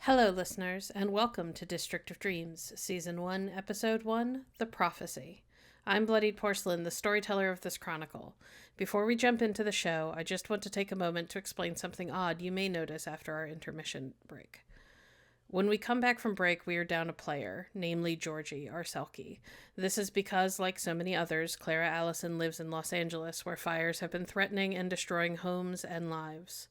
Hello, listeners, and welcome to District of Dreams, Season 1, Episode 1, The Prophecy. I'm Bloodied Porcelain, the storyteller of this chronicle. Before we jump into the show, I just want to take a moment to explain something odd you may notice after our intermission break. When we come back from break, we are down a player, namely Georgie, our Selkie. This is because, like so many others, Clara Allison lives in Los Angeles, where fires have been threatening and destroying homes and lives.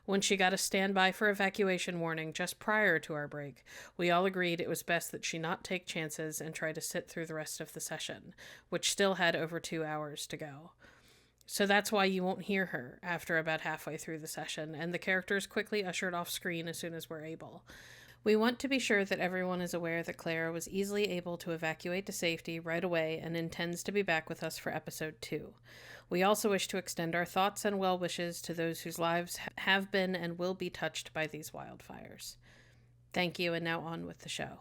When she got a standby for evacuation warning just prior to our break, we all agreed it was best that she not take chances and try to sit through the rest of the session, which still had over 2 hours to go. So that's why you won't hear her after about halfway through the session, and the characters quickly ushered off screen as soon as we're able. We want to be sure that everyone is aware that Clara was easily able to evacuate to safety right away and intends to be back with us for episode 2. We also wish to extend our thoughts and well wishes to those whose lives have been and will be touched by these wildfires. Thank you, and now on with the show.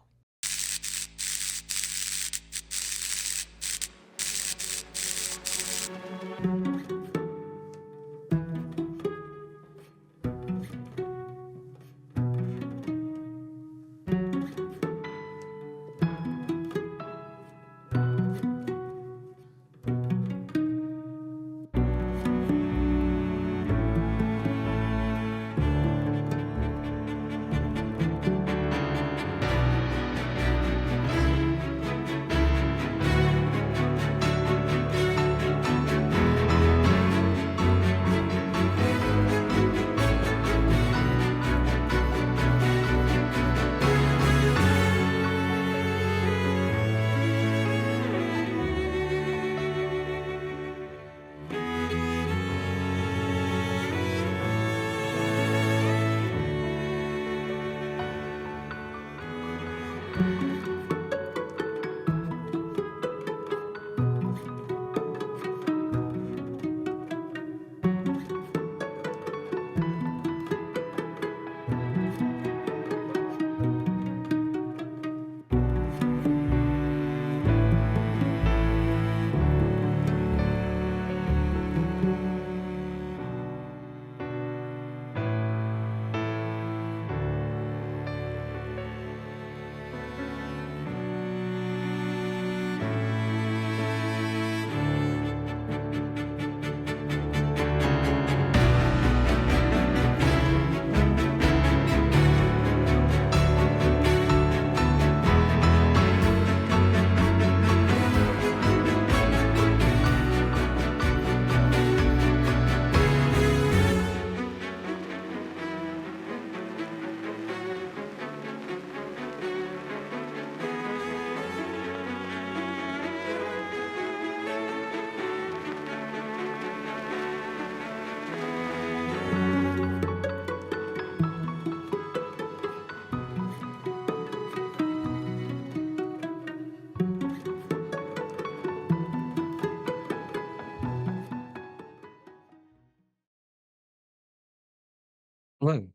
Hello,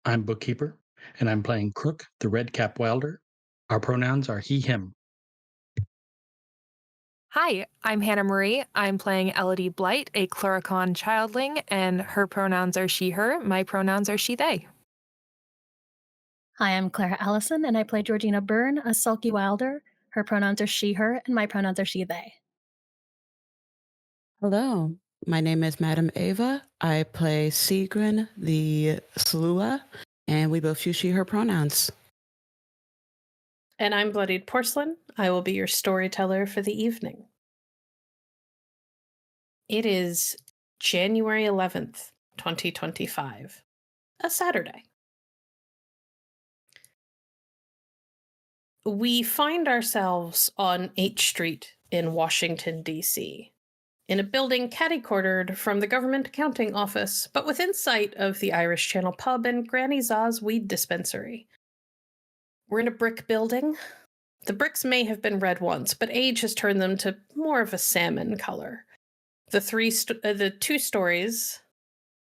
I'm Bookkeeper, and I'm playing Crook, the Red Cap Wilder. Our pronouns are he, him. Hi, I'm Hannah Marie. I'm playing Elodie Blight, a Chloricon Changeling, and her pronouns are she, her. My pronouns are she, they. Hi, I'm Clara Allison, and I play Georgina Byrne, a sulky wilder. Her pronouns are she, her, and my pronouns are she, they. Hello, my name is Madam Ava. I play Sigrun, the Slua, and we both use she, her pronouns. And I'm Bloodied Porcelain. I will be your storyteller for the evening. It is January 11th, 2025, a Saturday. We find ourselves on H Street in Washington, D.C., in a building catty-cornered from the government accounting office, but within sight of the Irish Channel pub and Granny Za's weed dispensary. We're in a brick building. The bricks may have been red once, but age has turned them to more of a salmon color. The two stories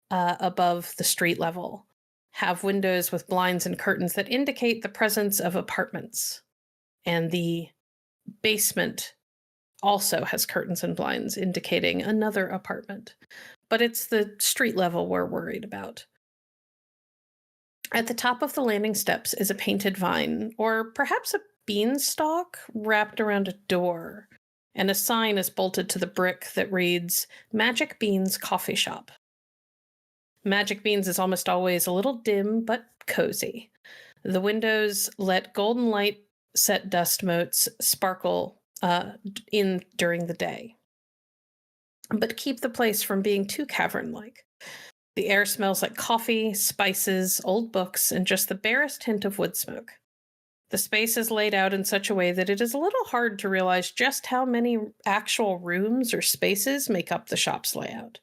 above the street level have windows with blinds and curtains that indicate the presence of apartments. And the basement also has curtains and blinds indicating another apartment. But it's the street level we're worried about. At the top of the landing steps is a painted vine, or perhaps a beanstalk wrapped around a door, and a sign is bolted to the brick that reads, Magic Beans Coffee Shop. Magic Beans is almost always a little dim but cozy. The windows let golden light set dust motes sparkle in during the day, but keep the place from being too cavern-like. The air smells like coffee, spices, old books, and just the barest hint of wood smoke. The space is laid out in such a way that it is a little hard to realize just how many actual rooms or spaces make up the shop's layout.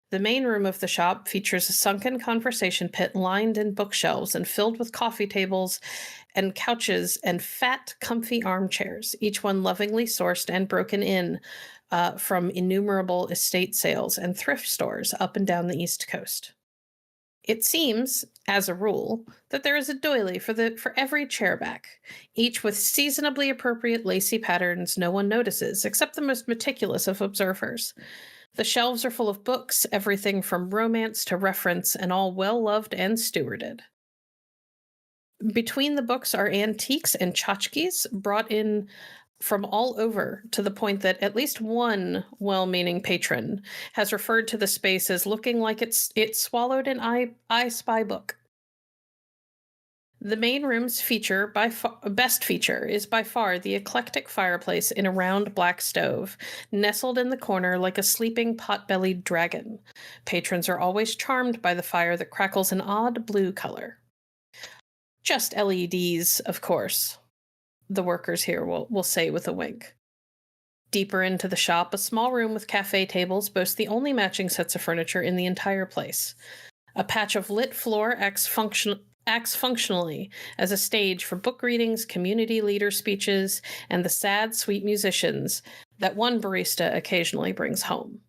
The main room of the shop features a sunken conversation pit lined in bookshelves and filled with coffee tables and couches and fat, comfy armchairs, each one lovingly sourced and broken in from innumerable estate sales and thrift stores up and down the East Coast. It seems, as a rule, that there is a doily for every chairback, each with seasonably appropriate lacy patterns no one notices, except the most meticulous of observers. The shelves are full of books, everything from romance to reference, and all well-loved and stewarded. Between the books are antiques and tchotchkes brought in from all over, to the point that at least one well-meaning patron has referred to the space as looking like it swallowed an I Spy book. The main room's best feature is by far the eclectic fireplace in a round black stove, nestled in the corner like a sleeping pot-bellied dragon. Patrons are always charmed by the fire that crackles an odd blue color. Just LEDs, of course, the workers here will say with a wink. Deeper into the shop, a small room with cafe tables boasts the only matching sets of furniture in the entire place. A patch of lit floor acts functionally as a stage for book readings, community leader speeches, and the sad, sweet musicians that one barista occasionally brings home.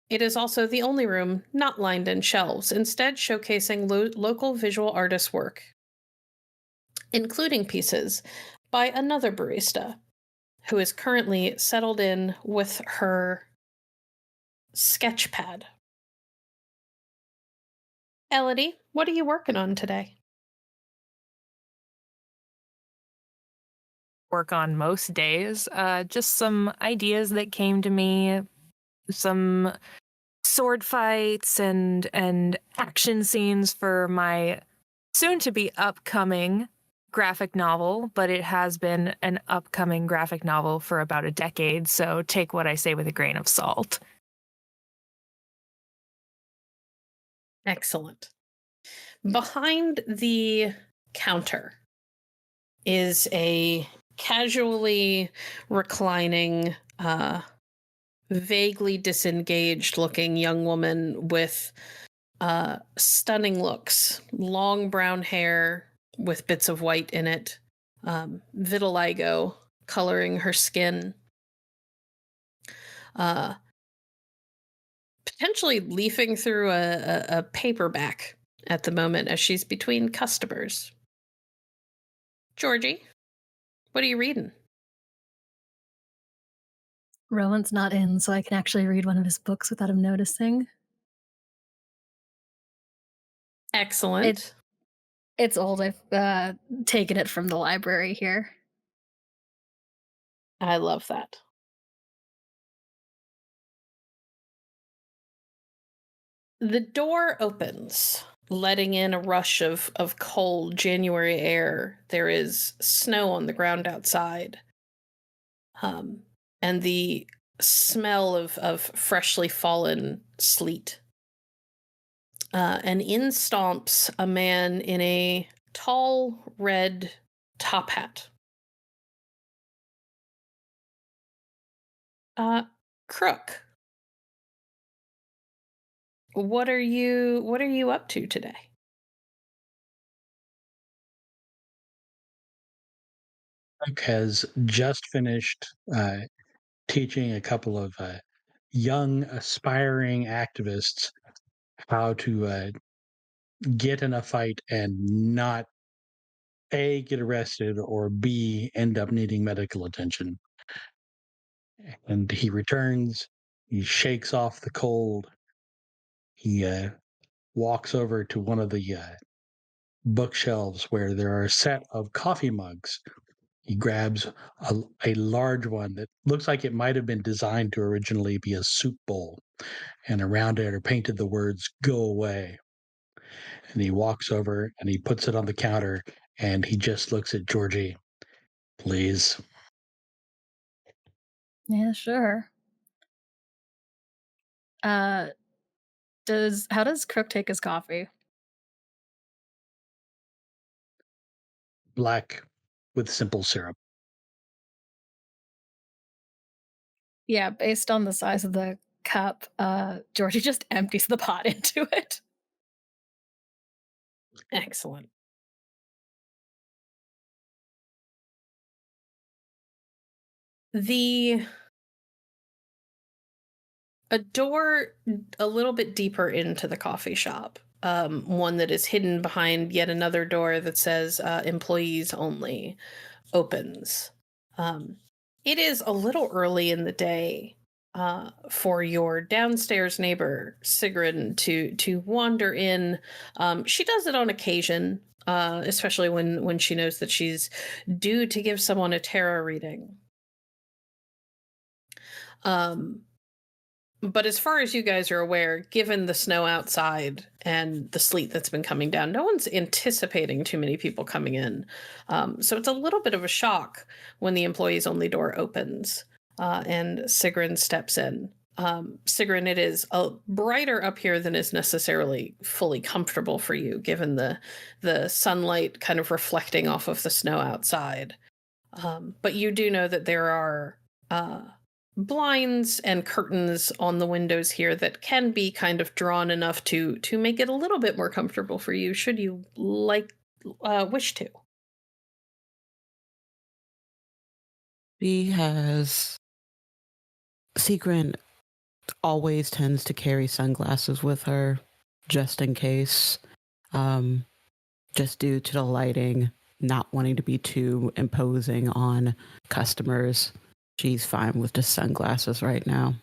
It is also the only room not lined in shelves, instead showcasing local visual artists' work, including pieces by another barista who is currently settled in with her sketch pad. Elodie, what are you working on today? Work on most days. Just some ideas that came to me, some sword fights and action scenes for my soon-to-be upcoming graphic novel, but it has been an upcoming graphic novel for about a decade, so take what I say with a grain of salt. Excellent. Behind the counter is a casually reclining, vaguely disengaged looking young woman with stunning looks, long brown hair with bits of white in it, vitiligo coloring her skin, potentially leafing through a paperback at the moment as she's between customers. Georgie, what are you reading? Rowan's not in, so I can actually read one of his books without him noticing. Excellent. It's old. I've taken it from the library here. I love that. The door opens, letting in a rush of cold January air. There is snow on the ground outside. And the smell of freshly fallen sleet. And in stomps a man in a tall red top hat. Crook, what are you up to today? Crook has just finished teaching a couple of young aspiring activists how to get in a fight and not A, get arrested, or B, end up needing medical attention. And he returns, he shakes off the cold, he walks over to one of the bookshelves where there are a set of coffee mugs. He grabs a large one that looks like it might have been designed to originally be a soup bowl, and around it are painted the words "Go away." And he walks over and he puts it on the counter, and he just looks at Georgie. Please. Yeah, sure. How does Crook take his coffee? Black with simple syrup. Yeah, based on the size of the cup, Georgie just empties the pot into it. Excellent. A door a little bit deeper into the coffee shop, one that is hidden behind yet another door that says employees only, opens. It is a little early in the day for your downstairs neighbor, Sigrun, to wander in. She does it on occasion, especially when she knows that she's due to give someone a tarot reading. But as far as you guys are aware, given the snow outside and the sleet that's been coming down, no one's anticipating too many people coming in. So it's a little bit of a shock when the employees only door opens and Sigrun steps in. Sigrun, it is brighter up here than is necessarily fully comfortable for you, given the sunlight kind of reflecting off of the snow outside. But you do know that there are blinds and curtains on the windows here that can be kind of drawn enough to make it a little bit more comfortable for you, should you wish to. Sigrun always tends to carry sunglasses with her, just in case, just due to the lighting, not wanting to be too imposing on customers. She's fine with just sunglasses right now.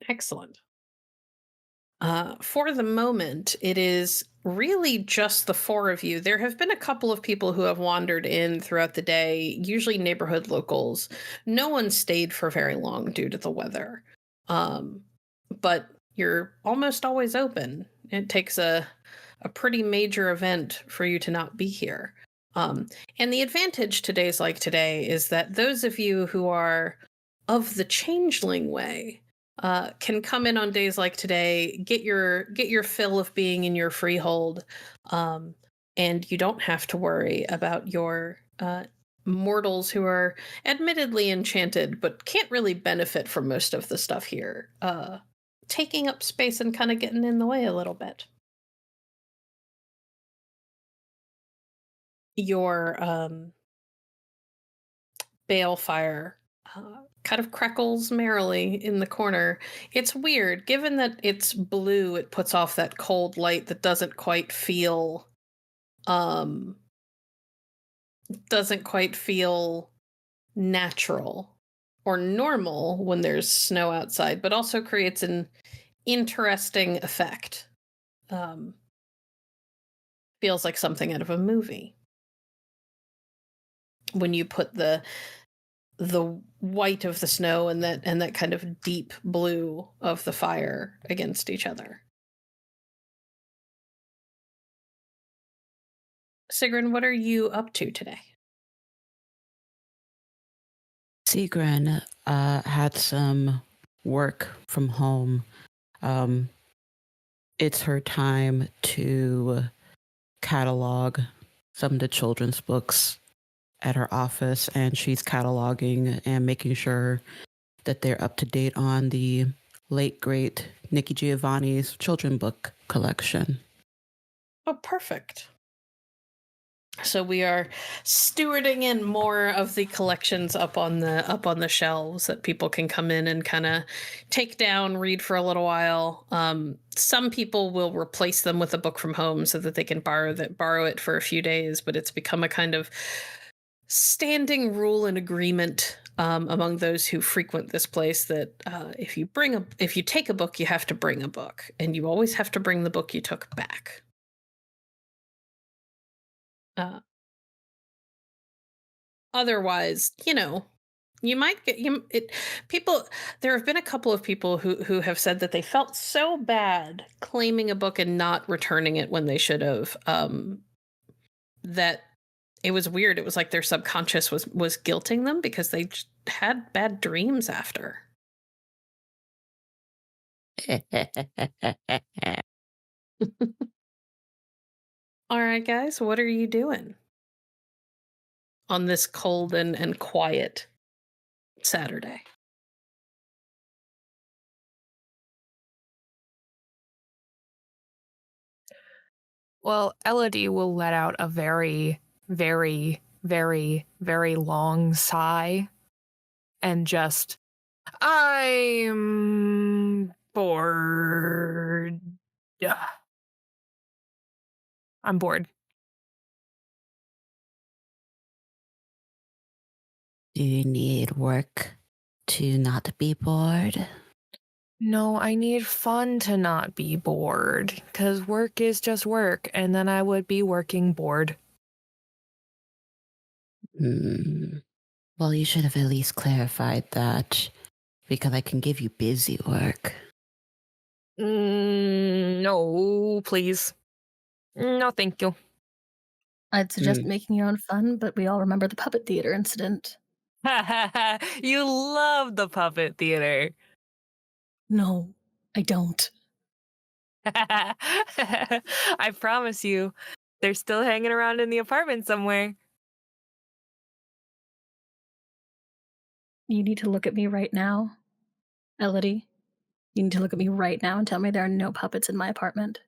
Excellent. For the moment, it is really just the four of you. There have been a couple of people who have wandered in throughout the day, usually neighborhood locals. No one stayed for very long due to the weather. But you're almost always open. It takes a pretty major event for you to not be here. And the advantage to days like today is that those of you who are of the Changeling way can come in on days like today, get your fill of being in your freehold, and you don't have to worry about your mortals who are admittedly enchanted but can't really benefit from most of the stuff here, taking up space and kind of getting in the way a little bit. Your balefire kind of crackles merrily in the corner. It's weird, given that it's blue, it puts off that cold light that doesn't quite feel natural or normal when there's snow outside, but also creates an interesting effect. Feels like something out of a movie when you put the white of the snow and that kind of deep blue of the fire against each other. Sigrun, what are you up to today? Sigrun had some work from home. It's her time to catalog some of the children's books at her office, and she's cataloging and making sure that they're up to date on the late great Nikki Giovanni's children book collection. Oh, perfect. So we are stewarding in more of the collections up on the shelves that people can come in and kind of take down, read for a little while. Some people will replace them with a book from home so that they can borrow it for a few days, but it's become a kind of standing rule and agreement among those who frequent this place that if you take a book, you have to bring a book, and you always have to bring the book you took back. Otherwise, you might get people. There have been a couple of people who have said that they felt so bad claiming a book and not returning it when they should have. That it was weird. It was like their subconscious was guilting them because they just had bad dreams after. All right, guys, what are you doing on this cold and quiet Saturday? Well, Elodie will let out a very, very, very, very long sigh and just, I'm bored. I'm bored. Do you need work to not be bored? No, I need fun to not be bored, because work is just work, and then I would be working bored. Well, you should have at least clarified that, because I can give you busy work. No, please. No, thank you. I'd suggest making your own fun, but we all remember the puppet theater incident. You love the puppet theater. No, I don't. I promise you, they're still hanging around in the apartment somewhere. You need to look at me right now, Elodie. You need to look at me right now and tell me there are no puppets in my apartment.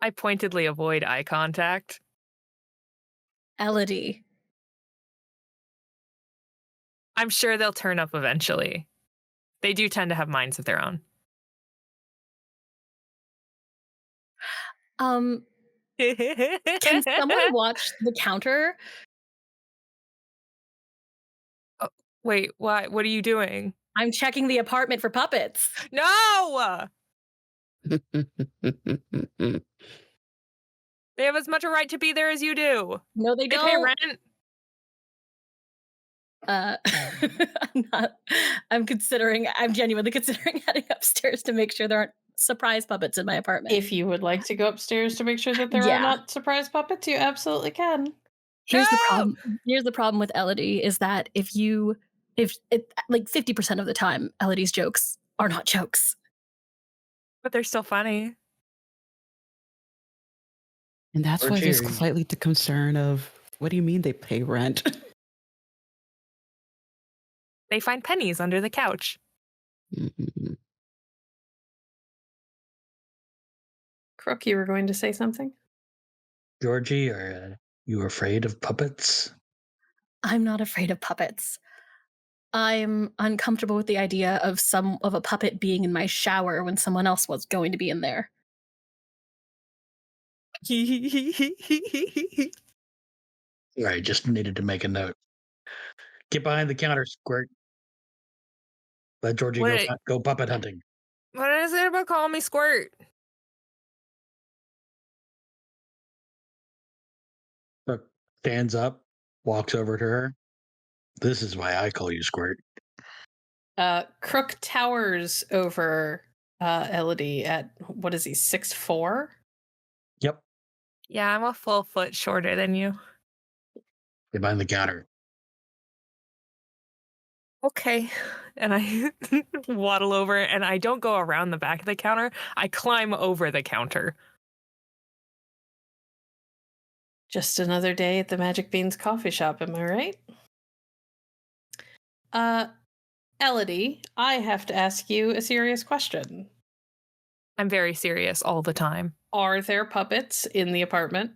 I pointedly avoid eye contact. Elodie. I'm sure they'll turn up eventually. They do tend to have minds of their own. Can someone watch the counter? Oh, wait, what are you doing? I'm checking the apartment for puppets. No! They have as much a right to be there as you do. No, they They don't. pay rent. I'm genuinely considering heading upstairs to make sure there aren't surprise puppets in my apartment. If you would like to go upstairs to make sure that there are not surprise puppets, you absolutely can. Here's the problem. Here's the problem with Elodie is that if like 50% of the time, Elodie's jokes are not jokes. But they're still funny. And that's why there's slightly the concern of, what do you mean they pay rent? They find pennies under the couch. Mm-hmm. Crook, you were going to say something? Georgie, are you afraid of puppets? I'm not afraid of puppets. I'm uncomfortable with the idea of a puppet being in my shower when someone else was going to be in there. All right, just needed to make a note. Get behind the counter, Squirt. Let Georgie go puppet hunting. What is it about calling me Squirt? Crook stands up, walks over to her. This is why I call you Squirt. Crook towers over Elodie at, what is he, 6'4"? Yep. Yeah, I'm a full foot shorter than you. Get behind the counter. Okay. And I waddle over, and I don't go around the back of the counter. I climb over the counter. Just another day at the Magic Beans coffee shop, am I right? Elodie, I have to ask you a serious question. I'm very serious all the time. Are there puppets in the apartment?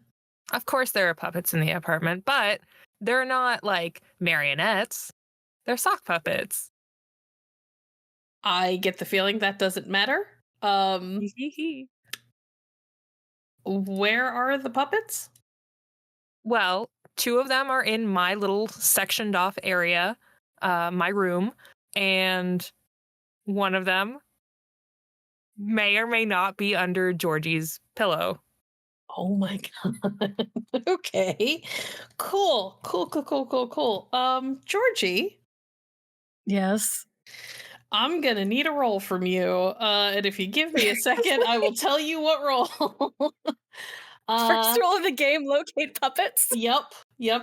Of course there are puppets in the apartment, but they're not like marionettes. They're sock puppets. I get the feeling that doesn't matter. Where are the puppets? Well, 2 of them are in my little sectioned off area, my room, and one of them may or may not be under Georgie's pillow. Oh my god. Okay. Cool. Georgie, Yes. I'm gonna need a roll from you. And if you give me a second, I will tell you what roll. First roll of the game, locate puppets. Yep. Woo,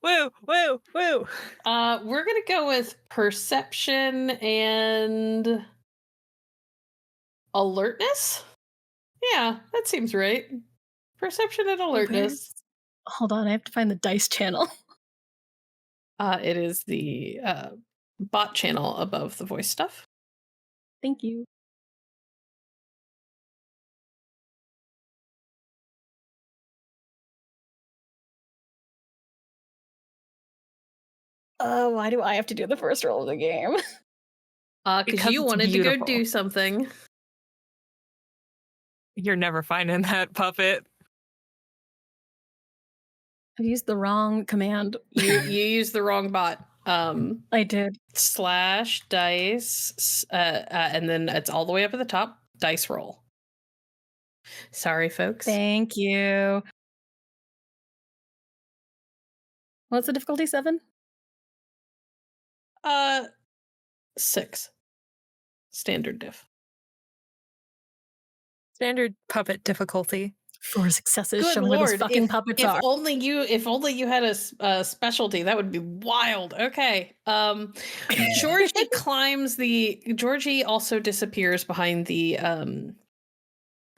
woo, woo, woo. We're gonna go with perception and alertness. Yeah, that seems right. Perception and alertness. Hold on, I have to find the dice channel. It is the bot channel above the voice stuff. Thank you. Why do I have to do the first roll of the game? Because you it's wanted to beautiful. go do something. You're never finding that puppet. I used the wrong command. You used the wrong bot. I did. / dice, and then it's all the way up at the top. Dice roll. Sorry, folks. Thank you. What's the difficulty? 7? 6. Standard diff. Standard puppet difficulty. 4 successes. Good Show me where those lord! fucking puppets If are. only you had a specialty, that would be wild. Okay. Georgie also disappears behind the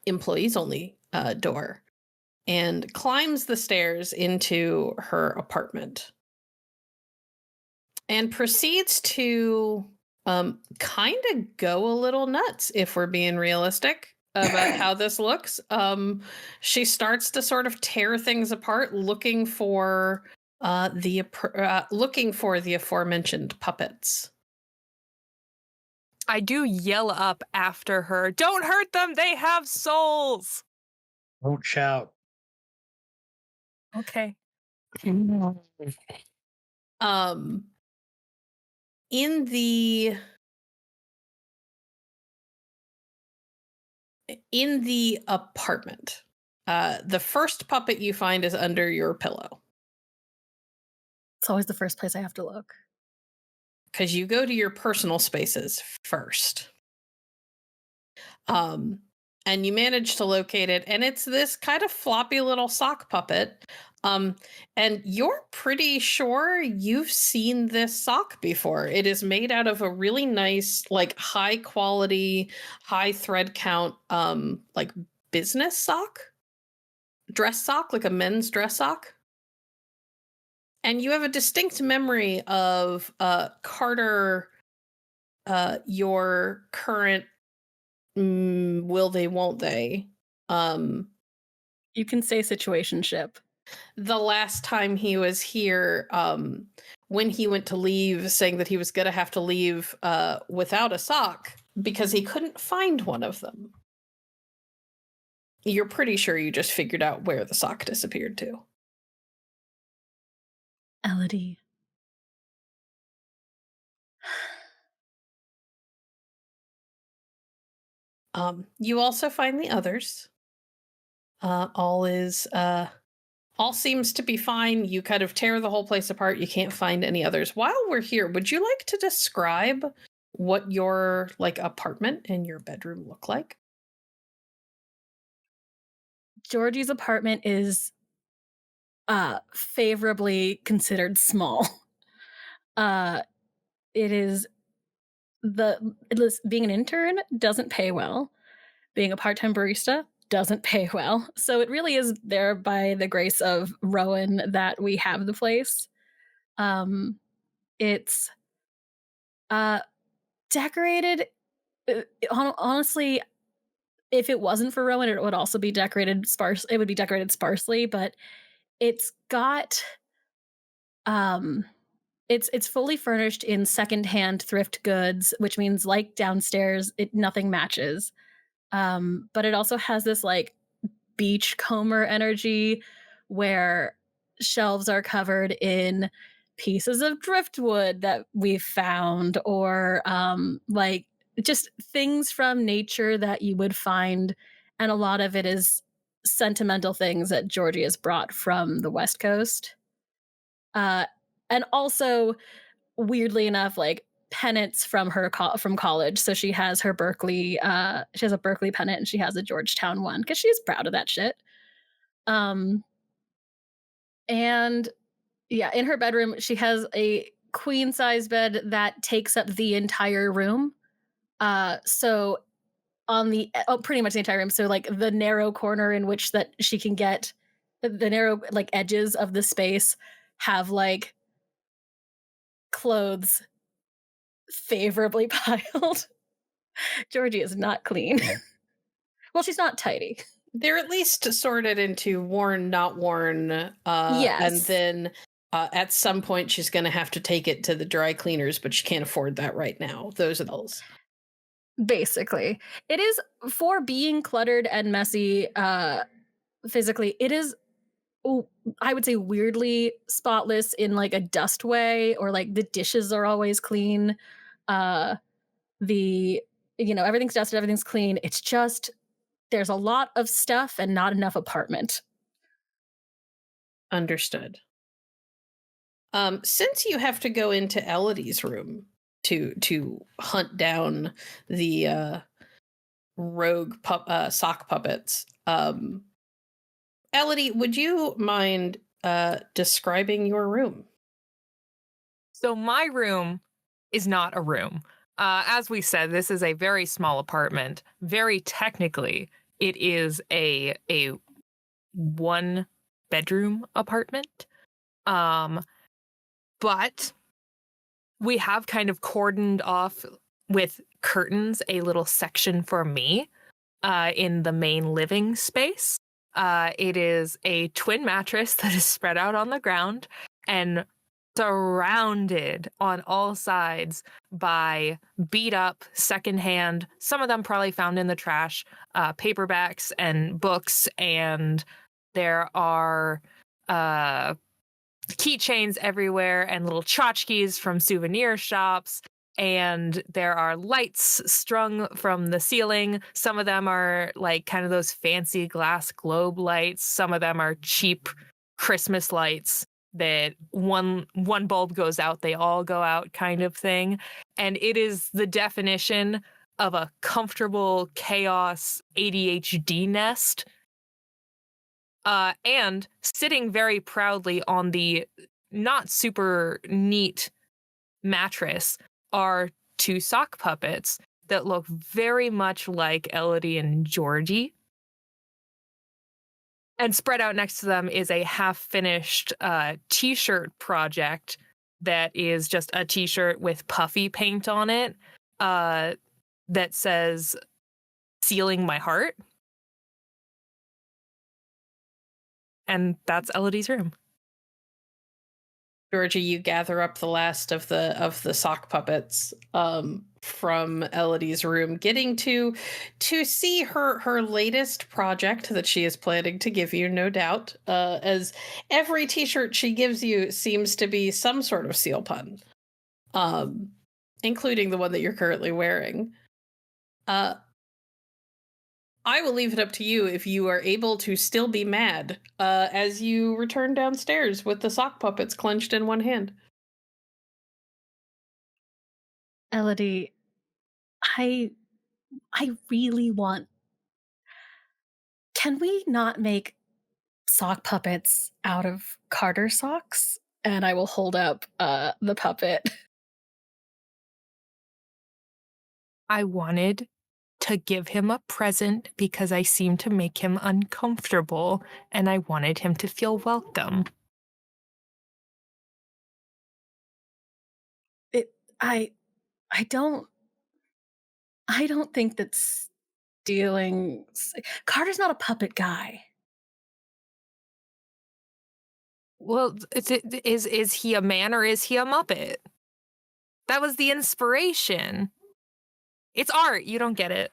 employees only door and climbs the stairs into her apartment and proceeds to kind of go a little nuts, if we're being realistic about how this looks. She starts to sort of tear things apart, looking for the aforementioned puppets. I do yell up after her, "Don't hurt them, they have souls!" Don't shout. Okay. In the apartment, the first puppet you find is under your pillow. It's always the first place I have to look. Because you go to your personal spaces first. And you manage to locate it, and it's this kind of floppy little sock puppet. And you're pretty sure you've seen this sock before. It is made out of a really nice, like high quality, high thread count, like business sock, dress sock, like a men's dress sock. And you have a distinct memory of Carter, your current will they, won't they? You can say situationship. The last time he was here, when he went to leave, saying that he was going to have to leave without a sock because he couldn't find one of them. You're pretty sure you just figured out where the sock disappeared to. Elodie. You also find the others. All seems to be fine. You kind of tear the whole place apart. You can't find any others. While we're here, would you like to describe what your like apartment and your bedroom look like? Georgie's apartment is favorably considered small. It is being an intern doesn't pay well. Being a part-time barista doesn't pay well. So it really is there by the grace of Rowan that we have the place. It's decorated. Honestly, if it wasn't for Rowan, it would also be decorated sparse. It would be decorated sparsely, but it's got it's fully furnished in secondhand thrift goods, which means like downstairs, nothing matches. But it also has this like beachcomber energy where shelves are covered in pieces of driftwood that we've found, or like just things from nature that you would find, and a lot of it is sentimental things that Georgie has brought from the West Coast. And also, weirdly enough, like pennants from her from college. So she has her Berkeley, she has a Berkeley pennant and she has a Georgetown one because she's proud of that shit. And yeah, in her bedroom, she has a queen size bed that takes up the entire room. So on the pretty much the entire room. So like the narrow corner in which that she can get the narrow like edges of the space have like clothes favorably piled. Georgie is not clean. Well, she's not tidy. They're at least sorted into worn, not worn. Yes. And then at some point she's going to have to take it to the dry cleaners, but she can't afford that right now. Those are those. Basically. It is, for being cluttered and messy physically, it is, I would say, weirdly spotless in like a dust way, or like the dishes are always clean. Everything's dusted, everything's clean. It's just, there's a lot of stuff and not enough apartment. Understood. Since you have to go into Elodie's room to hunt down the rogue sock puppets, Elodie, would you mind describing your room? So my room is not a room. As we said, this is a very small apartment. Very technically, it is a one bedroom apartment. But we have kind of cordoned off with curtains a little section for me in the main living space. It is a twin mattress that is spread out on the ground and surrounded on all sides by beat up secondhand, some of them probably found in the trash, paperbacks and books, and there are keychains everywhere and little tchotchkes from souvenir shops, and there are lights strung from the ceiling. Some of them are like kind of those fancy glass globe lights. Some of them are cheap Christmas lights that one bulb goes out, they all go out kind of thing. And it is the definition of a comfortable chaos ADHD nest. And sitting very proudly on the not super neat mattress are two sock puppets that look very much like Elodie and Georgie. And spread out next to them is a half-finished t-shirt project that is just a t-shirt with puffy paint on it that says, "Sealing my heart." And that's Elodie's room. Georgie, you gather up the last of the sock puppets from Elodie's room, getting to see her latest project that she is planning to give you, no doubt, as every t-shirt she gives you seems to be some sort of seal pun, including the one that you're currently wearing. I will leave it up to you if you are able to still be mad as you return downstairs with the sock puppets clenched in one hand. Elodie, I really want... Can we not make sock puppets out of Carter socks? And I will hold up the puppet. I wanted to give him a present because I seemed to make him uncomfortable, and I wanted him to feel welcome. I don't think that stealing... Carter's not a puppet guy. Well, is he a man or is he a Muppet? That was the inspiration. It's art. You don't get it.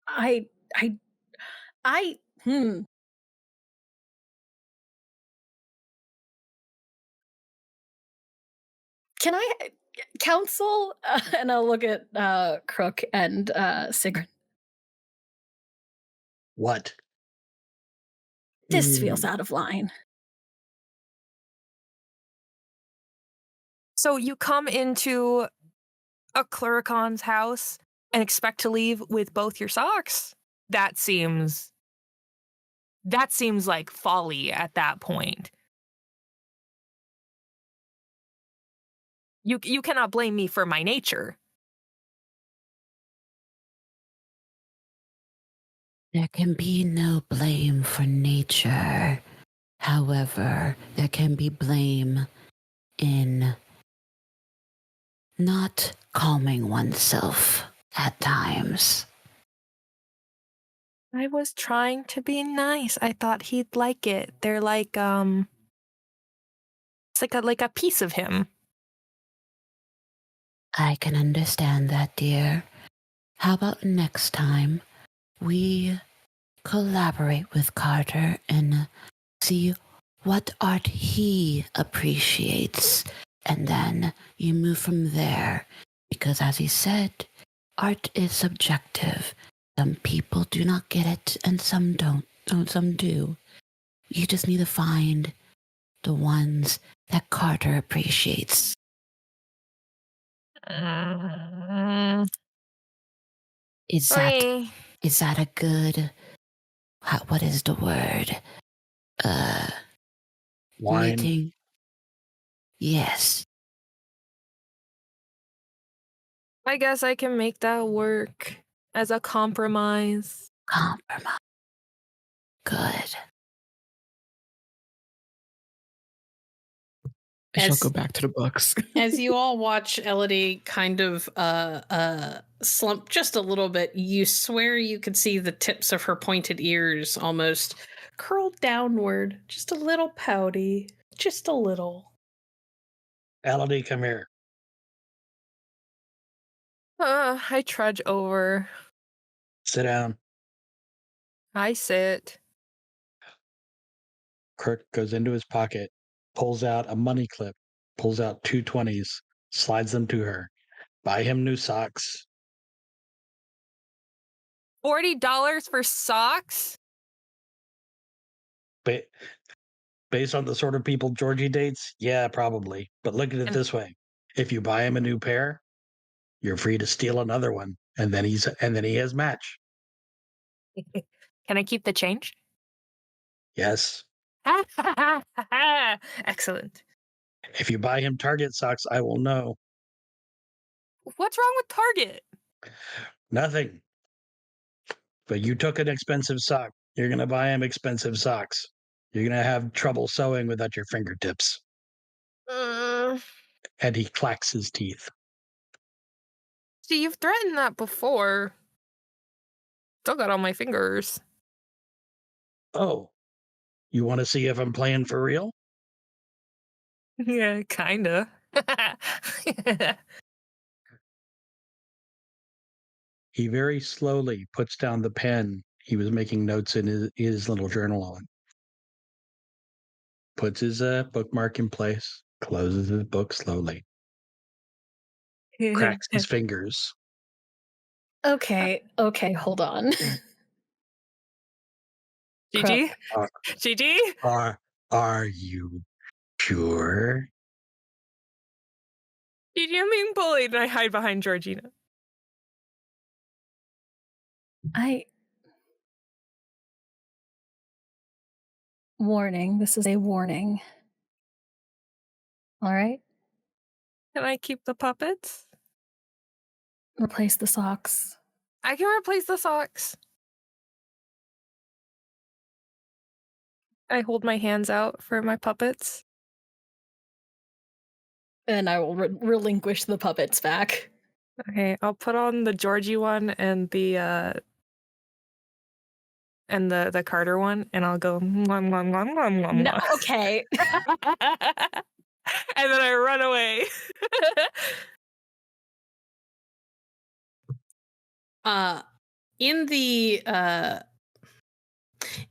Can I counsel? And I'll look at Crook and Sigrun. What? This feels out of line. So you come into a Cluricon's house and expect to leave with both your socks? That seems like folly at that point. You cannot blame me for my nature. There can be no blame for nature. However, there can be blame in not calming oneself at times. I was trying to be nice. I thought he'd like it. They're like it's like a piece of him. I can understand that, dear. How about next time we collaborate with Carter and see what art he appreciates, and then you move from there, because as he said, art is subjective. Some people do not get it and some don't, some do. You just need to find the ones that Carter appreciates. Is that a good, what is the word? Wine. Meeting? Yes. I guess I can make that work as a compromise. Compromise. Good. I shall go back to the books. As you all watch Elodie kind of slump just a little bit, you swear you could see the tips of her pointed ears almost curled downward, just a little pouty, just a little. Elodie, come here. I trudge over. Sit down. I sit. Crook goes into his pocket, pulls out a money clip, pulls out 2 20s, slides them to her. Buy him new socks. $40 for socks? Based on the sort of people Georgie dates, yeah, probably. But look at it this way. If you buy him a new pair, you're free to steal another one, and then he has match. Can I keep the change? Yes. Excellent. If you buy him Target socks, I will know. What's wrong with Target? Nothing. But you took an expensive sock. You're going to buy him expensive socks. You're going to have trouble sewing without your fingertips. And he clacks his teeth. See, you've threatened that before. Still got all my fingers. Oh, you want to see if I'm playing for real? Yeah, kinda. He very slowly puts down the pen he was making notes in his little journal on. Puts his bookmark in place, closes his book slowly, cracks his fingers. Okay, hold on. GG? GG? Are you sure? GG, I'm being bullied, and I hide behind Georgina. Warning. This is a warning. All right? Can I keep the puppets? Replace the socks. I can replace the socks. I hold my hands out for my puppets. And I will relinquish the puppets back. Okay, I'll put on the Georgie one and the Carter one, and I'll go mwah, mwah, mwah, mwah, mwah, No, mwah. okay. And then I run away.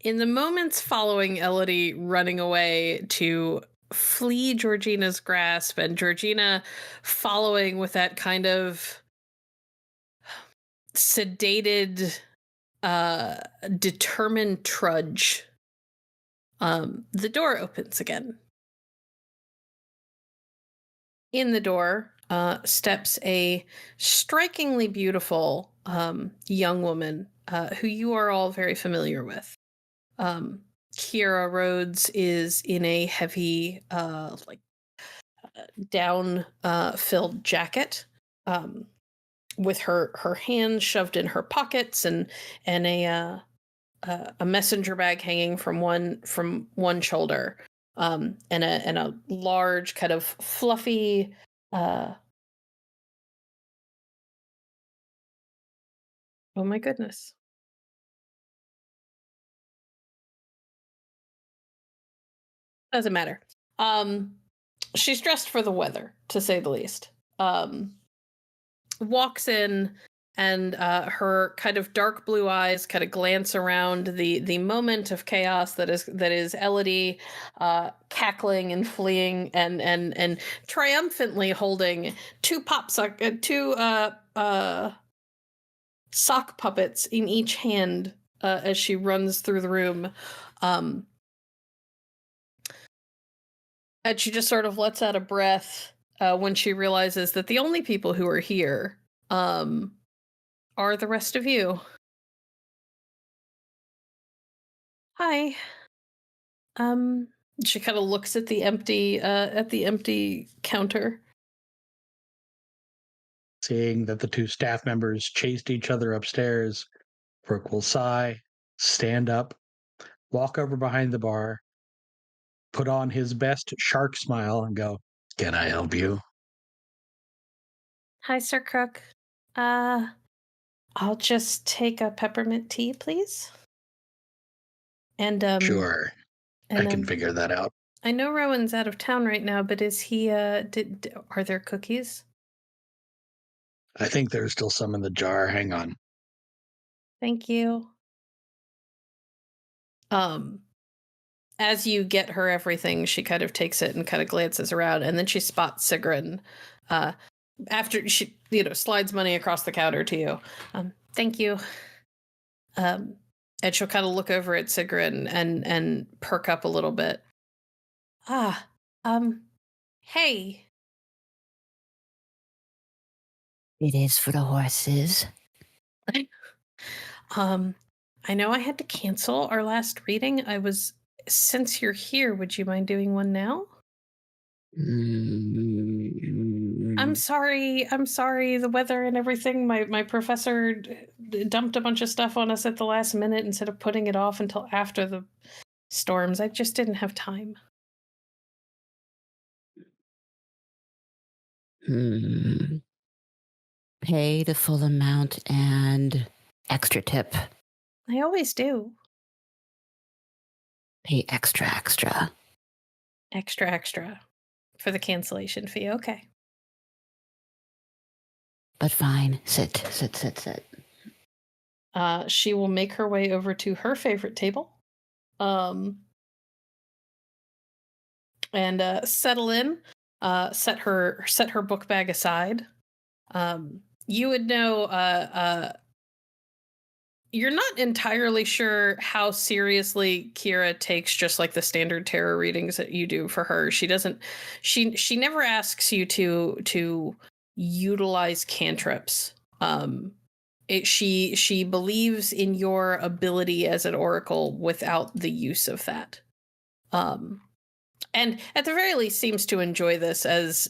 In the moments following Elodie running away to flee Georgina's grasp, and Georgina following with that kind of sedated, determined trudge the door opens again. In the door steps a strikingly beautiful young woman who you are all very familiar with. Kiera Rhodes is in a heavy, down filled jacket, with her hands shoved in her pockets and a messenger bag hanging from one shoulder, and a large kind of fluffy. Oh my goodness. Doesn't matter. She's dressed for the weather, to say the least. Walks in, and her kind of dark blue eyes kind of glance around the moment of chaos that is Elodie, cackling and fleeing and triumphantly holding two sock puppets in each hand as she runs through the room. And she just sort of lets out a breath when she realizes that the only people who are here are the rest of you. Hi. She kind of looks at the empty counter. Seeing that the two staff members chased each other upstairs, Crook will sigh, stand up, walk over behind the bar, put on his best shark smile, and go, "Can I help you?" Hi, Sir Crook. I'll just take a peppermint tea, please. And Sure, and, I can figure that out. I know Rowan's out of town right now, but is he? Are there cookies? I think there's still some in the jar. Hang on. Thank you. As you get her everything, she kind of takes it and kind of glances around, and then she spots Sigrun. After she, slides money across the counter to you. Thank you. And she'll kind of look over at Sigrun and perk up a little bit. Hey. It is for the horses. I know I had to cancel our last reading. Since you're here, would you mind doing one now? I'm sorry. The weather and everything. My professor dumped a bunch of stuff on us at the last minute instead of putting it off until after the storms. I just didn't have time. Pay the full amount and extra tip. I always do. Pay extra. Extra for the cancellation fee. Okay. But fine. Sit. She will make her way over to her favorite table. And settle in. Set her book bag aside. You would know. You're not entirely sure how seriously Kira takes just like the standard tarot readings that you do for her. She doesn't. She never asks you to utilize cantrips. She believes in your ability as an oracle without the use of that. And at the very least seems to enjoy this as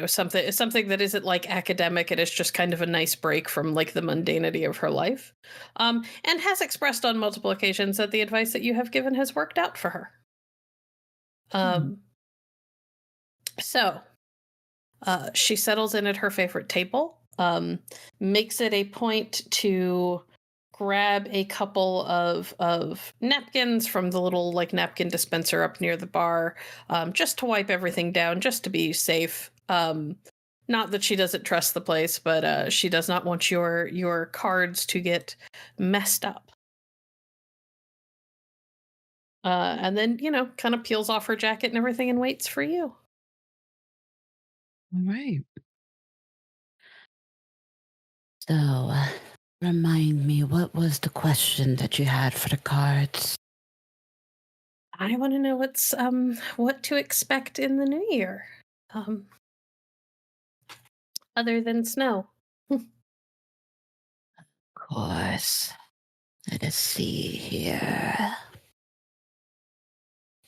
something that isn't like academic. It is just kind of a nice break from like the mundanity of her life. And has expressed on multiple occasions that the advice that you have given has worked out for her. So she settles in at her favorite table, makes it a point to grab a couple of napkins from the little like napkin dispenser up near the bar, just to wipe everything down, just to be safe. Not that she doesn't trust the place, but she does not want your cards to get messed up. And then, kind of peels off her jacket and everything and waits for you. All right. So, Remind me, what was the question that you had for the cards? I want to know what to expect in the new year. Other than snow. Of course. Let us see here.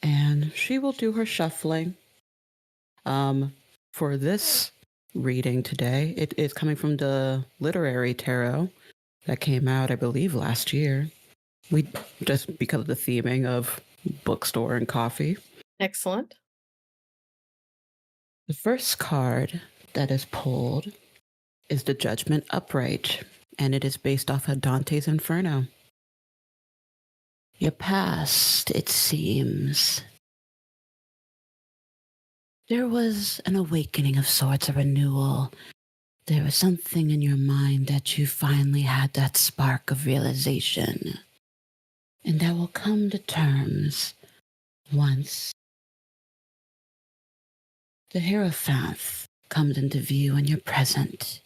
And she will do her shuffling. For this reading today, it is coming from the literary tarot that came out, I believe, last year. We just because of the theming of bookstore and coffee. Excellent. The first card that is pulled is the Judgment Upright, and it is based off of Dante's Inferno. Your past, it seems. There was an awakening of sorts, a renewal. There was something in your mind that you finally had that spark of realization. And that will come to terms once the Hierophant comes into view in your present.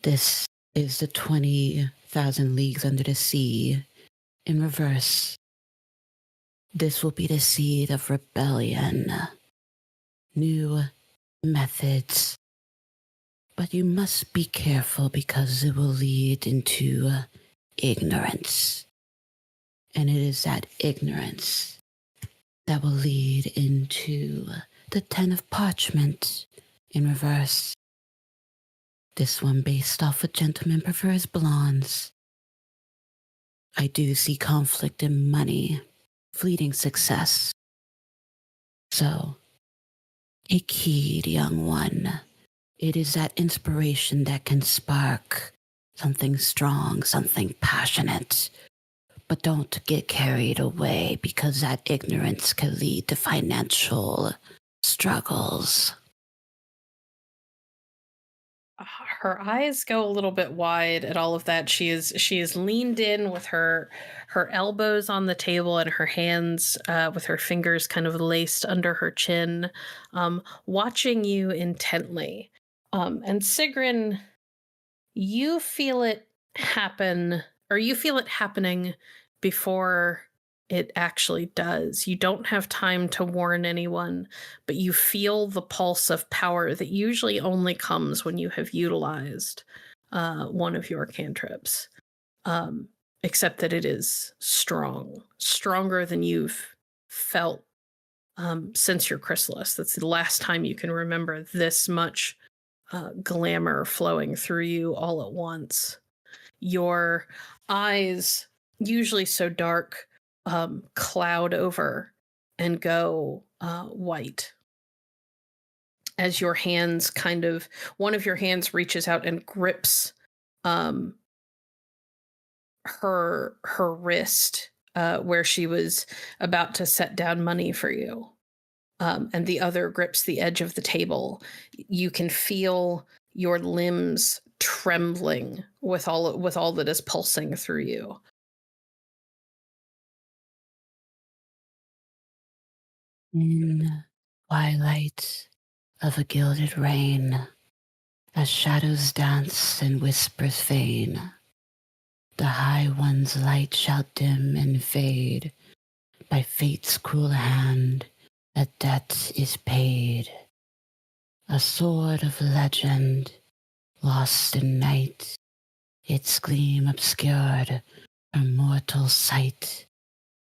This is the 20,000 Leagues Under the Sea in reverse. This will be the seed of rebellion, new methods. But you must be careful because it will lead into ignorance. And it is that ignorance that will lead into the 10 of Parchment in reverse. This one based off a Gentleman Prefers Blondes. I do see conflict in money, fleeting success. So, take heed, young one. It is that inspiration that can spark something strong, something passionate. But don't get carried away because that ignorance can lead to financial struggles. Her eyes go a little bit wide at all of that. She is leaned in with her elbows on the table and her hands with her fingers kind of laced under her chin, watching you intently. And Sigrun, you feel it happen, or you feel it happening before it actually does. You don't have time to warn anyone, but you feel the pulse of power that usually only comes when you have utilized one of your cantrips. Except that it is stronger than you've felt since your chrysalis. That's the last time you can remember this much glamour flowing through you all at once. Your eyes, usually so dark, cloud over and go white as your hands one of your hands reaches out and grips her wrist where she was about to set down money for you. And the other grips the edge of the table. You can feel your limbs trembling with all that is pulsing through you. In twilight of a gilded rain, as shadows dance and whispers feign, the High One's light shall dim and fade. By fate's cruel hand, a debt is paid. A sword of legend, lost in night, its gleam obscured from mortal sight.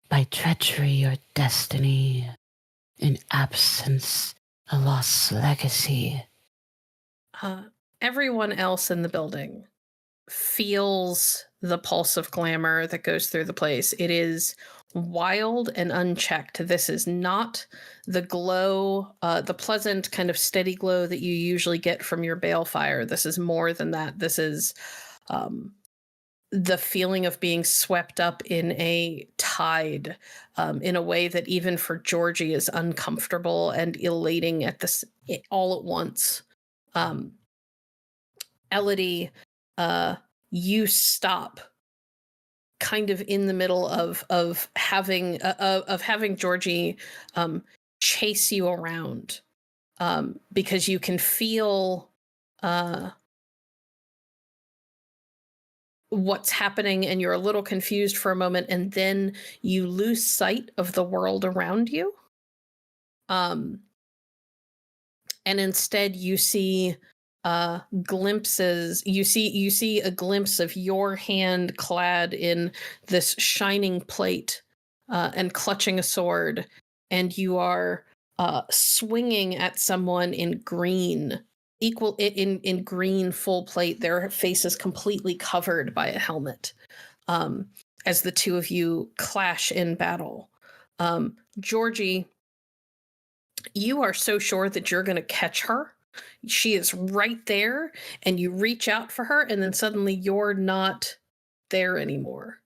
By treachery or destiny, in absence, a lost legacy. Everyone else in the building feels the pulse of glamour that goes through the place. It is wild and unchecked. This is not the glow, the pleasant kind of steady glow that you usually get from your balefire. This is more than that. This is the feeling of being swept up in a tide, in a way that even for Georgie is uncomfortable and elating at this all at once. Elodie, you stop kind of in the middle of having Georgie chase you around, because you can feel what's happening, and you're a little confused for a moment, and then you lose sight of the world around you. And instead you see glimpses. You see a glimpse of your hand clad in this shining plate and clutching a sword, and you are swinging at someone in green, in green full plate. Their face is completely covered by a helmet. As the two of you clash in battle, Georgie, you are so sure that you're going to catch her. She is right there, and you reach out for her, and then suddenly you're not there anymore.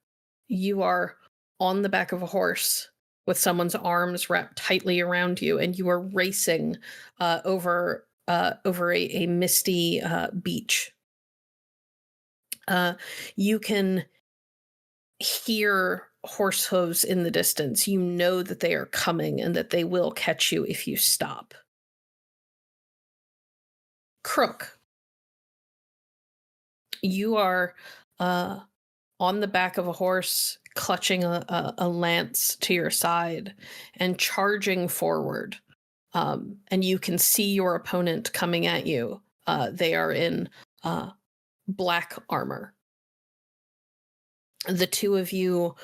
You are on the back of a horse with someone's arms wrapped tightly around you, and you are racing over a misty beach. You can hear horse hooves in the distance. You know that they are coming and that they will catch you if you stop. Crook, you are on the back of a horse, clutching a lance to your side and charging forward. And you can see your opponent coming at you. They are in black armor. The two of you,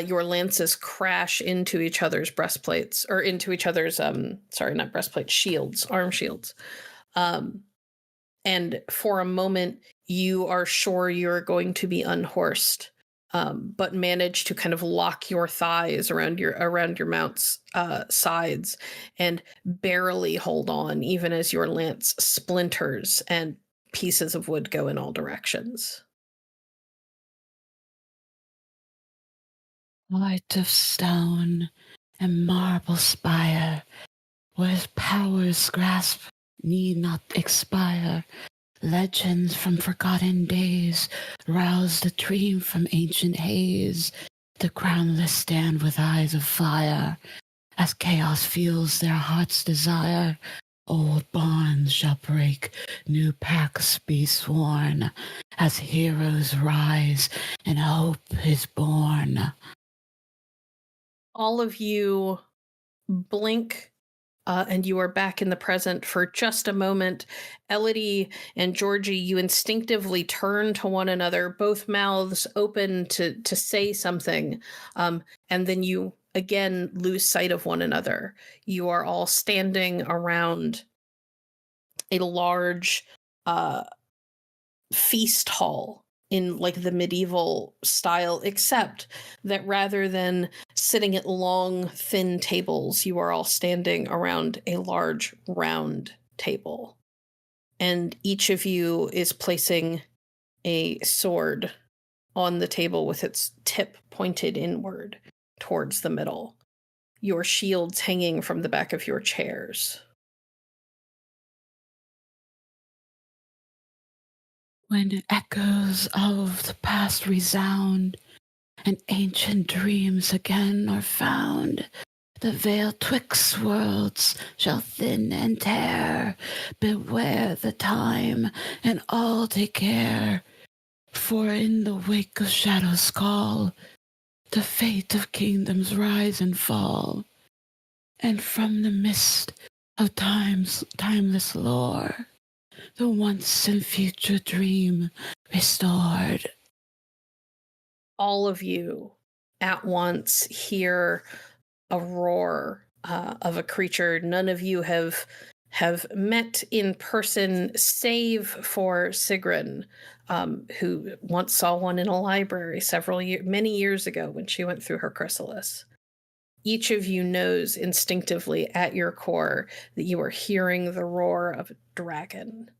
your lances crash into each other's breastplates, or into each other's, not breastplates, shields, arm shields. And for a moment, you are sure you're going to be unhorsed, but manage to kind of lock your thighs around your mount's sides and barely hold on, even as your lance splinters and pieces of wood go in all directions. Light of stone and marble spire, where power's grasp need not expire. Legends from forgotten days rouse the dream from ancient haze. The crownless stand with eyes of fire, as chaos fuels their heart's desire. Old bonds shall break, new pacts be sworn, as heroes rise and hope is born. All of you blink, and you are back in the present for just a moment. Elodie and Georgie, you instinctively turn to one another, both mouths open to say something, and then you again lose sight of one another. You are all standing around a large feast hall in like the medieval style, except that rather than sitting at long, thin tables, you are all standing around a large, round table. And each of you is placing a sword on the table with its tip pointed inward towards the middle, your shields hanging from the back of your chairs. When echoes of the past resound, and ancient dreams again are found, the veil twixt worlds shall thin and tear. Beware the time, and all take care, for in the wake of shadows call, the fate of kingdoms rise and fall, and from the mist of timeless lore, the once and future dream restored. All of you at once hear a roar of a creature none of you have met in person, save for Sigrun, who once saw one in a library many years ago when she went through her chrysalis. Each of you knows instinctively at your core that you are hearing the roar of a dragon,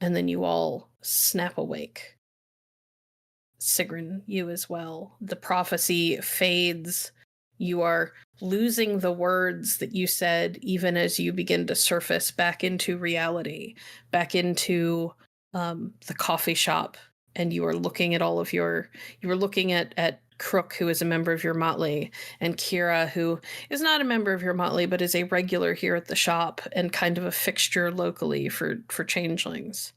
and then you all snap awake. Sigrun, you as well. The prophecy fades. You are losing the words that you said even as you begin to surface back into reality, back into the coffee shop, and you are looking at you were looking at Crook, who is a member of your motley, and Kira, who is not a member of your motley, but is a regular here at the shop and kind of a fixture locally for changelings.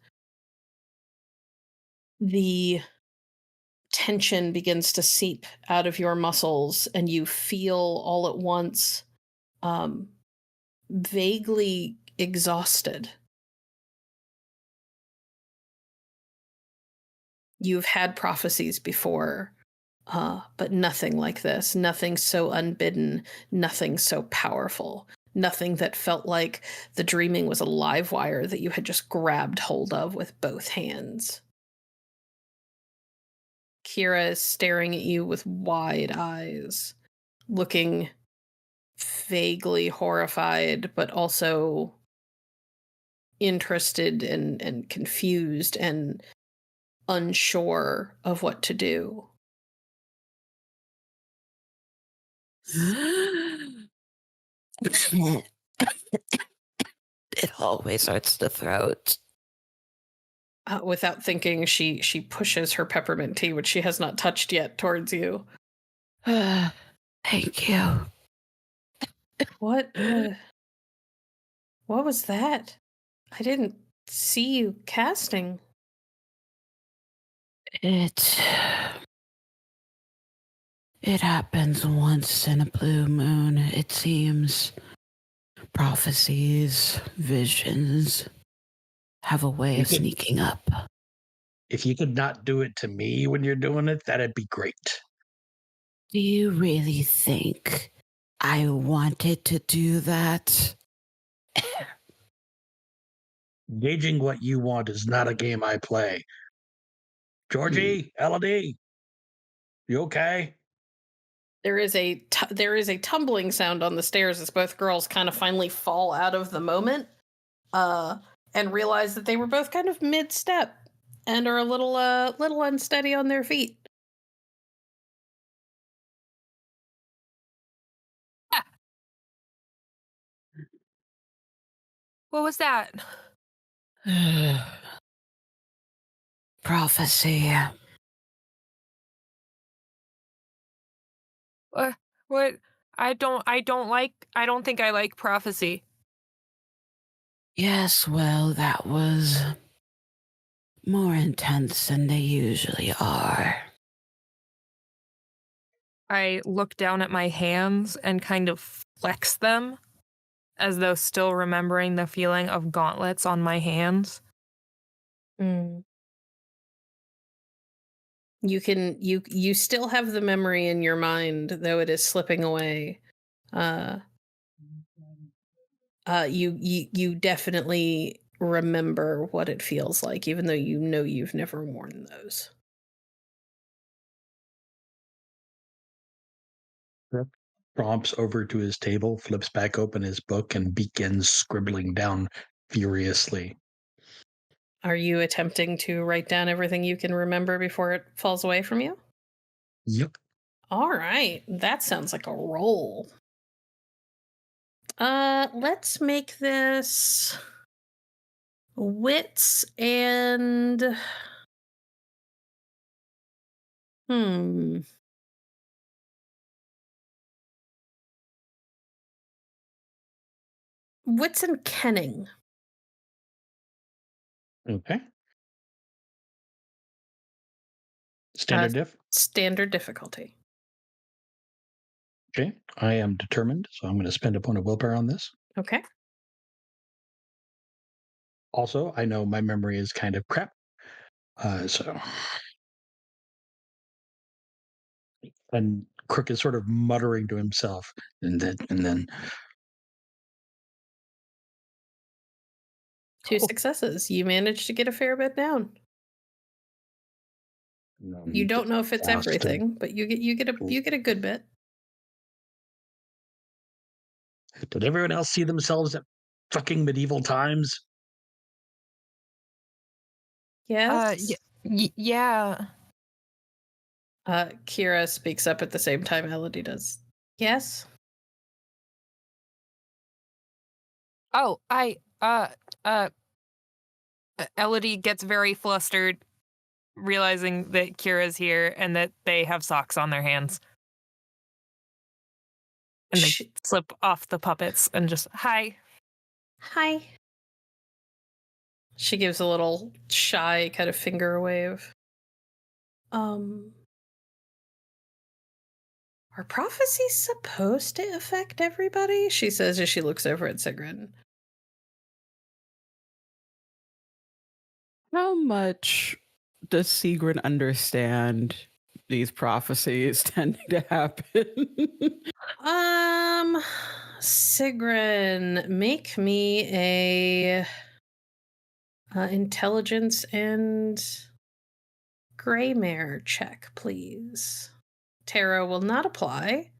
The tension begins to seep out of your muscles, and you feel all at once vaguely exhausted. You've had prophecies before, but nothing like this. Nothing so unbidden, nothing so powerful. Nothing that felt like the dreaming was a live wire that you had just grabbed hold of with both hands. Kira is staring at you with wide eyes, looking vaguely horrified, but also interested and confused and unsure of what to do. It always hurts the throat. Without thinking, she pushes her peppermint tea, which she has not touched yet, towards you. Thank you. What was that? I didn't see you casting. It happens once in a blue moon, it seems. Prophecies, visions have a way of sneaking up. If you could not do it to me when you're doing it, that'd be great. Do you really think I wanted to do that? Gauging what you want is not a game I play. Georgie, Elodie, you okay? There is a tumbling sound on the stairs as both girls kind of finally fall out of the moment, and realize that they were both kind of mid-step and are a little unsteady on their feet. What was that? Prophecy. What? I don't think I like prophecy. Yes, well, that was more intense than they usually are. I look down at my hands and kind of flex them, as though still remembering the feeling of gauntlets on my hands. You still have the memory in your mind, though it is slipping away. You definitely remember what it feels like, even though you know you've never worn those. Prompts over to his table, flips back open his book, and begins scribbling down furiously. Are you attempting to write down everything you can remember before it falls away from you? Yep. All right. That sounds like a roll. Let's make this wits and wits and kenning. Okay. Standard diff? Standard difficulty. Okay. I am determined, so I'm going to spend a point of willpower on this. Okay. Also, I know my memory is kind of crap. And Crook is sort of muttering to himself, and then 2 successes. You managed to get a fair bit down. You don't know if it's everything, but you get a good bit. Did everyone else see themselves at fucking medieval times? Yes. Yeah. Kira speaks up at the same time Elodie does. Yes. Oh, Elodie gets very flustered, realizing that Kira's here and that they have socks on their hands. And they slip off the puppets and just, hi. Hi. She gives a little shy kind of finger wave. Are prophecies supposed to affect everybody? She says as she looks over at Sigrun. How much does Sigrun understand these prophecies tending to happen? Sigrun, make me a intelligence and Greymare check, please. Tarot will not apply.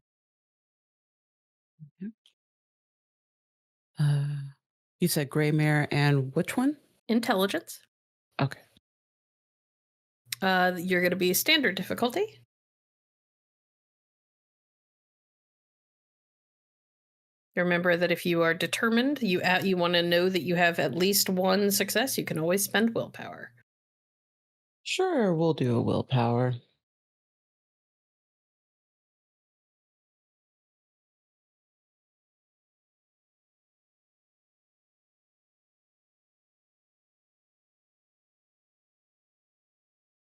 You said Greymare and which one? Intelligence. Okay. You're going to be standard difficulty. Remember that if you are determined, you want to know that you have at least one success, you can always spend willpower. Sure, we'll do a willpower.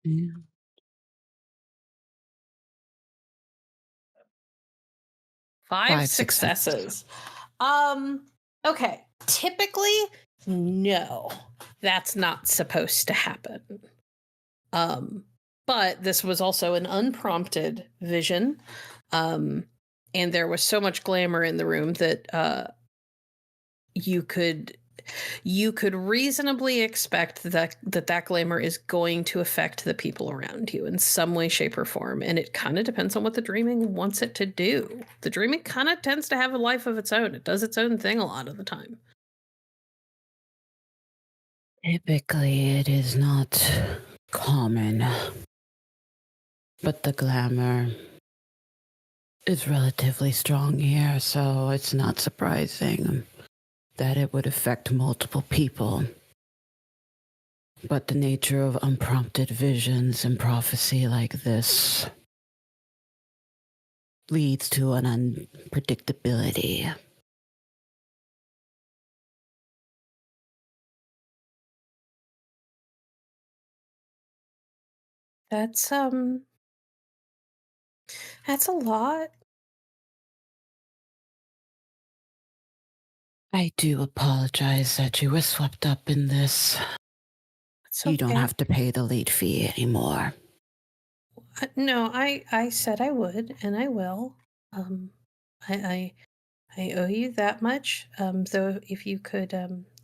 Yeah. 5 successes. Okay. Typically, no. That's not supposed to happen. But this was also an unprompted vision. And there was so much glamour in the room that you could reasonably expect that glamour is going to affect the people around you in some way, shape, or form. And it kind of depends on what the dreaming wants it to do. The dreaming kind of tends to have a life of its own. It does its own thing a lot of the time. Typically, it is not common, but the glamour is relatively strong here, so it's not surprising that it would affect multiple people. But the nature of unprompted visions and prophecy like this leads to an unpredictability. That's a lot. I do apologize that you were swept up in this. It's okay. You don't have to pay the late fee anymore. No, I said I would, and I will. I owe you that much. Though if you could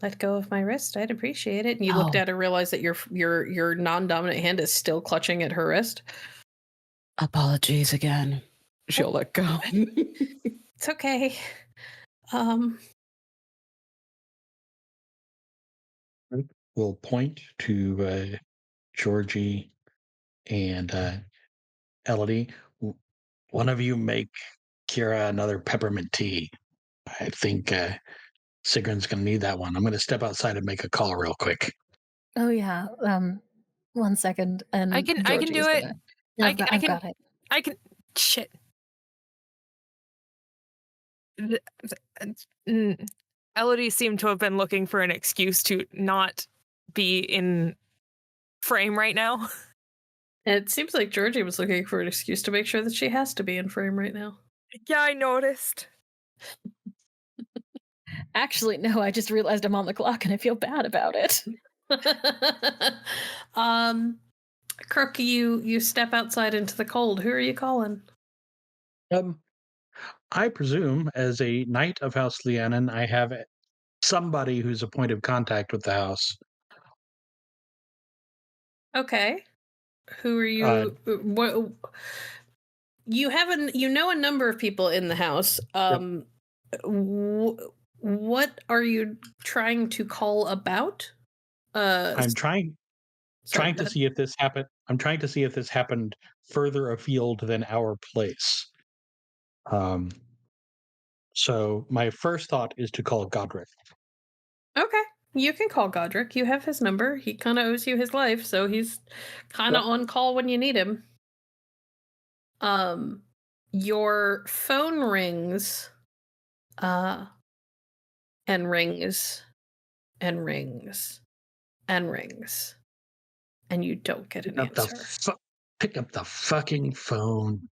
let go of my wrist, I'd appreciate it. And you looked at her, realized that your non-dominant hand is still clutching at her wrist. Apologies again. She'll let go. It's okay. We'll point to Georgie and Elodie. One of you make Kira another peppermint tea. I think Sigrun's going to need that one. I'm going to step outside and make a call real quick. Oh yeah. 1 second, and I can do it. I've got it. I can. Shit. Elodie seemed to have been looking for an excuse to not be in frame right now. It seems like Georgie was looking for an excuse to make sure that she has to be in frame right now. Yeah, I noticed. Actually, no, I just realized I'm on the clock and I feel bad about it. Crook, you step outside into the cold. Who are you calling? I presume, as a knight of House Lianan, I have somebody who's a point of contact with the house. Okay. Who are you? What? You know a number of people in the house. Yep. What are you trying to call about? I'm trying to see if this happened. I'm trying to see if this happened further afield than our place. So my first thought is to call Godric. Okay, you can call Godric. You have his number. He kind of owes you his life, so he's kind of on call when you need him. Your phone rings, and rings, and rings, and rings, and you don't get an answer. Pick up the fucking phone.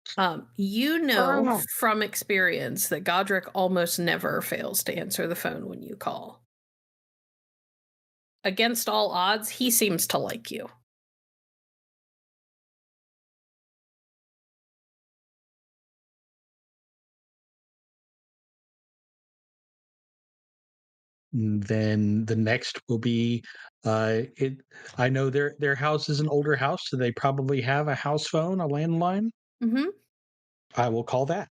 You know Oh. from experience that Godric almost never fails to answer the phone when you call. Against all odds, he seems to like you. Then the next will be I know their house is an older house, so they probably have a house phone, a landline. Mm-hmm. I will call that.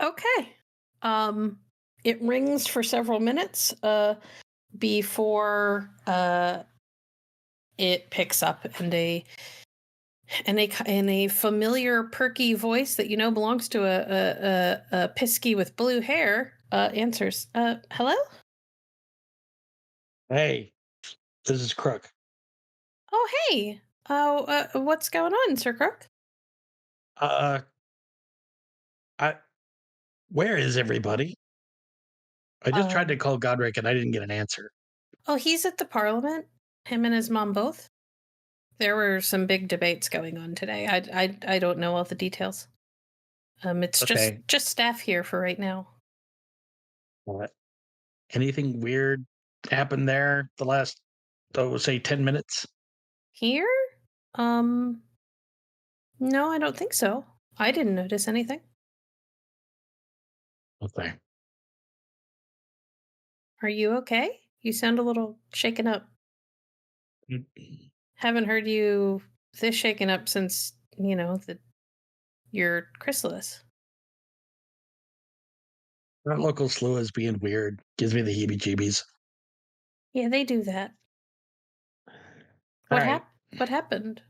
Okay. It rings for several minutes before it picks up, and a familiar perky voice that you know belongs to a pisky with blue hair answers. Hello? Hey, this is Crook. Oh, hey. Oh, what's going on, Sir Crook? Where is everybody? I just tried to Um, call Godric and I didn't get an answer. Oh, he's at the Parliament. Him and his mom both. There were some big debates going on today. I don't know all the details. It's Okay. just staff here for right now. Anything weird happened there the last, say 10 minutes? Here? No, I don't think so. I didn't notice anything. Okay. Are you okay? You sound a little shaken up. Haven't heard you this shaken up since, your chrysalis. That local slew is being weird. Gives me the heebie-jeebies. Yeah, they do that. All right. What happened?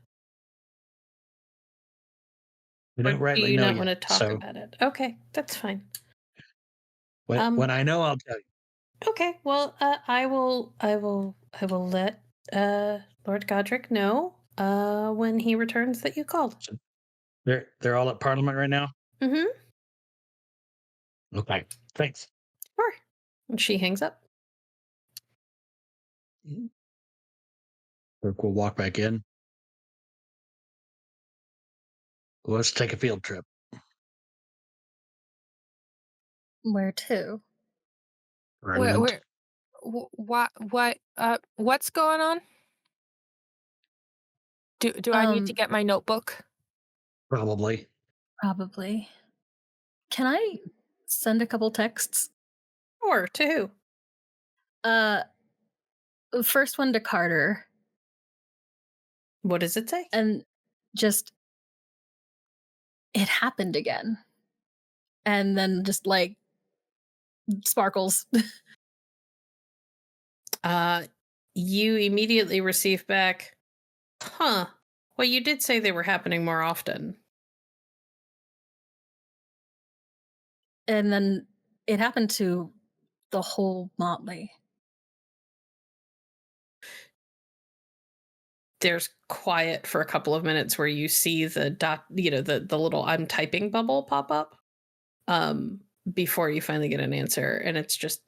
I don't Or do rightly you know not yet. want to talk So about it? Okay, that's fine. when I know, I'll tell you. Okay, well, I will let Lord Godric know when he returns that you called. So they're all at Parliament right now? Mm-hmm. Okay. Thanks. Sure. And she hangs up. We'll walk back in. Let's take a field trip. Where to? Parliament. What's going on? Do I need to get my notebook? Probably. Probably. Can I send a couple texts? Or to who? First one to Carter. What does it say? And just, it happened again. And then just like sparkles. You immediately receive back, huh. Well, you did say they were happening more often. And then it happened to the whole motley. There's quiet for a couple of minutes where you see the dot, the little I'm typing bubble pop up before you finally get an answer. And it's just ...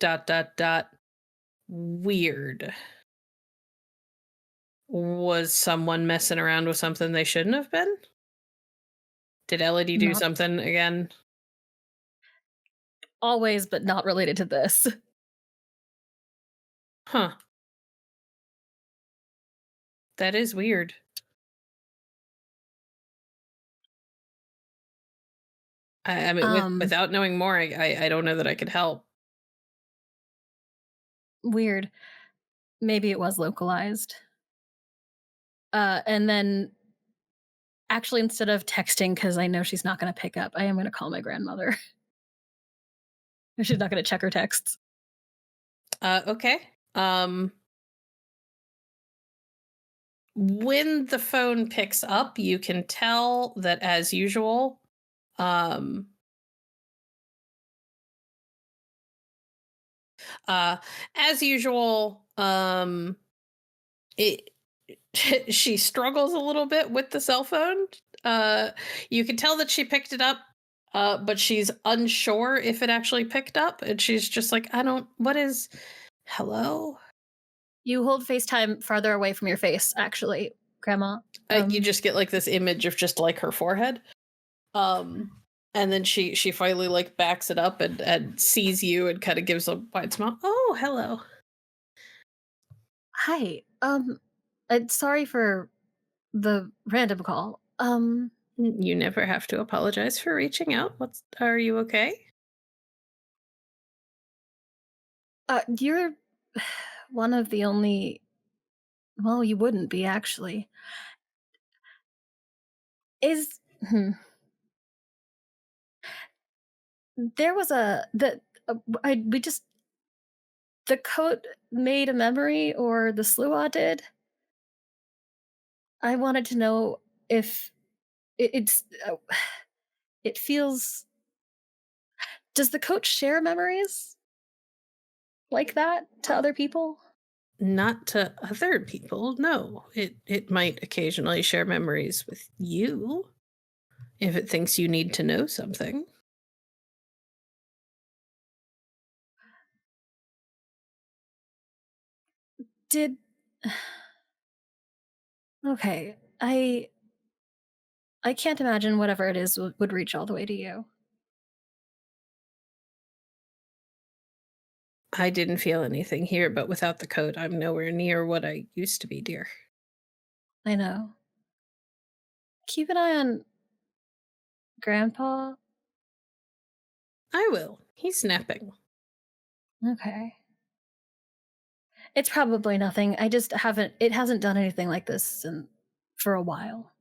weird. Was someone messing around with something they shouldn't have been? Did Elodie do something again? Always, but not related to this. Huh. That is weird. I mean, without knowing more, I don't know that I could help. Weird. Maybe it was localized. And then, actually, instead of texting, because I know she's not going to pick up, I am going to call my grandmother. She's not going to check her texts. Okay. When the phone picks up, you can tell that, as usual, she struggles a little bit with the cell phone. You can tell that she picked it up, but she's unsure if it actually picked up, and she's just like, hello? You hold FaceTime farther away from your face, actually. Grandma. You just get like this image of just like her forehead. And then she finally like backs it up and sees you and kind of gives a wide smile. Oh, hello. Hi. Sorry for the random call. You never have to apologize for reaching out. Are you okay? You're one of the only. Well, you wouldn't be actually. There was the coat made a memory, or the Sluagh did. I wanted to know if it feels. Does the coat share memories like that to other people? Not to other people, no. It might occasionally share memories with you if it thinks you need to know something. Okay, I can't imagine whatever it is would reach all the way to you. I didn't feel anything here, but without the coat, I'm nowhere near what I used to be, dear. I know. Keep an eye on Grandpa. I will. He's napping. Okay. It's probably nothing. I just it hasn't done anything like this for a while.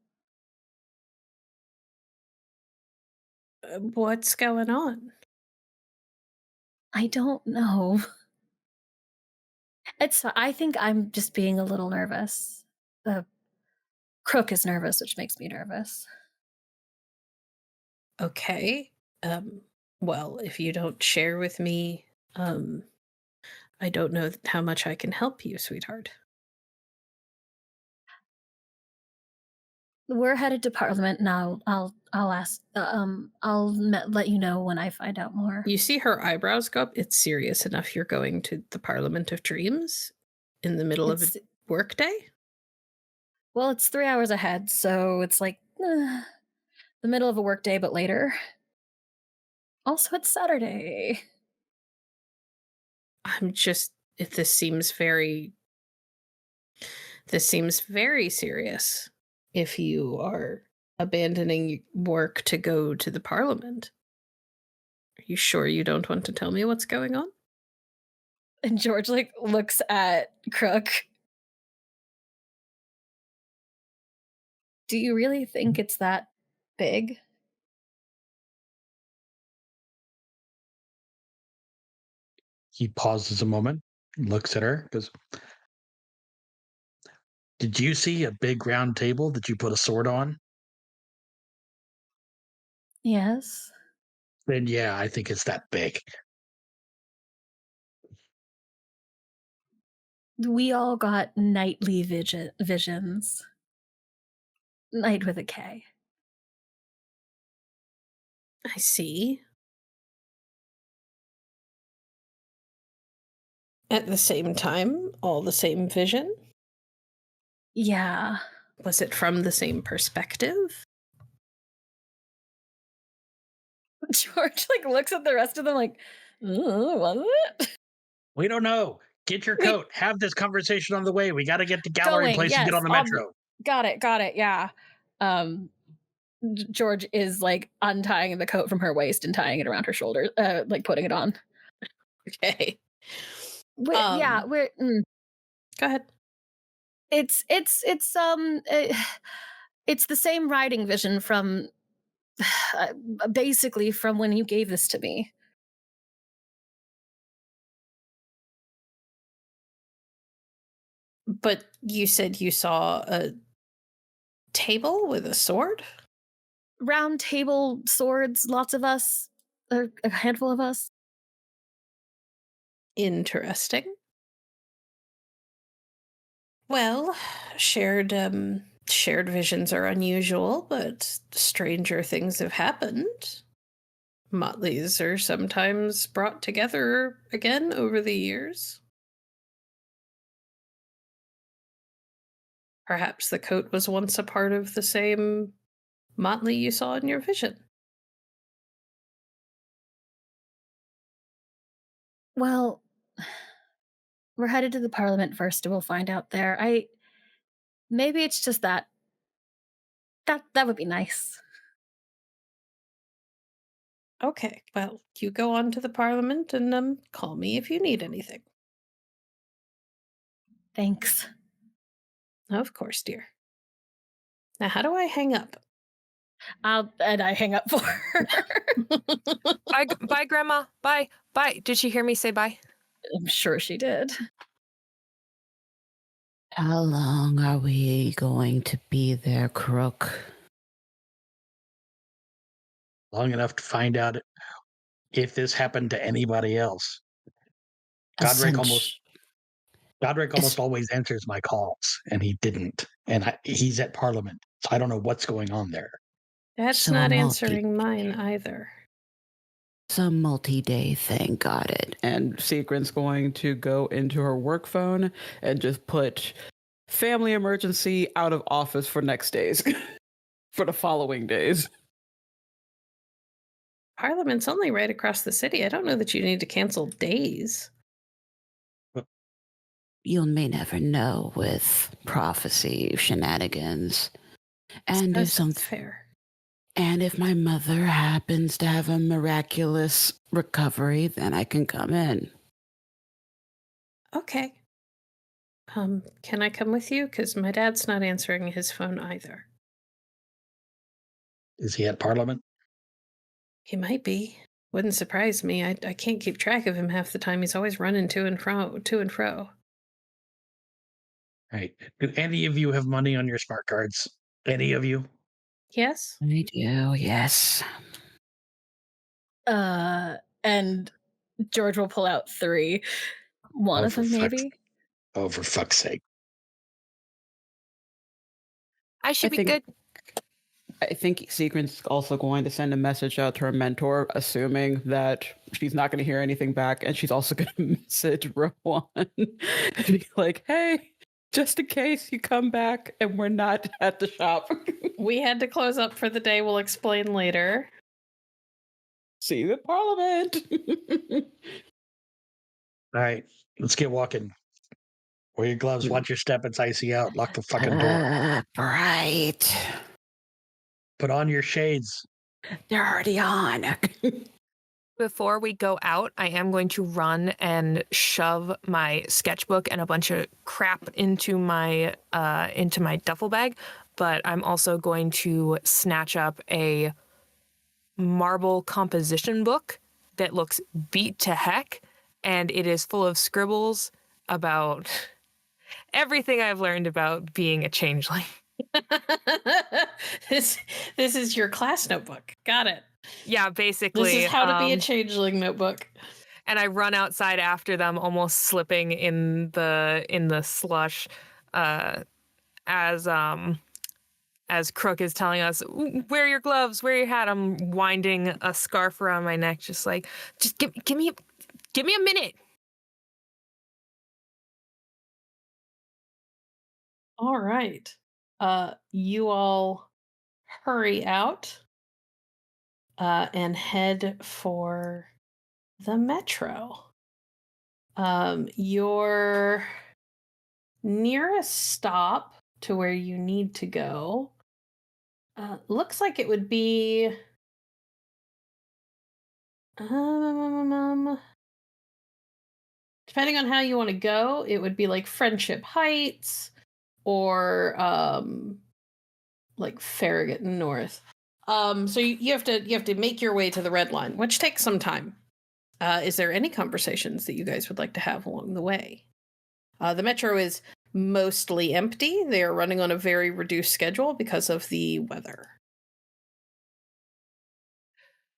What's going on? I don't know. I think I'm just being a little nervous. Crook is nervous, which makes me nervous. Okay. Well, if you don't share with me, I don't know how much I can help you, sweetheart. We're headed to Parliament now. I'll ask. I'll let you know when I find out more. You see her eyebrows go up. It's serious enough. You're going to the Parliament of Dreams in the middle of a workday? Well, it's 3 hours ahead, so it's like the middle of a workday, but later. Also, it's Saturday. This seems very serious if you are abandoning work to go to the Parliament. Are you sure you don't want to tell me what's going on? And George looks at Crook. Do you really think it's that big? He pauses a moment, looks at her, goes, "Did you see a big round table that you put a sword on?" Yes. Then yeah, I think it's that big. We all got nightly visions. Night with a K. I see. At the same time, all the same vision? Yeah. Was it from the same perspective? George looks at the rest of them was it? We don't know. Get your coat. Have this conversation on the way. We got to get to Gallery Place and get on the metro. Got it. Yeah. George is untying the coat from her waist and tying it around her shoulders, putting it on. Okay. Go ahead. It's the same writing vision from basically from when you gave this to me. But you said you saw a table with a sword? Round table, swords, lots of us, or a handful of us. Interesting. Well, shared visions are unusual, but stranger things have happened. Motleys are sometimes brought together again over the years. Perhaps the coat was once a part of the same motley you saw in your vision. Well, we're headed to the Parliament first, and we'll find out there. Maybe it's just that would be nice. Okay, well, you go on to the Parliament and call me if you need anything. Thanks. Of course, dear. Now, how do I hang up? And I hang up for her. Bye, Grandma. Bye. Did she hear me say bye? I'm sure she did. How long are we going to be there, Crook? Long enough to find out if this happened to anybody else. Godric almost always answers my calls, and he didn't. And he's at Parliament, so I don't know what's going on there. That's So not answering mine either. It's a multi-day thing, got it. And Sigrun's going to go into her work phone and just put family emergency out of office for next days, for the following days. Parliament's only right across the city. I don't know that you need to cancel days. You may never know with prophecy shenanigans. And if That's fair. And if my mother happens to have a miraculous recovery, then I can come in. Okay. Can I come with you? Because my dad's not answering his phone either. Is he at Parliament? He might be. Wouldn't surprise me. I can't keep track of him half the time. He's always running to and fro. Right. Do any of you have money on your smart cards? Any of you? Yes? I do, yes. And George will pull out 3. One of them, maybe? Oh, for fuck's sake. I should be good. I think Sigrun's also going to send a message out to her mentor, assuming that she's not going to hear anything back, and she's also going to message Rowan and be like, hey, just in case you come back and we're not at the shop. We had to close up for the day. We'll explain later. See you at Parliament. All right, let's get walking. Wear your gloves, watch your step, it's icy out, lock the fucking door. Bright. Put on your shades. They're already on. Before we go out, I am going to run and shove my sketchbook and a bunch of crap into my duffel bag, but I'm also going to snatch up a marble composition book that looks beat to heck, and it is full of scribbles about everything I've learned about being a changeling. This is your class notebook. Got it. Yeah, basically. This is how to be a changeling notebook. And I run outside after them, almost slipping in the slush, as Crook is telling us, wear your gloves, wear your hat. I'm winding a scarf around my neck, just give me a minute. All right. You all hurry out and head for the metro. Your nearest stop to where you need to go looks like it would be depending on how you want to go, it would be like Friendship Heights or like Farragut North. So you have to make your way to the Red Line, which takes some time. Is there any conversations that you guys would like to have along the way? The metro is mostly empty. They are running on a very reduced schedule because of the weather.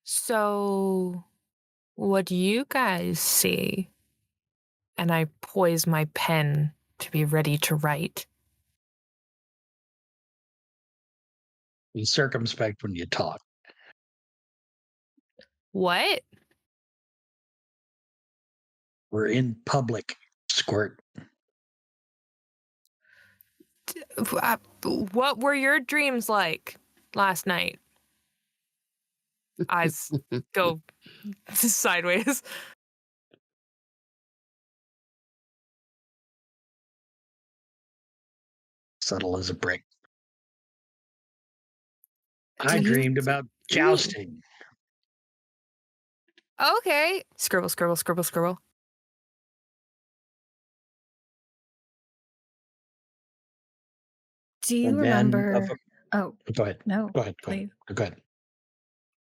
So, what do you guys see? And I poise my pen to be ready to write. Be circumspect when you talk. What? We're in public, squirt. What were your dreams like last night? Eyes go sideways. Subtle as a brick. I dreamed about jousting. Okay. Scribble, scribble, scribble, scribble. Do you And then remember? Oh, Go ahead. no. Go ahead. Please. Go ahead.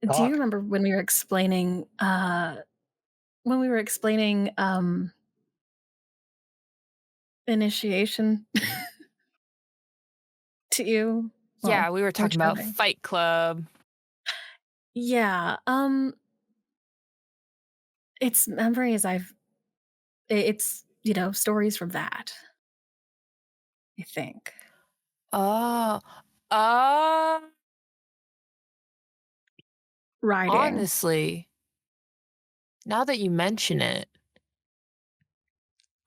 Do you remember when we were explaining initiation to you? Yeah, we were talking about showing. Fight Club. Yeah. It's memories it's, stories from that. I think. Oh. Writing. Honestly, now that you mention it,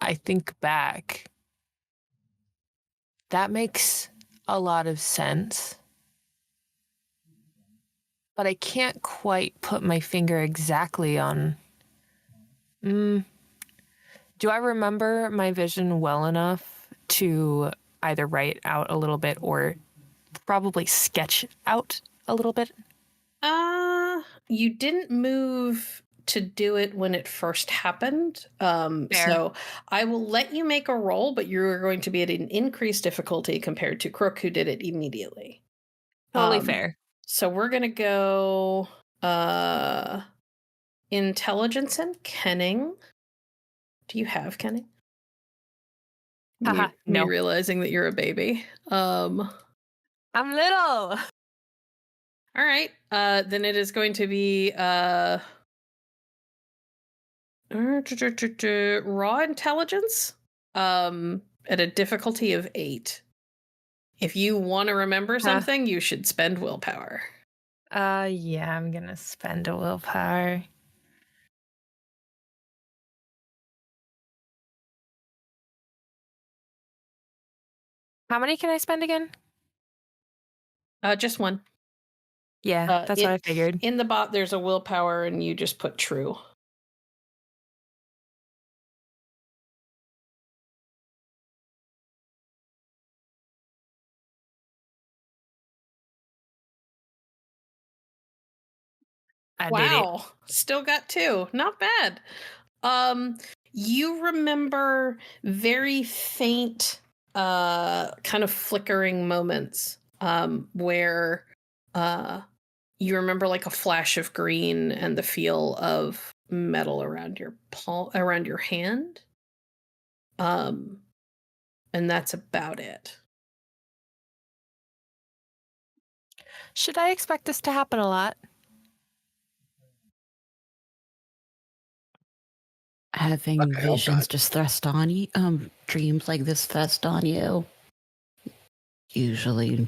I think back. That makes a lot of sense. But I can't quite put my finger exactly on. Do I remember my vision well enough to either write out a little bit or probably sketch out a little bit? You didn't move to do it when it first happened. So I will let you make a roll, but you're going to be at an increased difficulty compared to Crook, who did it immediately. Totally fair. So we're going to go intelligence and kenning. Do you have kenning? Haha, Me no. realizing that you're a baby. I'm little. All right. Then it is going to be raw intelligence at a difficulty of 8. If you want to remember something, you should spend willpower. Yeah, I'm gonna spend a willpower. How many can I spend again? Just one. Yeah, that's what I figured. In the bot, there's a willpower, and you just put true. I did it. Still got 2. Not bad. You remember very faint, kind of flickering moments, where, you remember like a flash of green and the feel of metal around your around your hand. And that's about it. Should I expect this to happen a lot? Having visions just thrust on you, dreams like this thrust on you. Usually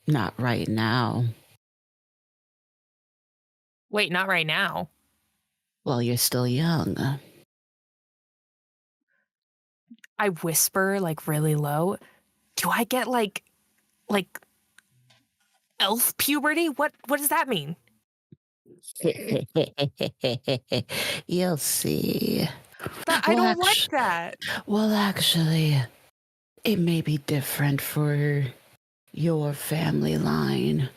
not right now. Wait, not right now. Well, you're still young. I whisper like really low. Do I get like elf puberty? What does that mean? You'll see. But I don't like that. Well, actually, it may be different for your family line.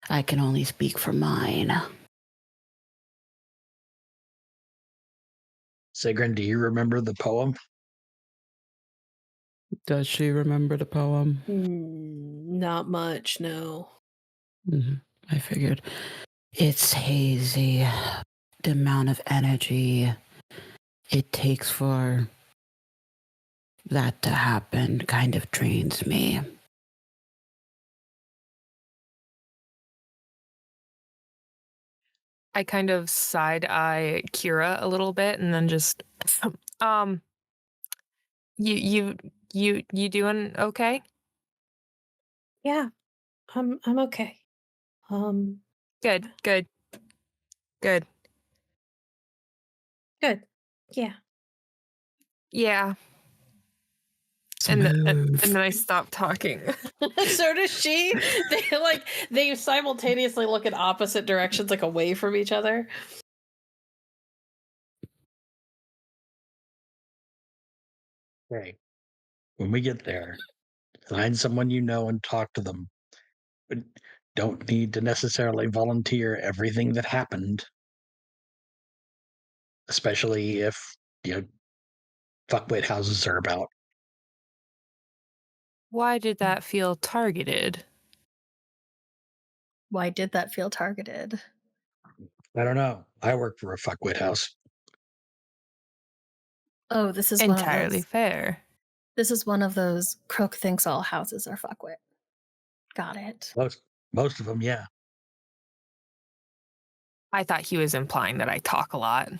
I can only speak for mine. Sigrun, do you remember the poem? Does she remember the poem? Not much, no. Mm-hmm. I figured. It's hazy. The amount of energy it takes for that to happen kind of drains me. I kind of side-eye Kira a little bit and then just you doing okay? Yeah. I'm okay. Good. Good. Yeah. Yeah. and then I stop talking. So does she. They simultaneously look in opposite directions, like away from each other. Okay. When we get there, find someone you know and talk to them. But don't need to necessarily volunteer everything that happened. Especially if, fuckwit houses are about. Why did that feel targeted? Why did that feel targeted? I don't know. I work for a fuckwit house. Oh, this is Entirely fair. This is one of those Crook thinks all houses are fuckwit. Got it. Most of them, yeah. I thought he was implying that I talk a lot.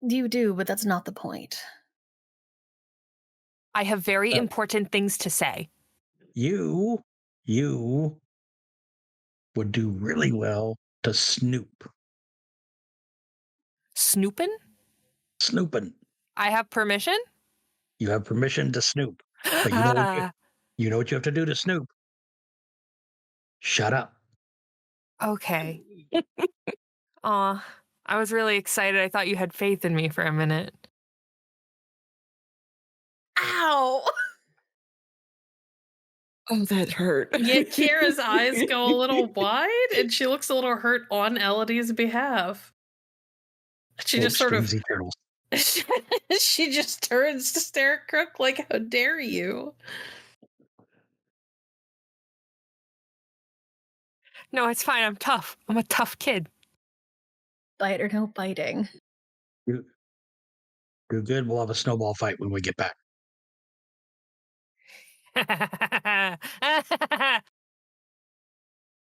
You do, but that's not the point. I have very important things to say. You would do really well to snoop. Snooping? Snooping. I have permission? You have permission to snoop. But you know what you have to do to snoop. Shut up. Okay. Aw, I was really excited. I thought you had faith in me for a minute. Ow! Oh, that hurt. Yeah, Kira's eyes go a little wide, and she looks a little hurt on Elodie's behalf. She just sort of... Turtles. She just turns to stare at Crook like, how dare you? No, it's fine. I'm tough. I'm a tough kid. Bite or no biting. You're good. We'll have a snowball fight when we get back.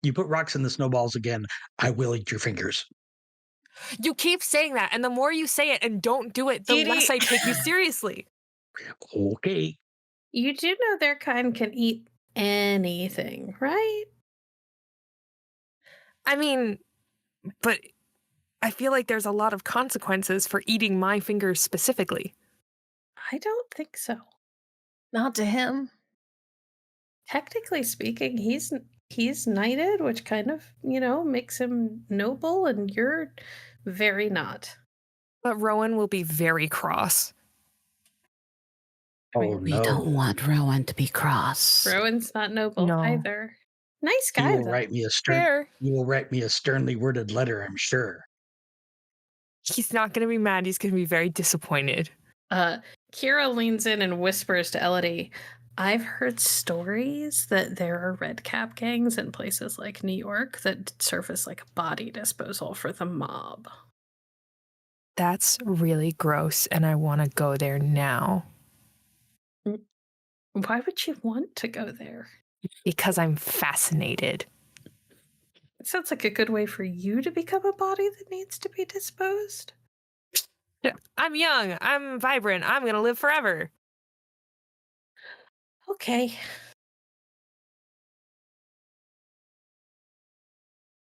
You put rocks in the snowballs again, I will eat your fingers. You keep saying that, and the more you say it and don't do it, the less I take you seriously. Okay. You do know their kind can eat anything, right? I mean, but I feel like there's a lot of consequences for eating my fingers specifically. I don't think so. Not to him. Technically speaking, he's knighted, which kind of, makes him noble, and you're very not. But Rowan will be very cross. Oh, We no. don't want Rowan to be cross. Rowan's not noble either. Nice guy, You will though. write me a sternly worded letter, I'm sure. He's not going to be mad. He's going to be very disappointed. Kira leans in and whispers to Elodie, I've heard stories that there are redcap gangs in places like New York that surface like body disposal for the mob. That's really gross, and I want to go there now. Why would you want to go there? Because I'm fascinated. It sounds like a good way for you to become a body that needs to be disposed. I'm young. I'm vibrant. I'm going to live forever. Okay.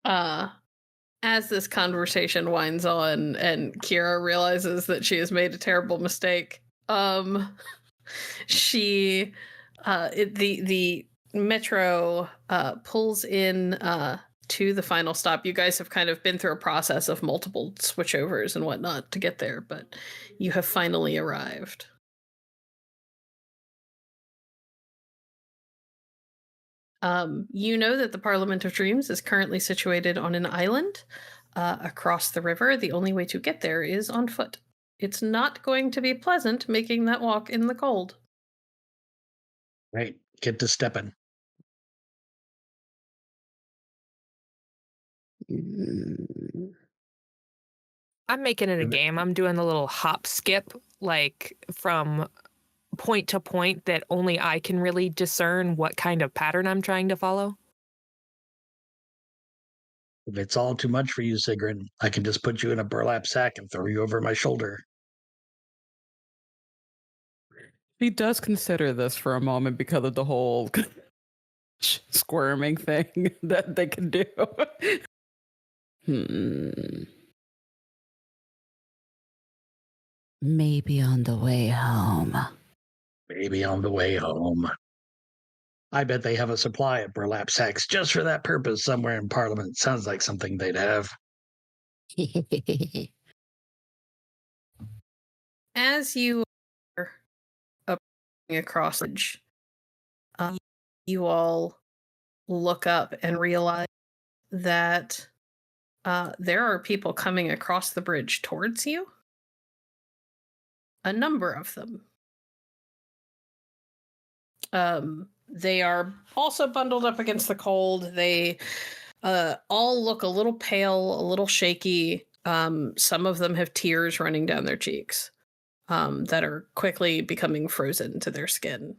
As this conversation winds on and Kira realizes that she has made a terrible mistake, she the metro pulls in to the final stop. You guys have kind of been through a process of multiple switchovers and whatnot to get there, but you have finally arrived. You know that the Parliament of Dreams is currently situated on an island across the river. The only way to get there is on foot. It's not going to be pleasant making that walk in the cold. Right. Get to stepping. I'm making it a game. I'm doing a little hop skip, like from point to point that only I can really discern what kind of pattern I'm trying to follow. If it's all too much for you, Sigrun, I can just put you in a burlap sack and throw you over my shoulder. He does consider this for a moment because of the whole squirming thing that they can do. Maybe on the way home. Maybe on the way home. I bet they have a supply of burlap sacks just for that purpose somewhere in Parliament. Sounds like something they'd have. As you are approaching across the bridge, you all look up and realize that there are people coming across the bridge towards you. A number of them. They are also bundled up against the cold. They all look a little pale, a little shaky. Some of them have tears running down their cheeks that are quickly becoming frozen to their skin.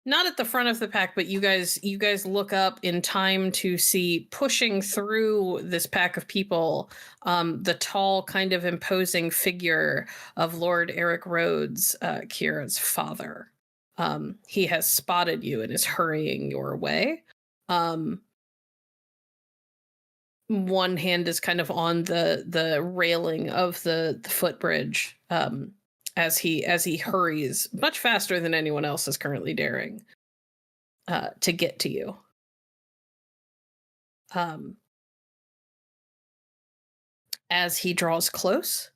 Not at the front of the pack, but you guys look up in time to see pushing through this pack of people, the tall, kind of imposing figure of Lord Eric Rhodes, Kira's father. He has spotted you and is hurrying your way. One hand is kind of on the railing of the footbridge. As he hurries much faster than anyone else is currently daring to get to you. As he draws close,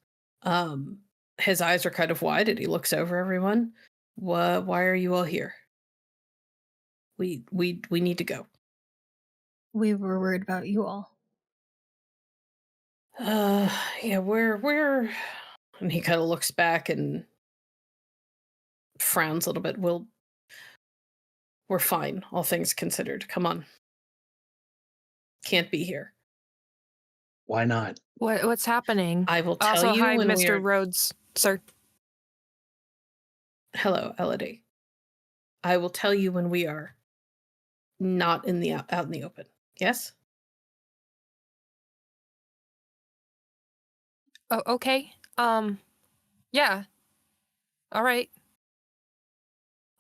his eyes are kind of wide and he looks over everyone. Why are you all here? We need to go. We were worried about you all. Yeah, we're and he kind of looks back and frowns a little bit. We're fine, all things considered. Come on. Can't be here. Why not? What's happening? I will tell Also, you hi, when Mr. we are... Rhodes, sir. Hello, Elodie. I will tell you when we are not in the out in the open. Yes? Oh, okay. Yeah. All right.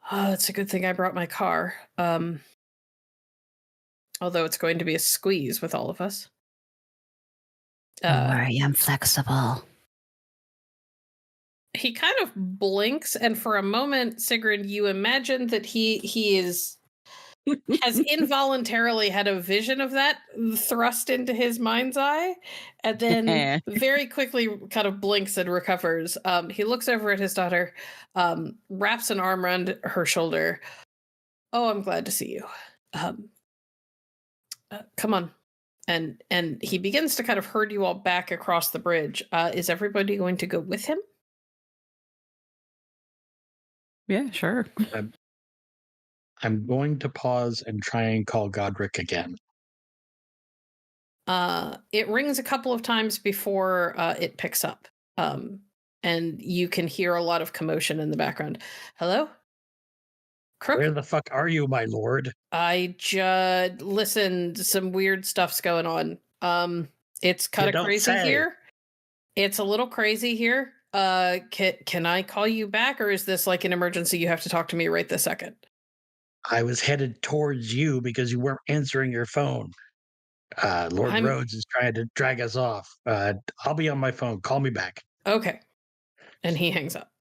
Oh, it's a good thing I brought my car. Although it's going to be a squeeze with all of us. Don't worry, I'm flexible. He kind of blinks, and for a moment, Sigrun, you imagine that he has involuntarily had a vision of that thrust into his mind's eye, and then very quickly kind of blinks and recovers. He looks over at his daughter, wraps an arm around her shoulder. Oh, I'm glad to see you. Come on. And he begins to kind of herd you all back across the bridge. Is everybody going to go with him? Yeah, sure. I'm going to pause and try and call Godric again. It rings a couple of times before it picks up. And you can hear a lot of commotion in the background. Hello? Crook? Where the fuck are you, my lord? I just listened. Some weird stuff's going on. It's kind of crazy here. It's a little crazy here. Can I call you back, or is this like an emergency? You have to talk to me right this second. I was headed towards you because you weren't answering your phone. Lord Rhodes is trying to drag us off. I'll be on my phone. Call me back. Okay. And he hangs up.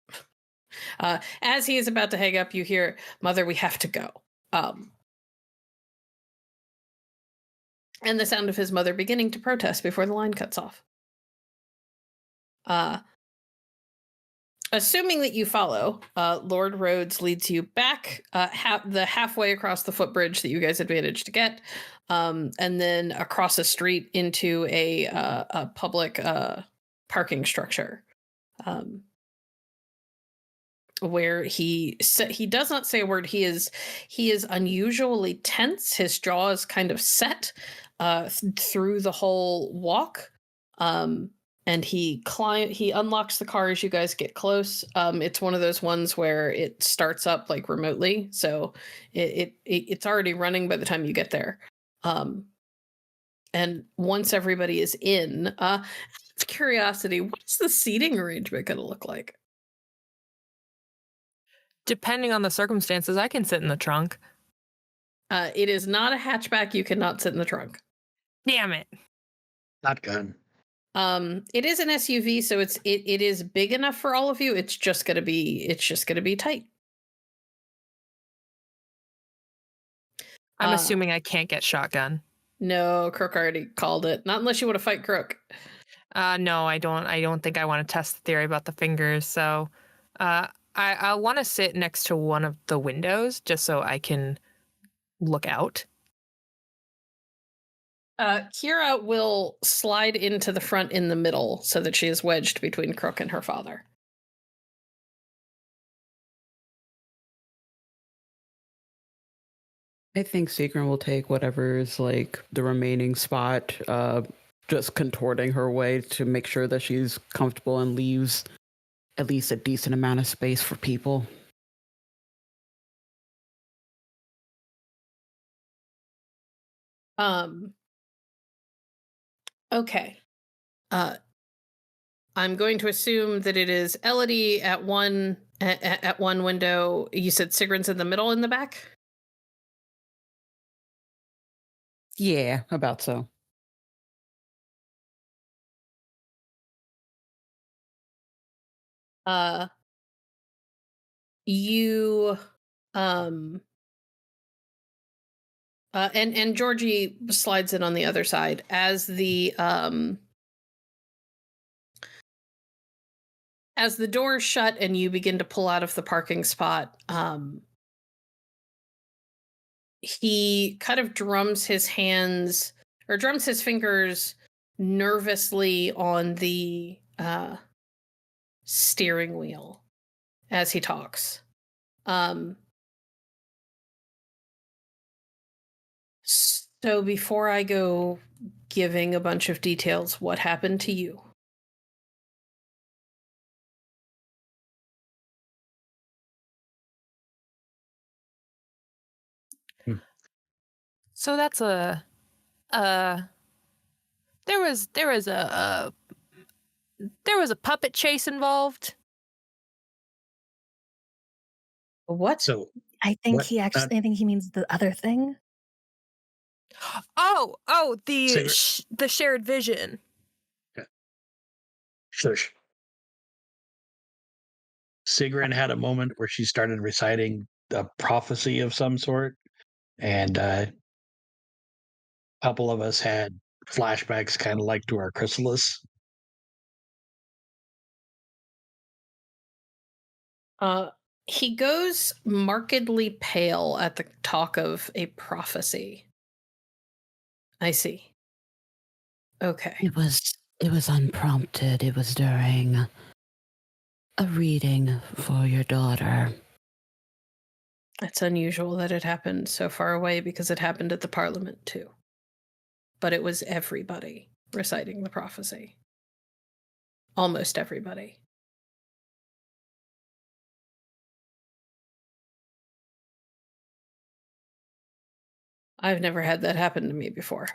As he is about to hang up, you hear, Mother, we have to go. And the sound of his mother beginning to protest before the line cuts off. Assuming that you follow, Lord Rhodes leads you back halfway across the footbridge that you guys had managed to get, and then across a street into a public parking structure, where he does not say a word. He is unusually tense. His jaw is kind of set through the whole walk. And he unlocks the car as you guys get close. It's one of those ones where it starts up like remotely, so it's already running by the time you get there. And once everybody is in, curiosity, what's the seating arrangement going to look like? Depending on the circumstances, I can sit in the trunk. It is not a hatchback. You cannot sit in the trunk. Damn it. Not good. It is an SUV, so it is big enough for all of you. It's just gonna be tight. I'm assuming I can't get shotgun. No, Crook already called it. Not unless you want to fight Crook. No, I don't. I don't think I want to test the theory about the fingers. So, I want to sit next to one of the windows just so I can look out. Kira will slide into the front in the middle so that she is wedged between Crook and her father. I think Sigrun will take whatever is like the remaining spot, just contorting her way to make sure that she's comfortable and leaves at least a decent amount of space for people. Okay. I'm going to assume that it is Elodie at one window. You said Sigrun's in the middle in the back? Yeah, about so. You and Georgie slides in on the other side as the doors shut and you begin to pull out of the parking spot. He kind of drums his fingers nervously on the steering wheel as he talks. So before I go giving a bunch of details, what happened to you? So that's there was a puppet chase involved. What? So I think What? I think he means the other thing. Oh, the Sigrun. shared vision. Shush. Sigrun had a moment where she started reciting a prophecy of some sort, and a couple of us had flashbacks, kind of like to our chrysalis. He goes markedly pale at the talk of a prophecy. I see. Okay. It was unprompted. It was during a reading for your daughter. It's unusual that it happened so far away because it happened at the Parliament too. But it was everybody reciting the prophecy. Almost everybody. I've never had that happen to me before.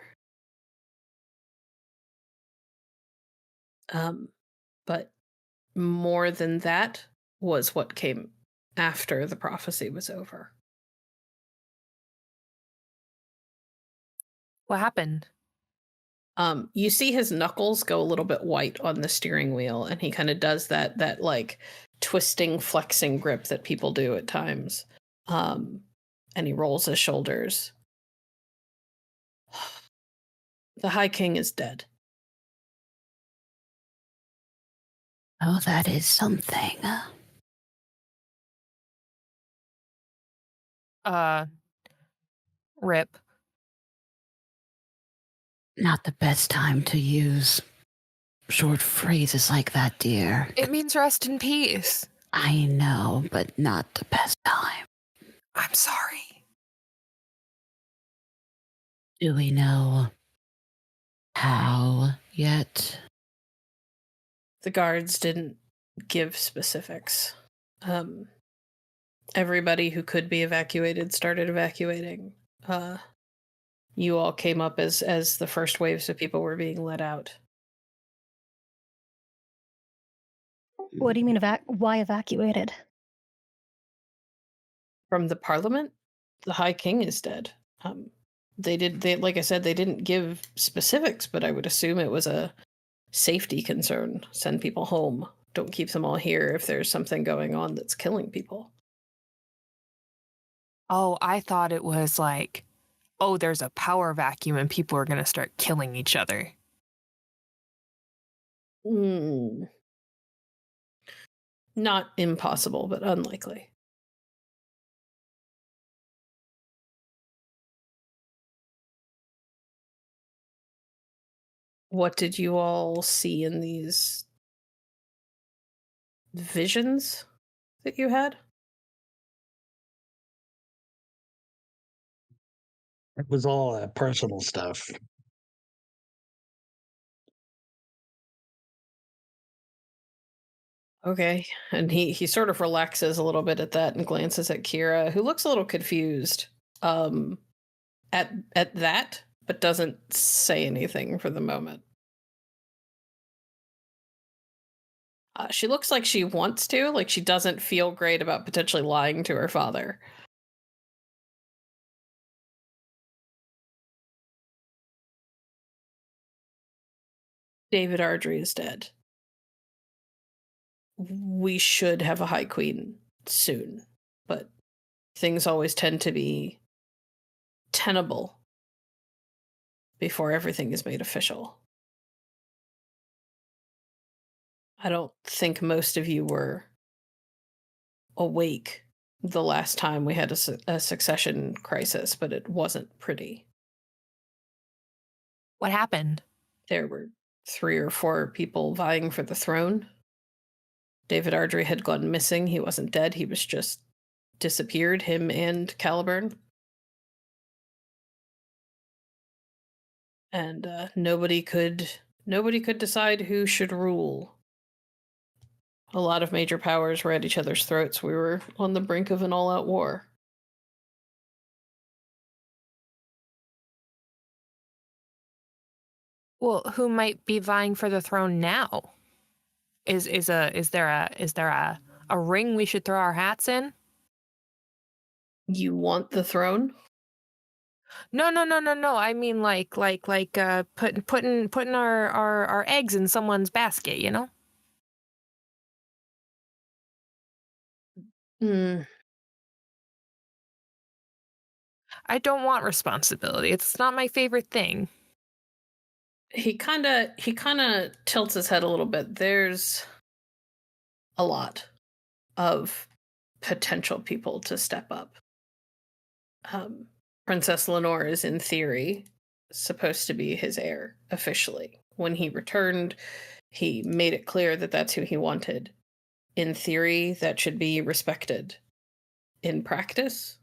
But more than that was what came after the prophecy was over. What happened? You see his knuckles go a little bit white on the steering wheel, and he kind of does that like twisting, flexing grip that people do at times. And he rolls his shoulders. The High King is dead. Oh, that is something. Rip. Not the best time to use short phrases like that, dear. It means rest in peace. I know, but not the best time. I'm sorry. Do we know how yet? The guards didn't give specifics. Everybody who could be evacuated started evacuating. You all came up as the first waves of people were being let out. What do you mean why evacuated? From the Parliament, the High King is dead. They like I said, they didn't give specifics, but I would assume it was a safety concern. Send people home. Don't keep them all here if there's something going on that's killing people. Oh, I thought it was like, oh, there's a power vacuum and people are going to start killing each other. Not impossible, but unlikely. What did you all see in these visions that you had? It was all personal stuff. Okay. And he sort of relaxes a little bit at that and glances at Kira, who looks a little confused at that, but doesn't say anything for the moment. She looks like she wants to, like she doesn't feel great about potentially lying to her father. David Ardry is dead. We should have a High Queen soon, but things always tend to be tenable before everything is made official. I don't think most of you were awake the last time we had a succession crisis, but it wasn't pretty. What happened? There were 3 or 4 people vying for the throne. David Ardry had gone missing. He wasn't dead. He was just disappeared, him and Caliburn. And nobody could decide who should rule. A lot of major powers were at each other's throats. We were on the brink of an all-out war. Well, who might be vying for the throne now? Is there a ring we should throw our hats in? You want the throne? No. I mean like putting our eggs in someone's basket, you know? I don't want responsibility. It's not my favorite thing. He kind of tilts his head a little bit. There's a lot of potential people to step up. Princess Lenore is, in theory, supposed to be his heir officially. When he returned, he made it clear that that's who he wanted. In theory, that should be respected. In practice,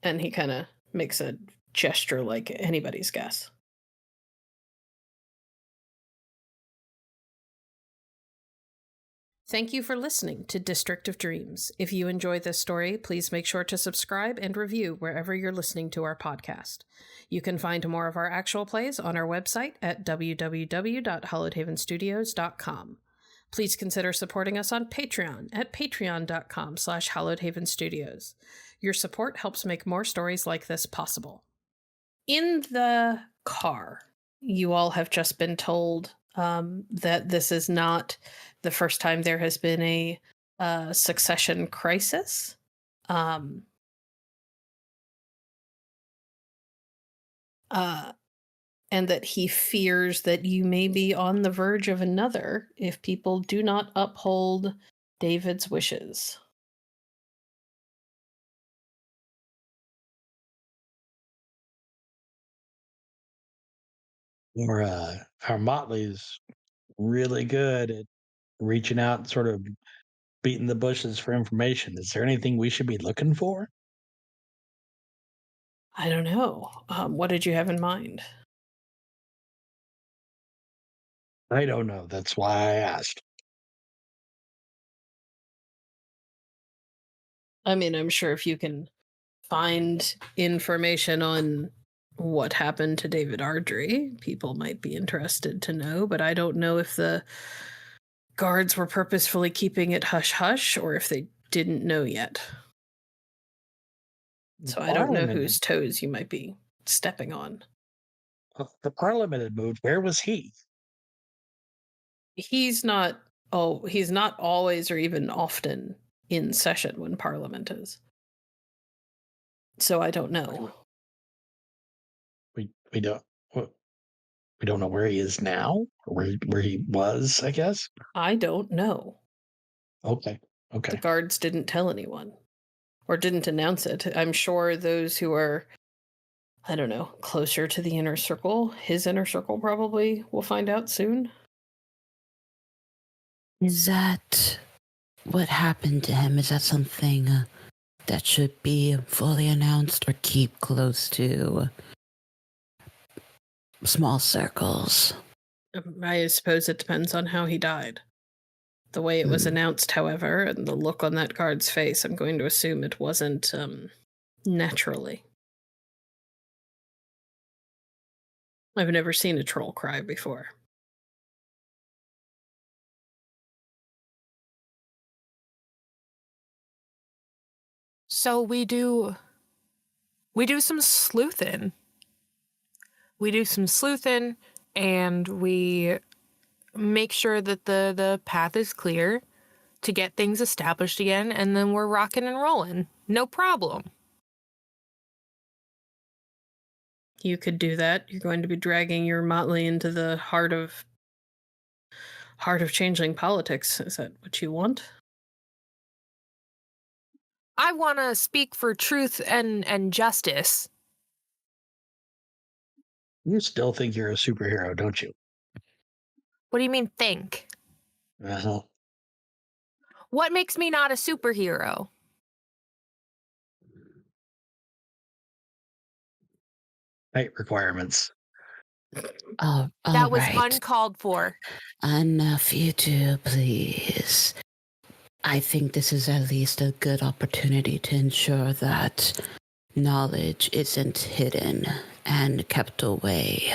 and he kind of makes a gesture like anybody's guess. Thank you for listening to District of Dreams. If you enjoyed this story, please make sure to subscribe and review wherever you're listening to our podcast. You can find more of our actual plays on our website at www.hallowedhavenstudios.com. Please consider supporting us on Patreon at patreon.com/hallowedhavenstudios. Your support helps make more stories like this possible. In the car, you all have just been told that this is not the first time there has been a succession crisis. And that he fears that you may be on the verge of another if people do not uphold David's wishes. Our Motley's really good at reaching out and sort of beating the bushes for information. Is there anything we should be looking for? I don't know. What did you have in mind? I don't know. That's why I asked. I mean, I'm sure if you can find information on what happened to David Ardry, people might be interested to know, but I don't know if the guards were purposefully keeping it hush-hush or if they didn't know yet. So I don't know whose toes you might be stepping on. The Parliament had moved. Where was he? He's not always or even often in session when Parliament is. So I don't know. We don't know where he is now, or where he was, I guess. I don't know. Okay. The guards didn't tell anyone or didn't announce it. I'm sure those who are, I don't know, closer to the inner circle, his inner circle probably will find out soon. Is that what happened to him? Is that something that should be fully announced or keep close to small circles? I suppose it depends on how he died. The way it was announced, however, and the look on that guard's face, I'm going to assume it wasn't naturally. I've never seen a troll cry before. So we do some sleuthing. And we make sure that the path is clear to get things established again, and then we're rocking and rolling. No problem. You could do that. You're going to be dragging your motley into the heart of changeling politics. Is that what you want? I want to speak for truth and justice. You still think you're a superhero, don't you? What do you mean, think? Uh-huh. What makes me not a superhero? Height requirements. Oh, that was right. uncalled for. Enough, you two, please. I think this is at least a good opportunity to ensure that knowledge isn't hidden and kept away.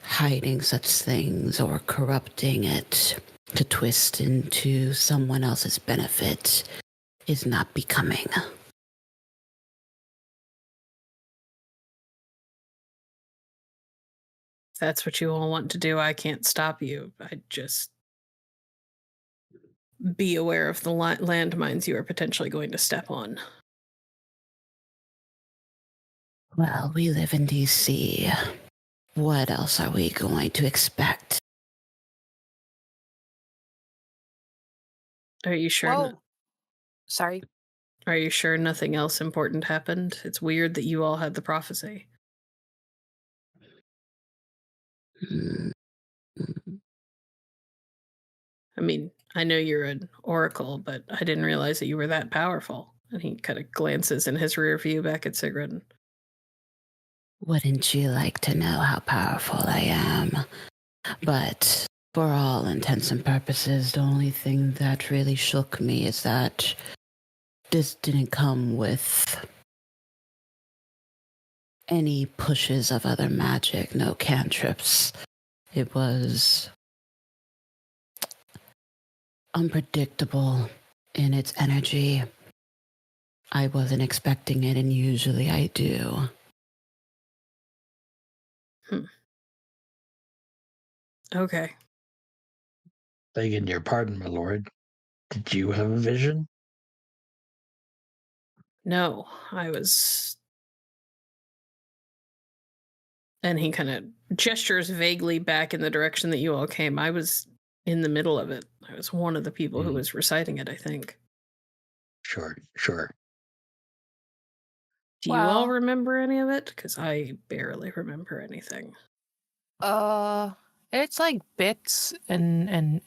Hiding such things or corrupting it to twist into someone else's benefit is not becoming. If that's what you all want to do, I can't stop you. I just be aware of the landmines you are potentially going to step on. Well, we live in D.C. What else are we going to expect? Are you sure? Sorry. Are you sure nothing else important happened? It's weird that you all had the prophecy. I mean, I know you're an oracle, but I didn't realize that you were that powerful. And he kind of glances in his rear view back at Sigrun. Wouldn't you like to know how powerful I am? But for all intents and purposes, the only thing that really shook me is that this didn't come with any pushes of other magic, no cantrips. It was unpredictable in its energy. I wasn't expecting it, and usually I do. Okay. Begging your pardon, my lord. Did you have a vision? No, I was... And he kind of gestures vaguely back in the direction that you all came. I was in the middle of it. I was one of the people who was reciting it, I think. Sure. Do you all remember any of it? Because I barely remember anything. It's like bits and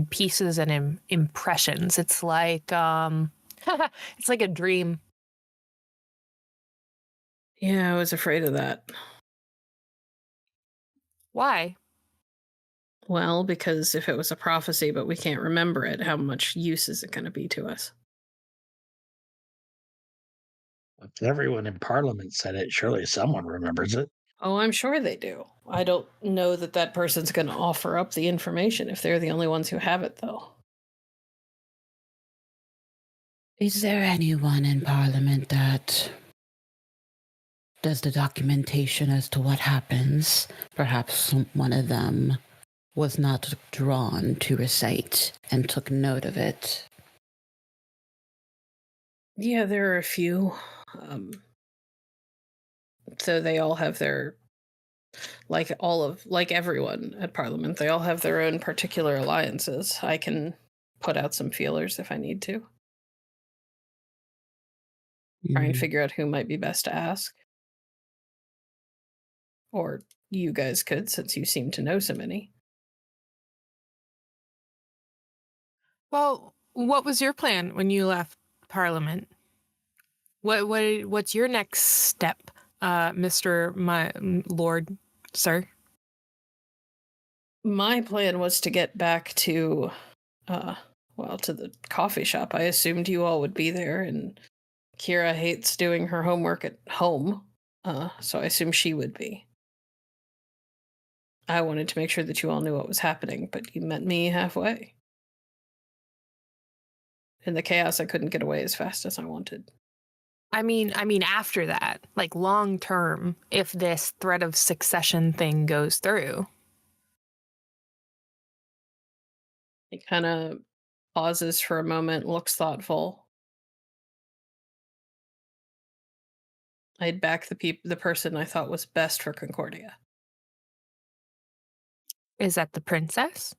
pieces and impressions. It's like it's like a dream. Yeah, I was afraid of that. Why? Well, because if it was a prophecy but we can't remember it, how much use is it going to be to us? If everyone in Parliament said it, surely someone remembers it. Oh, I'm sure they do. I don't know that that person's going to offer up the information if they're the only ones who have it, though. Is there anyone in Parliament that Does the documentation as to what happens, perhaps one of them was not drawn to recite and took note of it? Yeah, there are a few. So they all have their, like everyone at Parliament, they all have their own particular alliances. I can put out some feelers if I need to. Try and figure out who might be best to ask. Or you guys could, since you seem to know so many. Well, what was your plan when you left Parliament? What's your next step, Mr. My Lord, sir? My plan was to get back to, to the coffee shop. I assumed you all would be there, and Kira hates doing her homework at home, so I assumed she would be. I wanted to make sure that you all knew what was happening, but you met me halfway. In the chaos, I couldn't get away as fast as I wanted. I mean, after that, like long term, if this threat of succession thing goes through. He kind of pauses for a moment, looks thoughtful. I'd back the person I thought was best for Concordia. Is that the princess?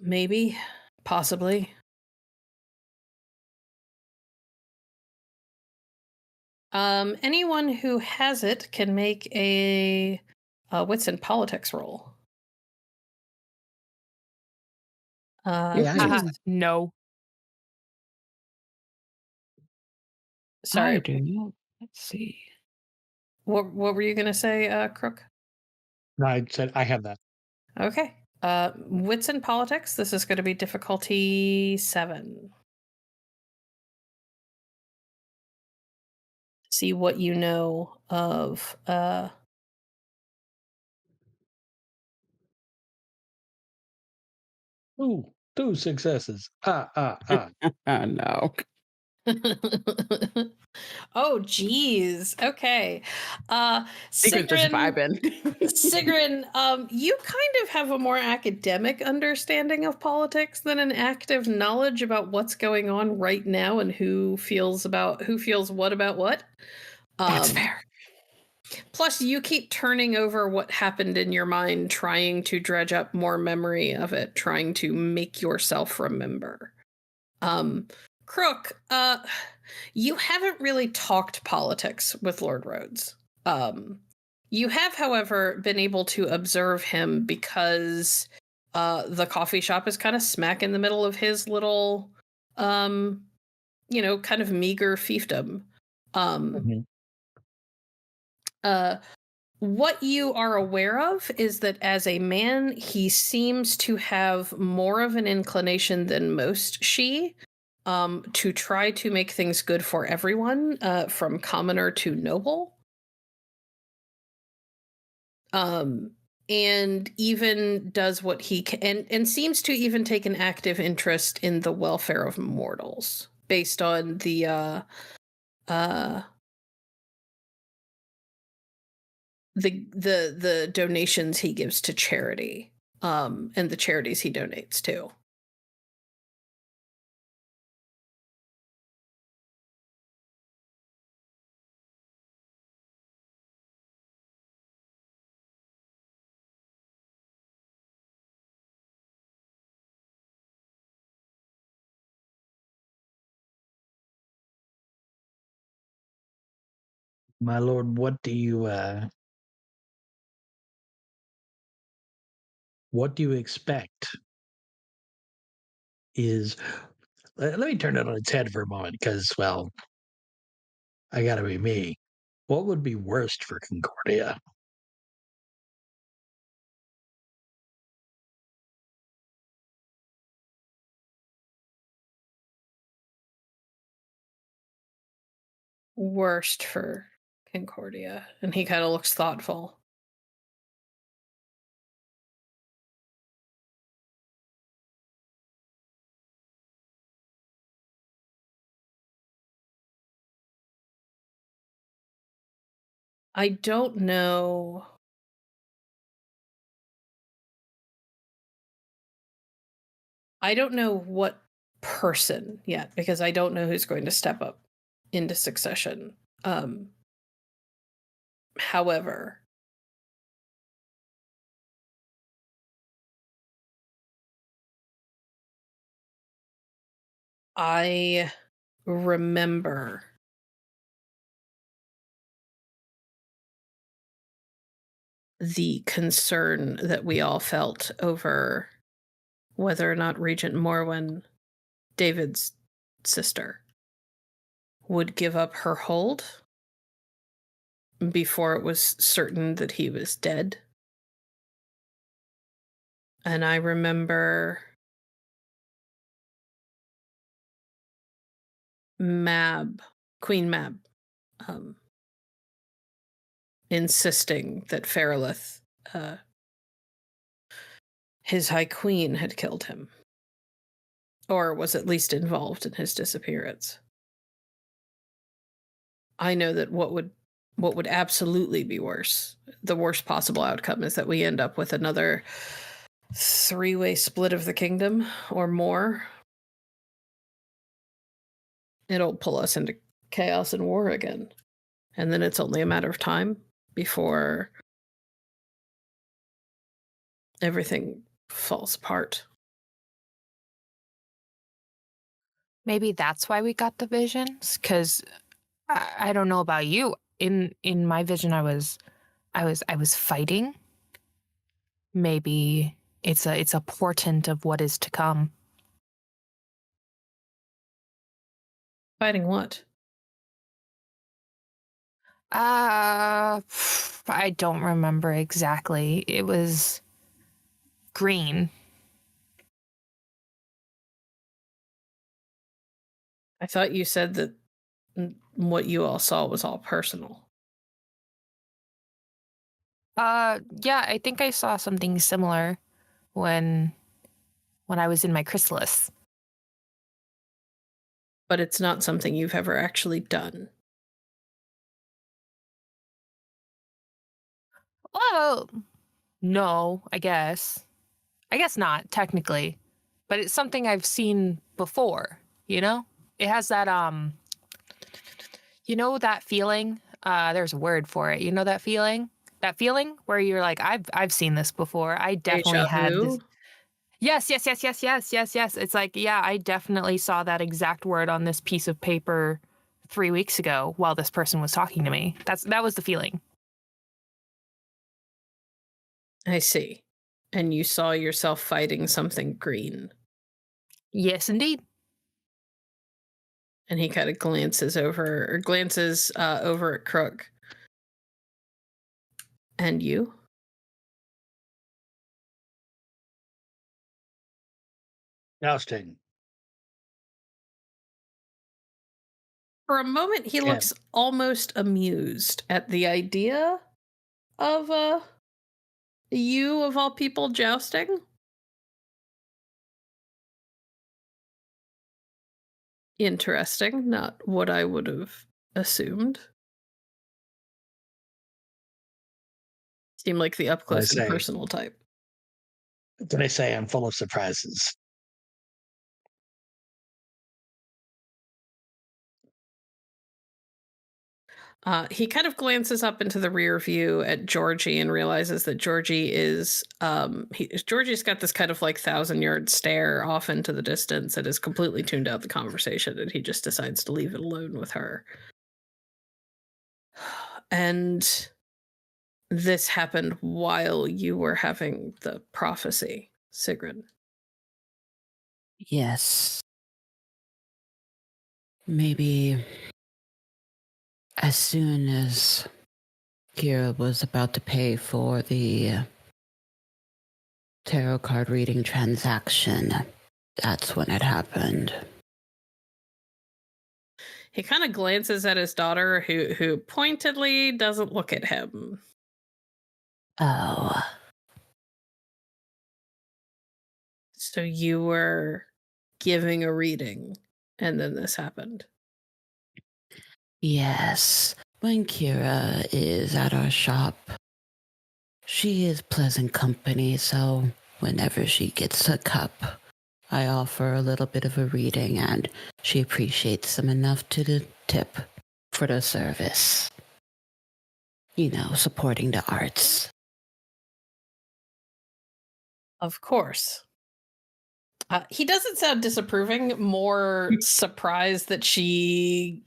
Maybe, possibly. Anyone who has it can make a wits and politics roll. No. Sorry. I do not. Let's see. What were you going to say, Crook? No, I said I have that. Okay. Wits and politics. This is going to be difficulty 7. See what you know of Ooh, 2 successes. No. Oh, geez. Okay. Secret's just vibing. Sigrun, you kind of have a more academic understanding of politics than an active knowledge about what's going on right now and who feels what about what. That's fair. Plus, you keep turning over what happened in your mind, trying to dredge up more memory of it, trying to make yourself remember. Crook, you haven't really talked politics with Lord Rhodes. You have, however, been able to observe him because the coffee shop is kind of smack in the middle of his little, kind of meager fiefdom. What you are aware of is that as a man, he seems to have more of an inclination than most Sidhe to try to make things good for everyone, from commoner to noble. And even does what he can, and seems to even take an active interest in the welfare of mortals based on the donations he gives to charity, and the charities he donates to. My lord, what do you expect is let me turn it on its head for a moment because, well, I gotta be me. What would be worst for Concordia? Worst for Concordia. And he kind of looks thoughtful. I don't know. I don't know what person yet, because I don't know who's going to step up into succession. However, I remember the concern that we all felt over whether or not Regent Morwen, David's sister, would give up her hold before it was certain that he was dead. And I remember Queen Mab, insisting that Feralith, his High Queen, had killed him, or was at least involved in his disappearance. I know that what would absolutely be worse, the worst possible outcome, is that we end up with another 3-way split of the kingdom or more. It'll pull us into chaos and war again. And then it's only a matter of time before everything falls apart. Maybe that's why we got the visions, because I don't know about you. In my vision, I was fighting. Maybe it's a portent of what is to come. Fighting what? I don't remember exactly. It was green. I thought you said that what you all saw was all personal. Yeah, I think I saw something similar when I was in my chrysalis. But it's not something you've ever actually done. Well, no, I guess. I guess not, technically. But it's something I've seen before, you know? It has that, you know that feeling? There's a word for it. You know that feeling? That feeling where you're like, I've seen this before. I definitely Deja had vu? this. Yes. It's like, yeah, I definitely saw that exact word on this piece of paper 3 weeks ago while this person was talking to me. That was the feeling. I see. And you saw yourself fighting something green. Yes, indeed. And he kind of glances over at Crook. And you? Jousting. For a moment, he looks almost amused at the idea of you, of all people, jousting. Interesting. Not what I would have assumed. Seemed like the up close and personal type. Did I say I'm full of surprises? He kind of glances up into the rear view at Georgie and realizes that Georgie is Georgie's got this kind of like 1,000-yard stare off into the distance and is completely tuned out the conversation, and he just decides to leave it alone with her. And this happened while you were having the prophecy, Sigrun. Yes. Maybe as soon as Kira was about to pay for the tarot card reading transaction, that's when it happened. He kind of glances at his daughter, who pointedly doesn't look at him. Oh. So you were giving a reading, and then this happened. Yes, When Kira is at our shop, she is pleasant company, so whenever she gets a cup, I offer a little bit of a reading, and she appreciates them enough to tip for the service. You know, supporting the arts. Of course. He doesn't sound disapproving, more surprised that she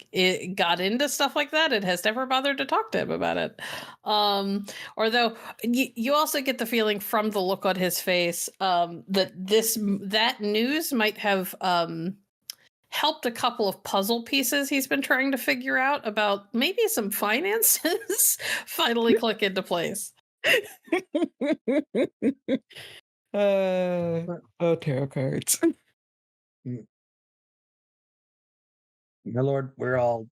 got into stuff like that and has never bothered to talk to him about it. Or though you also get the feeling from the look on his face that news might have helped a couple of puzzle pieces he's been trying to figure out about maybe some finances finally click into place. Tarot cards. My lord, we're all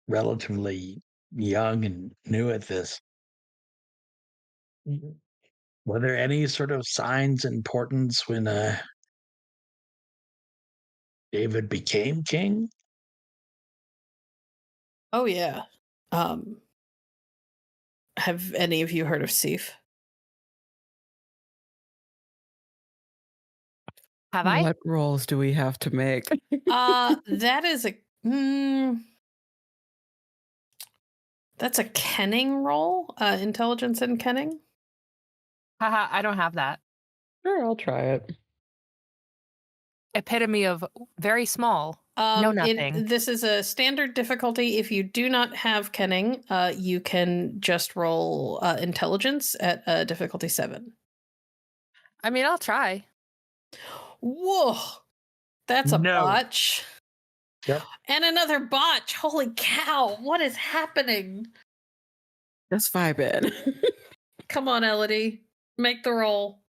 relatively young and new at this. Were there any sort of signs of importance when David became king? Oh yeah. Have any of you heard of Sif? Have I? What rolls do we have to make? That is that's a kenning roll, intelligence and kenning. Haha, I don't have that. Sure, I'll try it. Epitome of very small. No, nothing. This is a standard difficulty. If you do not have kenning, you can just roll intelligence at difficulty 7. I mean, I'll try. Whoa, that's a No. botch. Yep. And another botch. Holy cow! What is happening? Just vibe in. Come on, Elodie, make the roll.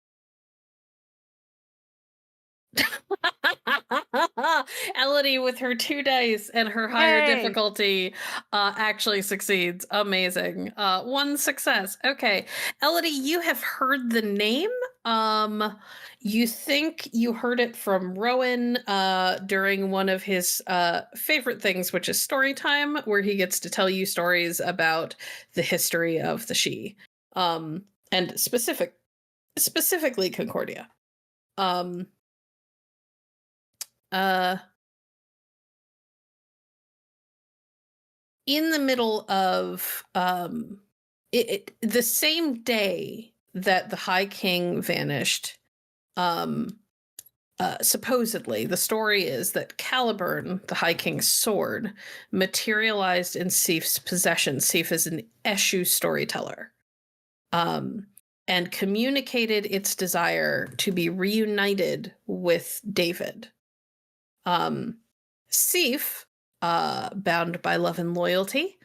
Elodie, with her 2 dice and her higher Yay! difficulty, actually succeeds. Amazing. 1 success. Okay. Elodie, you have heard the name. You think you heard it from Rowan during one of his favorite things, which is story time, where he gets to tell you stories about the history of the Sidhe, and specifically Concordia. In the middle of the same day that the High King vanished, supposedly, the story is that Caliburn, the High King's sword, materialized in Sif's possession. Sif is an Eshu storyteller, and communicated its desire to be reunited with David. Sif, bound by love and loyalty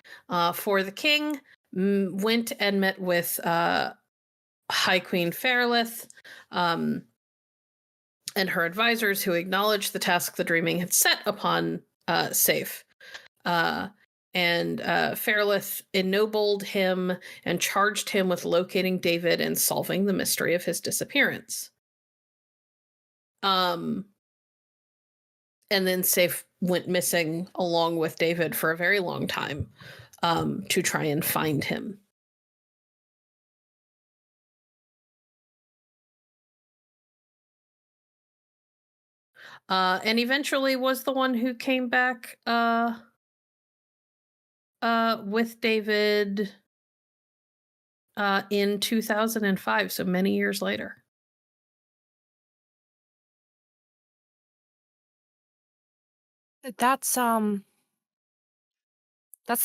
for the king, went and met with High Queen Fairlith and her advisors, who acknowledged the task the Dreaming had set upon Sif. And Fairlith ennobled him and charged him with locating David and solving the mystery of his disappearance. And then Sif went missing along with David for a very long time to try and find him. And eventually was the one who came back with David in 2005, so many years later. That's the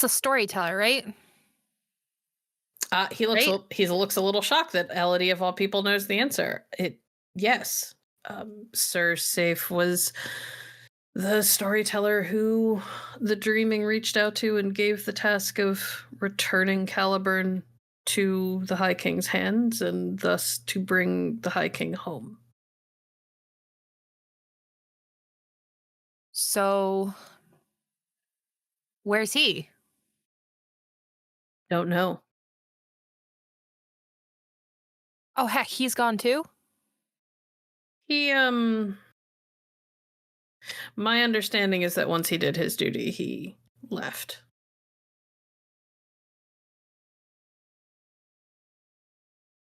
storyteller, right? He looks a little shocked that Elodie of all people knows the answer. Yes. Sir Sif was the storyteller who the Dreaming reached out to and gave the task of returning Caliburn to the High King's hands, and thus to bring the High King home. So, where's he? Don't know. Oh, heck, he's gone too? He, my understanding is that once he did his duty, he left.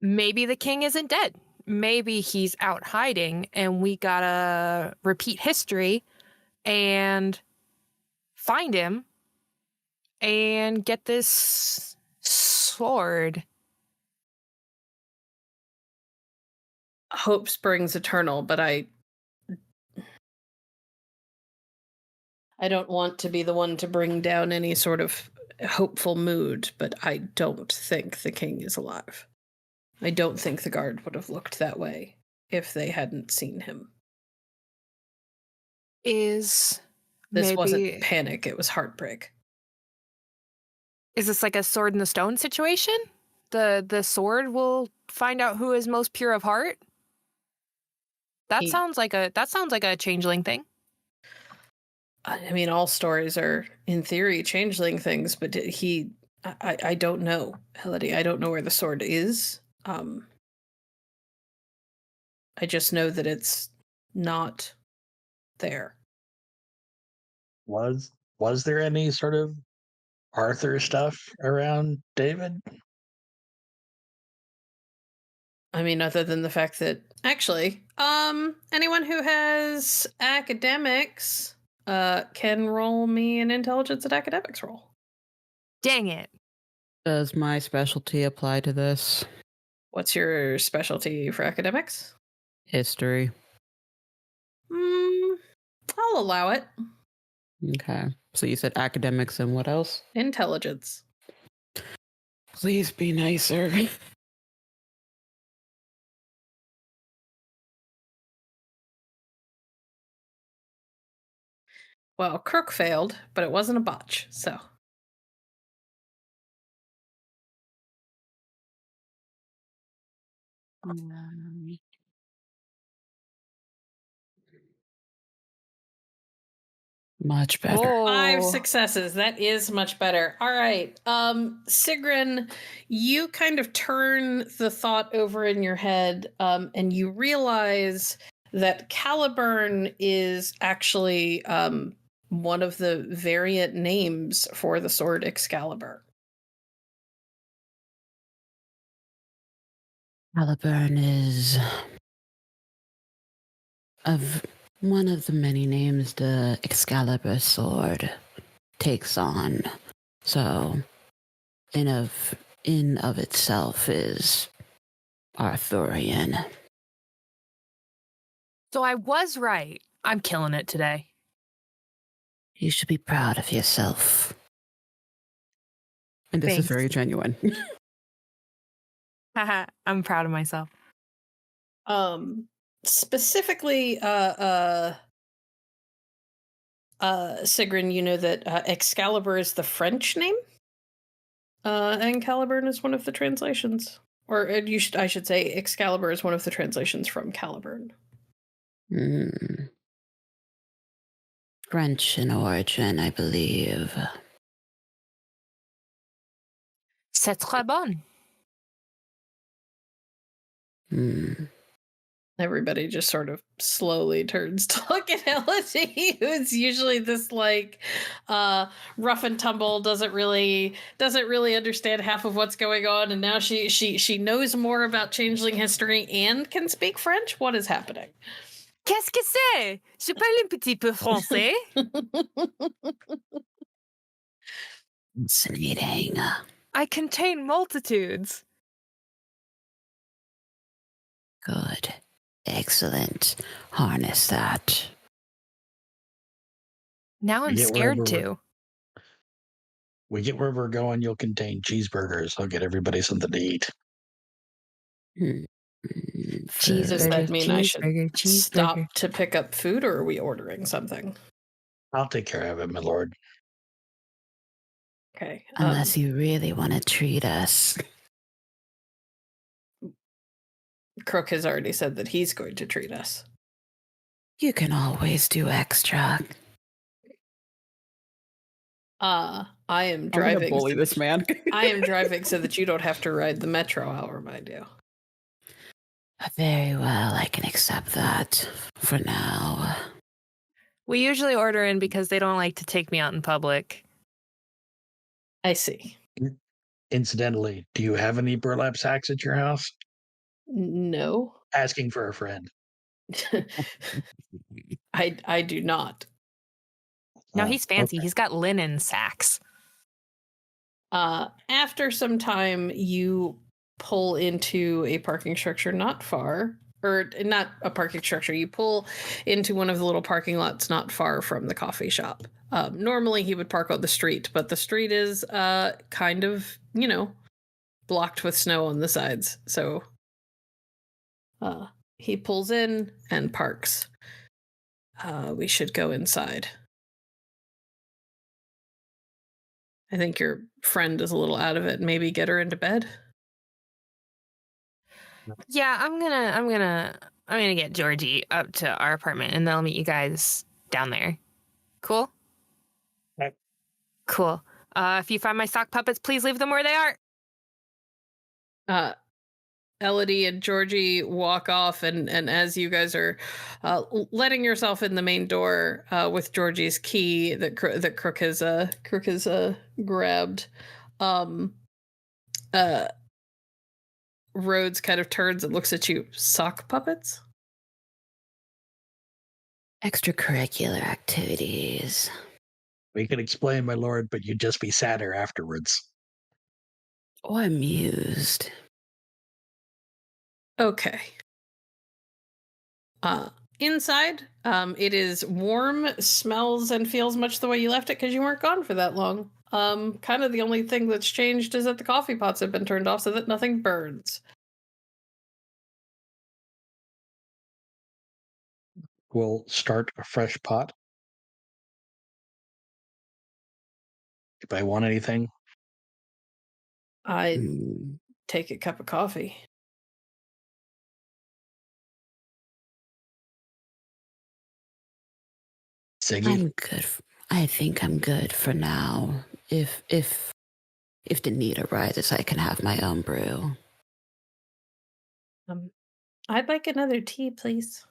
maybe the king isn't dead. Maybe he's out hiding and we gotta repeat history and find him and get this sword. Hope springs eternal, but I don't want to be the one to bring down any sort of hopeful mood, but I don't think the king is alive. I don't think the guard would have looked that way if they hadn't seen him. This wasn't panic, it was heartbreak. Is this like a sword in the stone situation? The sword will find out who is most pure of heart? That sounds like a changeling thing. I mean, all stories are, in theory, changeling things, but I don't know, Elodie. I don't know where the sword is. I just know that it's not there. Was there any sort of Arthur stuff around David? I mean, other than the fact that actually, anyone who has academics can roll me an intelligence and academics roll. Dang it. Does my specialty apply to this? What's your specialty for academics? History. I'll allow it. Okay. So you said academics and what else? Intelligence. Please be nicer. Well, Crook failed, but it wasn't a botch, so. Much better. Oh. 5 successes. That is much better. All right. Sigrun, you kind of turn the thought over in your head, and you realize that Byrne is actually one of the variant names for the sword Excalibur. Byrne is of one of the many names the Excalibur sword takes on. So, in of itself is Arthurian. So I was right. I'm killing it today. You should be proud of yourself. And this Thanks. is very genuine. Haha, I'm proud of myself. Specifically, Sigrun, you know that Excalibur is the French name, and Caliburn is one of the translations. Or I should say, Excalibur is one of the translations from Caliburn. French in origin, I believe. C'est très bon. Everybody just sort of slowly turns to look at Elodie, who's usually this like rough and tumble, doesn't really understand half of what's going on, and now she knows more about changeling history and can speak French. What is happening? Qu'est-ce que c'est? Je parle un petit peu français. Fascinating. I contain multitudes. Good. Excellent. Harness that. Now I'm scared too. We get where we're going, you'll contain cheeseburgers. I'll get everybody something to eat. Does that mean I should stop to pick up food, or are we ordering something? I'll take care of it, my lord. Okay. Unless you really want to treat us. Crook has already said that he's going to treat us. You can always do extra. I am driving. I'm gonna bully this man. I am driving so that you don't have to ride the metro. I'll remind you. Very well, I can accept that for now. We usually order in because they don't like to take me out in public. I see. Incidentally, do you have any burlap sacks at your house? No. Asking for a friend. I do not. No, he's fancy. Okay. He's got linen sacks. After some time, you pull into a parking structure not far, or not a parking structure. You pull into one of the little parking lots not far from the coffee shop. Normally, he would park on the street, but the street is kind of, blocked with snow on the sides. So he pulls in and parks. We should go inside. I think your friend is a little out of it. Maybe get her into bed. Yeah, I'm gonna get Georgie up to our apartment, and then I'll meet you guys down there. Cool. Okay. Cool. If you find my sock puppets, please leave them where they are. Elodie and Georgie walk off, and as you guys are letting yourself in the main door with Georgie's key that Crook has grabbed, Rhodes kind of turns and looks at you. Sock puppets? Extracurricular activities. We can explain, my lord, but you'd just be sadder afterwards. Or amused. Okay. Inside, it is warm, smells, and feels much the way you left it because you weren't gone for that long. Kind of the only thing that's changed is that the coffee pots have been turned off so that nothing burns. We'll start a fresh pot. If I want anything, I take a cup of coffee. Siggy? I'm good. I think I'm good for now. If the need arises, I can have my own brew. I'd like another tea, please.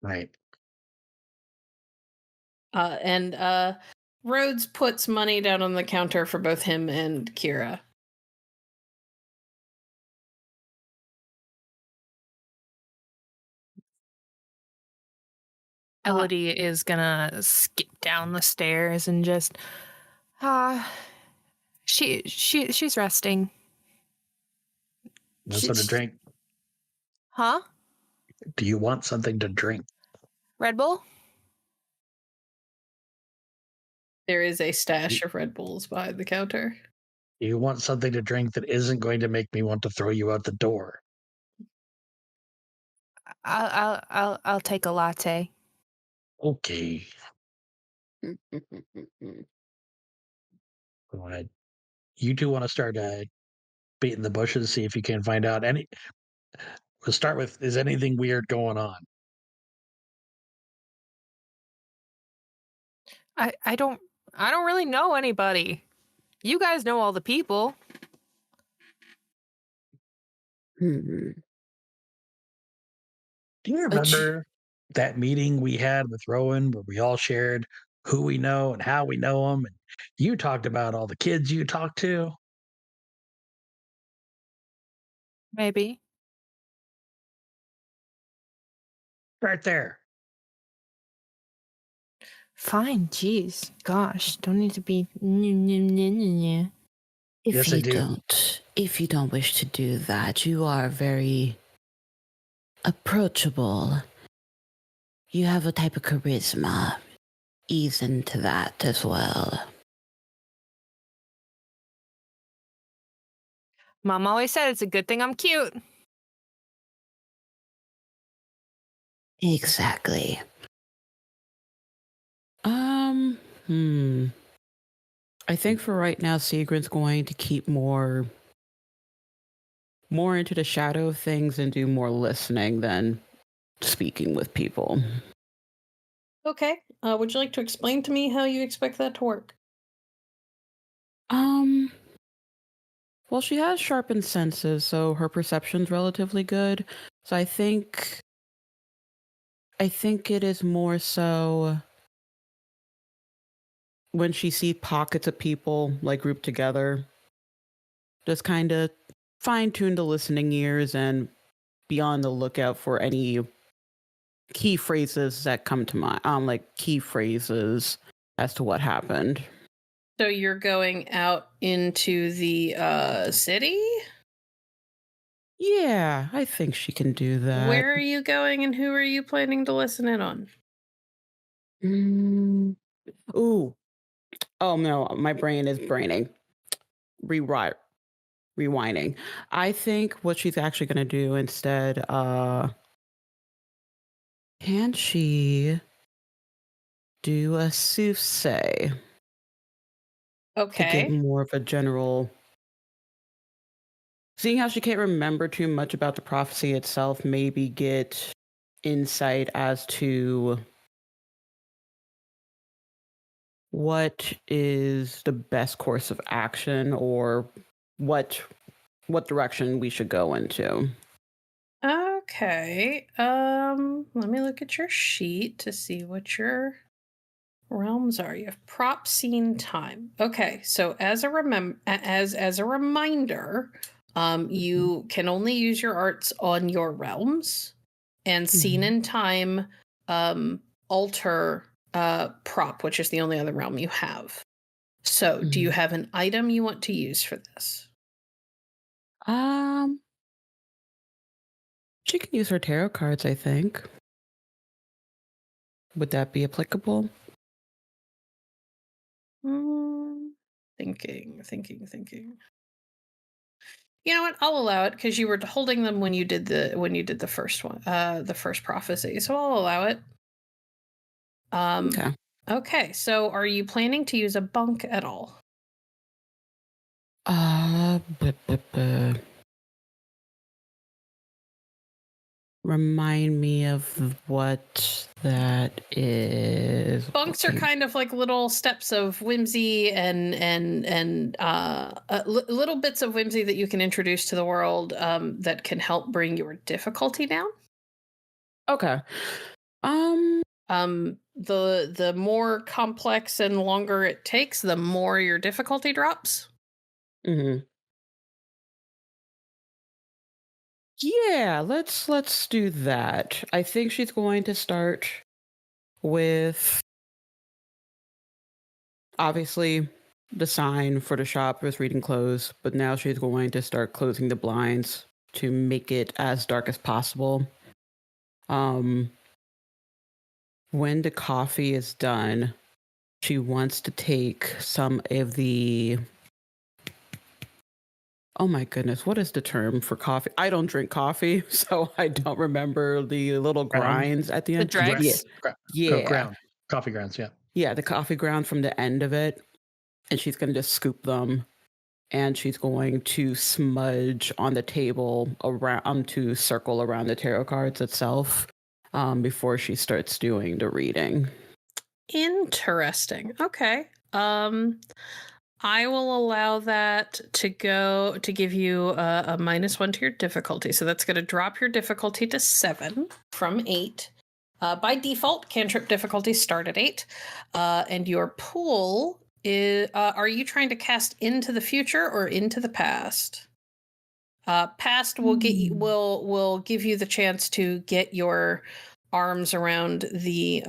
Right. And Rhodes puts money down on the counter for both him and Kira. Elodie is gonna skip down the stairs and just, she's resting. Want something to drink? Huh? Do you want something to drink? Red Bull? There is a stash of Red Bulls behind the counter. Do you want something to drink that isn't going to make me want to throw you out the door? I'll take a latte. Okay. You two want to start beating the bushes, see if you can find out any. We'll start with: is anything weird going on? I don't really know anybody. You guys know all the people. Do you remember that meeting we had with Rowan where we all shared who we know and how we know them? And you talked about all the kids you talked to. Maybe. Start there. Fine, jeez. Gosh, don't need to be. Yes, I do. If you don't wish to do that, you are very approachable. You have a type of charisma. Ease into that as well. Mom always said it's a good thing I'm cute. Exactly. I think for right now, Sigrun's going to keep more into the shadow of things and do more listening than speaking with people. Okay. Would you like to explain to me how you expect that to work? Well, she has sharpened senses, so her perception's relatively good. So I think it is more so when she sees pockets of people like grouped together, just kind of fine-tune the listening ears and be on the lookout for any key phrases that come to mind, like key phrases as to what happened. So you're going out into the city? Yeah, I think she can do that. Where are you going and who are you planning to listen in on? Ooh. Oh no, my brain is braining. Rewinding. I think what she's actually going to do instead, can she do a soothsay? Okay. To get more of a general. Seeing how she can't remember too much about the prophecy itself, maybe get insight as to what is the best course of action or what direction we should go into. Okay. Let me look at your sheet to see what your realms are. You have prop scene time. Okay, so as a reminder, you can only use your arts on your realms, and scene in time alter prop, which is the only other realm you have. So, do you have an item you want to use for this? She can use her tarot cards, I think. Would that be applicable? Thinking. You know what? I'll allow it because you were holding them when you did the first one, the first prophecy. So I'll allow it. Okay. Okay. So are you planning to use a bunk at all? Remind me of what that is. Bunks are kind of like little steps of whimsy and little bits of whimsy that you can introduce to the world that can help bring your difficulty down. Okay. The more complex and longer it takes, the more your difficulty drops. Yeah, let's do that. I think she's going to start with obviously the sign for the shop with reading closed, but now she's going to start closing the blinds to make it as dark as possible. When the coffee is done, she wants to take some of the. Oh my goodness, what is the term for coffee? I don't drink coffee, so I don't remember the little grinds at the end. The dregs? Yeah. Ground. Coffee grounds, yeah. Yeah, the coffee ground from the end of it. And she's going to just scoop them. And she's going to smudge on the table around to circle around the tarot cards itself before she starts doing the reading. Interesting. Okay. I will allow that to give you a -1 to your difficulty. So that's going to drop your difficulty to 7 from 8. By default, cantrip difficulties start at 8. And your pool is, are you trying to cast into the future or into the past? Past will will give you the chance to get your arms around the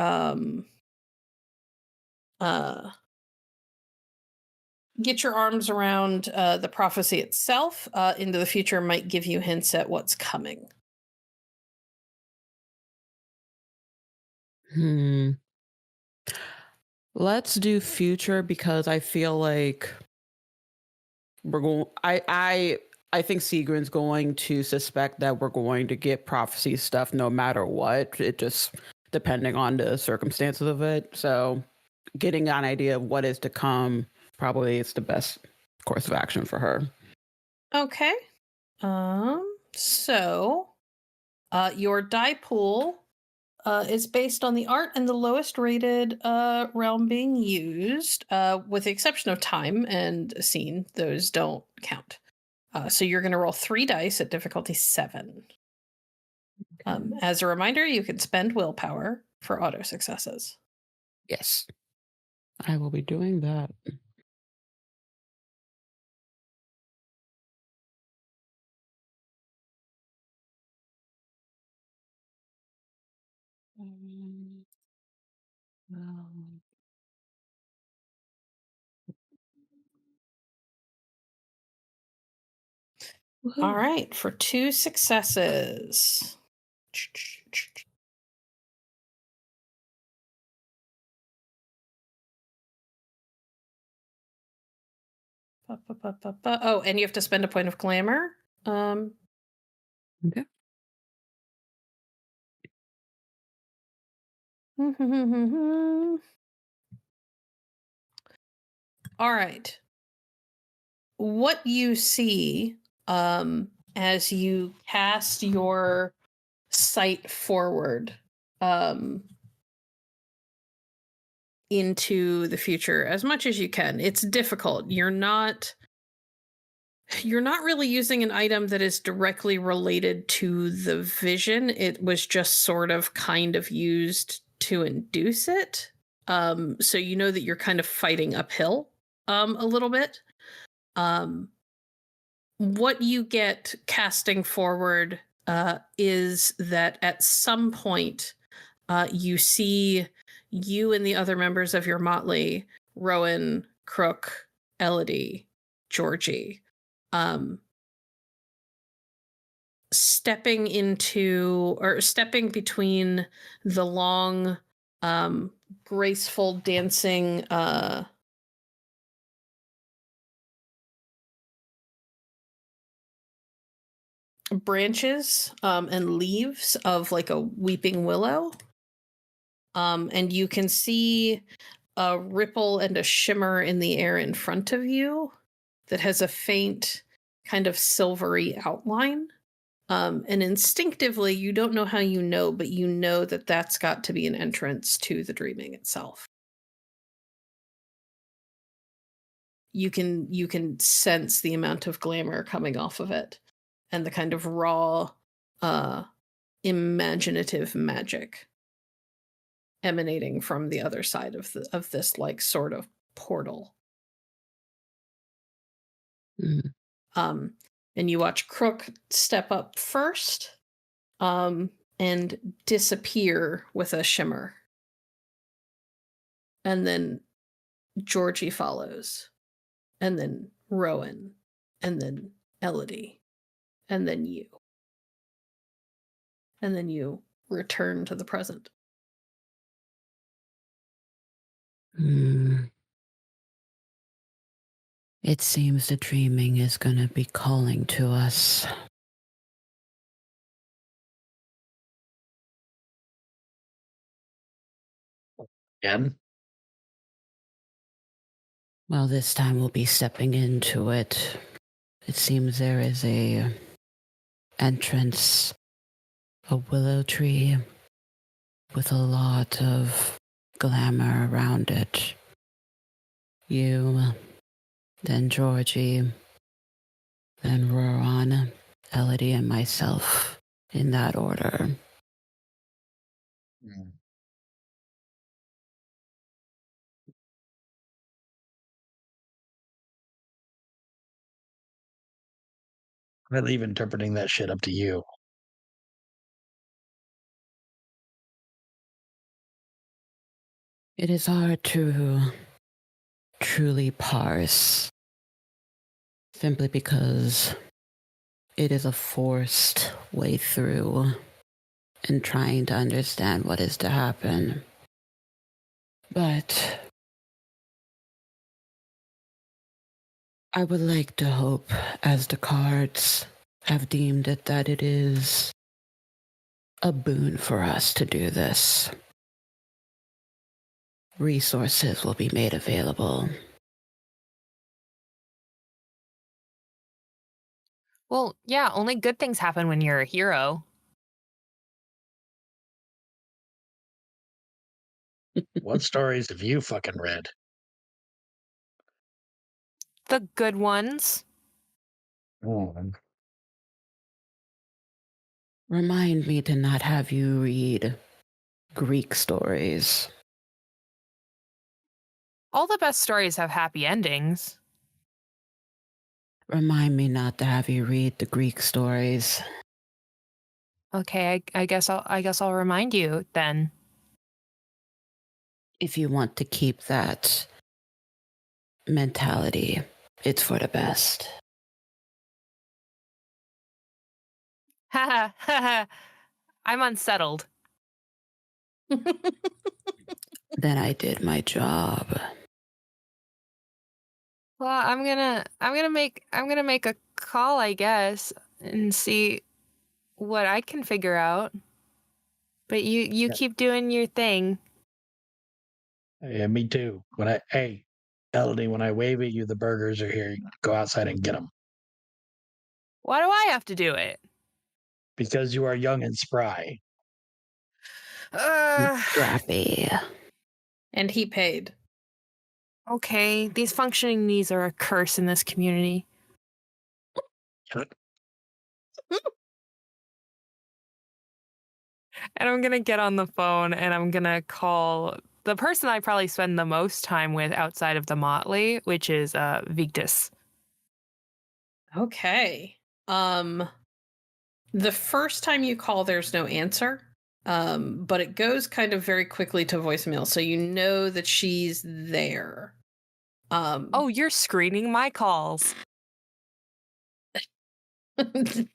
get your arms around the prophecy itself. Into the future might give you hints at what's coming. Let's do future because I feel like we're going. I think Sigrun's going to suspect that we're going to get prophecy stuff no matter what. It just depending on the circumstances of it. So getting an idea of what is to come probably is the best course of action for her. Okay. So your die pool is based on the art and the lowest rated realm being used, with the exception of time and scene. Those don't count. So you're going to roll 3 dice at difficulty 7. As a reminder, you can spend willpower for auto successes. Yes. I will be doing that. All right, for 2 successes. Oh, and you have to spend a point of glamour. Okay. All right. What you see as you cast your sight forward into the future as much as you can. It's difficult. You're not really using an item that is directly related to the vision. It was just sort of kind of used to induce it. So you know that you're kind of fighting uphill a little bit. What you get casting forward is that at some point you see you and the other members of your motley, Rowan, Crook, Elodie, Georgie, stepping between the long, graceful dancing branches and leaves of like a weeping willow. And you can see a ripple and a shimmer in the air in front of you that has a faint kind of silvery outline. And instinctively, you don't know how you know, but you know that that's got to be an entrance to the dreaming itself. You can sense the amount of glamour coming off of it and the kind of raw, imaginative magic emanating from the other side of this like sort of portal. Mm. And you watch Crook step up first, and disappear with a shimmer. And then Georgie follows. And then Rowan. And then Elodie. And then you. And then you return to the present. It seems the dreaming is going to be calling to us. Again? Well, this time we'll be stepping into it. It seems there is a entrance, a willow tree with a lot of glamour around it. You, then Georgie, then Rowan, Elodie, and myself, in that order. I leave interpreting that shit up to you. It is hard to truly parse, simply because it is a forced way through in trying to understand what is to happen. But I would like to hope, as the cards have deemed it, that it is a boon for us to do this. Resources will be made available. Well, yeah, only good things happen when you're a hero. What stories have you fucking read? The good ones. Remind me to not have you read Greek stories. All the best stories have happy endings. Remind me not to have you read the Greek stories. Okay, I guess I'll remind you then. If you want to keep that mentality, it's for the best. Ha ha. I'm unsettled. Then I did my job. Well, I'm gonna make a call, I guess, and see what I can figure out. But you Yeah. keep doing your thing. Yeah, me too. Hey, Elodie, when I wave at you, the burgers are here. Go outside and get them Why do I have to do it? because you are young and spry. Scrappy. And he paid. Okay, these functioning knees are a curse in this community. And I'm gonna get on the phone and I'm gonna call the person I probably spend the most time with outside of the Motley, which is Victus. Okay. The first time you call, there's no answer. But it goes kind of very quickly to voicemail, so you know that she's there. Oh, you're screening my calls. Do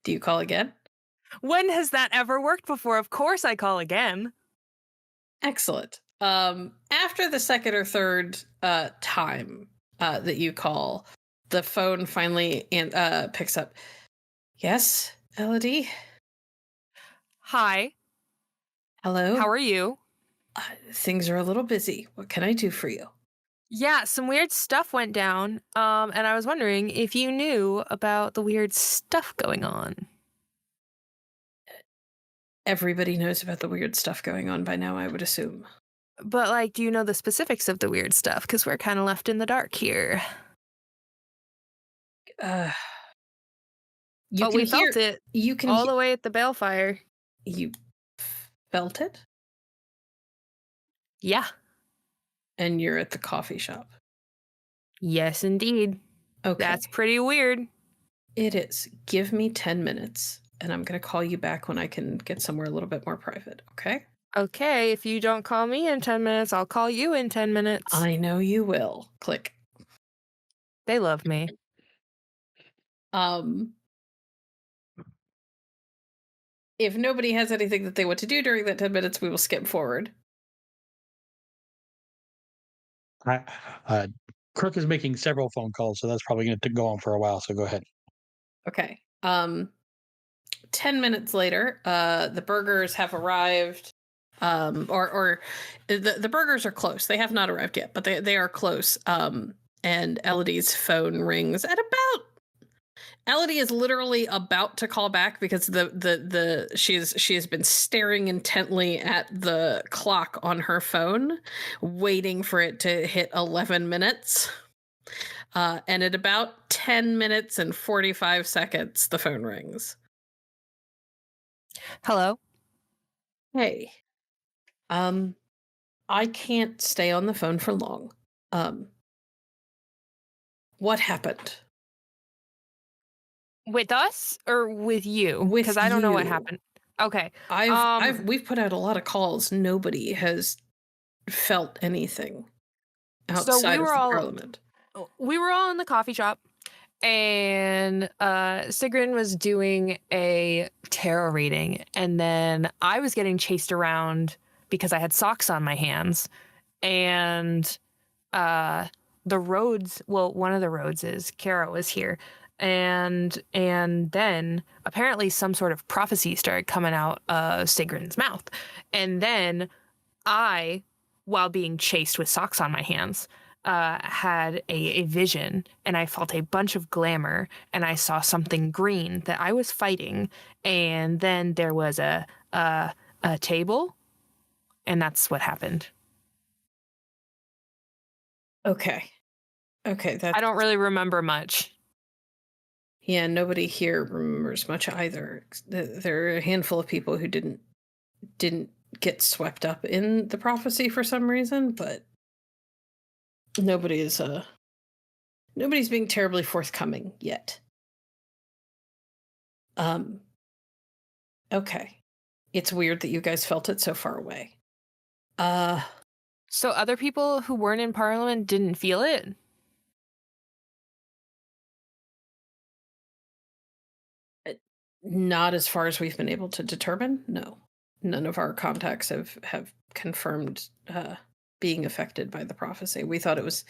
you call again? When has that ever worked before? Of course I call again. Excellent. After the second or third time that you call, the phone finally picks up. Yes, Elodie? Hi, Hello? how are you? Things are a little busy. What can I do for you? Yeah, some weird stuff went down, and I was wondering if you knew about the weird stuff going on. Everybody knows about the weird stuff going on by now, I would assume. But, like, do you know the specifics of the weird stuff? Because we're kind of left in the dark here. You But can we hear, felt it you can all the way at the balefire. You felt it? Yeah. And you're at the coffee shop. Yes, indeed. Okay. That's pretty weird. It is. Give me 10 minutes, and I'm going to call you back when I can get somewhere a little bit more private, okay? Okay, if you don't call me in 10 minutes, I'll call you in 10 minutes. I know you will. Click. They love me. If nobody has anything that they want to do during that 10 minutes, we will skip forward. Crook is making several phone calls, so that's probably going to go on for a while. So go ahead. Okay. 10 minutes later, the burgers have arrived. Or the burgers are close. They have not arrived yet, but they are close. And Elodie's phone rings at about. Elodie is literally about to call back because she has been staring intently at the clock on her phone, waiting for it to hit 11 minutes. And at about 10 minutes and 45 seconds, the phone rings. Hello? Hey. I can't stay on the phone for long. What happened? With us or with you? With Because I don't know what you. happened. Okay. We've put out a lot of calls. Nobody has felt anything outside of the Parliament. We were all in the coffee shop, and Sigrun was doing a tarot reading, and then I was getting chased around because I had socks on my hands, and the roads. Well, one of the roads is Clara was here. And then apparently some sort of prophecy started coming out of Sigrun's mouth. And then I, while being chased with socks on my hands, had a vision, and I felt a bunch of glamour, and I saw something green that I was fighting. And then there was a table, and that's what happened. Okay. I don't really remember much. Yeah, nobody here remembers much either. There are a handful of people who didn't get swept up in the prophecy for some reason, but nobody's being terribly forthcoming yet. Okay. It's weird that you guys felt it so far away. So other people who weren't in Parliament didn't feel it? Not as far as we've been able to determine, no. None of our contacts have confirmed being affected by the prophecy. We thought it was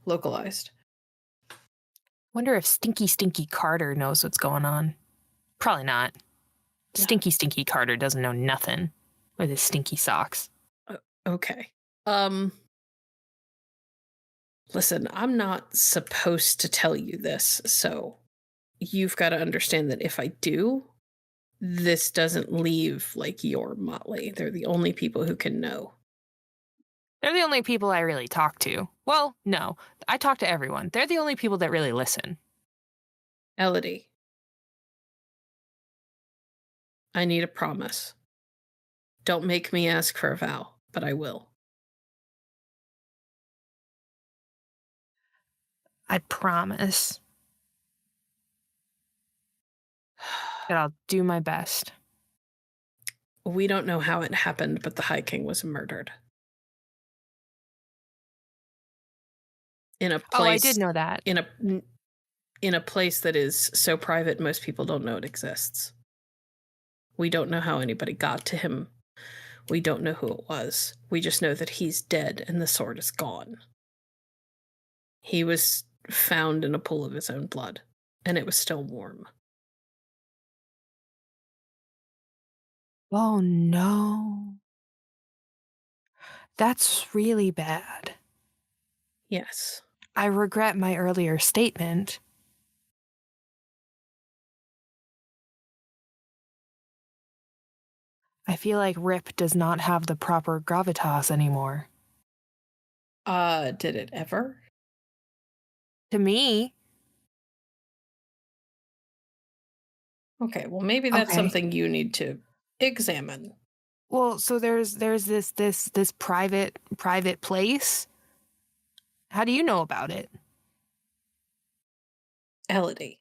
localized. Wonder if Stinky Carter knows what's going on. Probably not. No. Stinky Carter doesn't know nothing with his stinky socks. Okay. Listen, I'm not supposed to tell you this, so you've got to understand that if I do, this doesn't leave like your motley. They're the only people who can know. They're the only people I really talk to. Well, no, I talk to everyone. They're the only people that really listen. Elodie, I need a promise. Don't make me ask for a vow, but I will. I promise that I'll do my best. We don't know how it happened, but the High King was murdered. In a place, Oh, I did know that. In a place that is so private, most people don't know it exists. We don't know how anybody got to him. We don't know who it was. We just know that he's dead and the sword is gone. He was found in a pool of his own blood, and it was still warm. Oh, no. That's really bad. Yes. I regret my earlier statement. I feel like Rip does not have the proper gravitas anymore. Did it ever? To me. Okay, well maybe that's Okay. something you need to examine. Well, so there's this private place. How do you know about it? Elodie.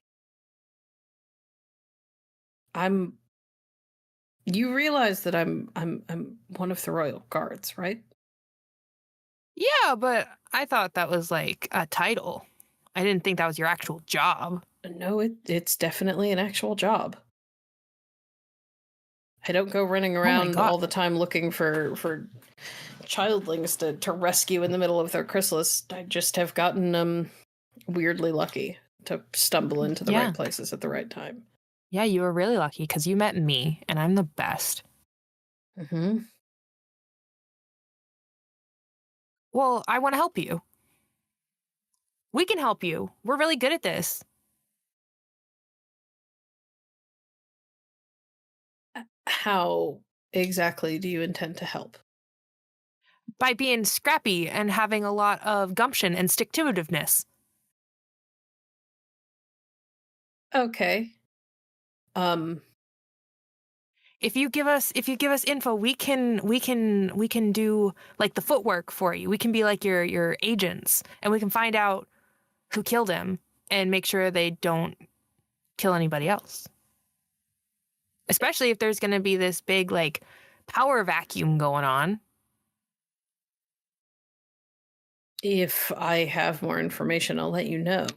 You realize that I'm one of the royal guards, right? Yeah, but I thought that was like a title. I didn't think that was your actual job. No, it's definitely an actual job. I don't go running around all the time looking for childlings to rescue in the middle of their chrysalis. I just have gotten weirdly lucky to stumble into the right places at the right time. Yeah, you were really lucky because you met me, and I'm the best. Mm-hmm. Well, I want to help you. We can help you. We're really good at this. How exactly do you intend to help? By being scrappy and having a lot of gumption and stick-to-itiveness. Okay. If you give us info, we can do like the footwork for you. We can be like your agents, and we can find out who killed him and make sure they don't kill anybody else. Especially if there's going to be this big like power vacuum going on. If I have more information, I'll let you know.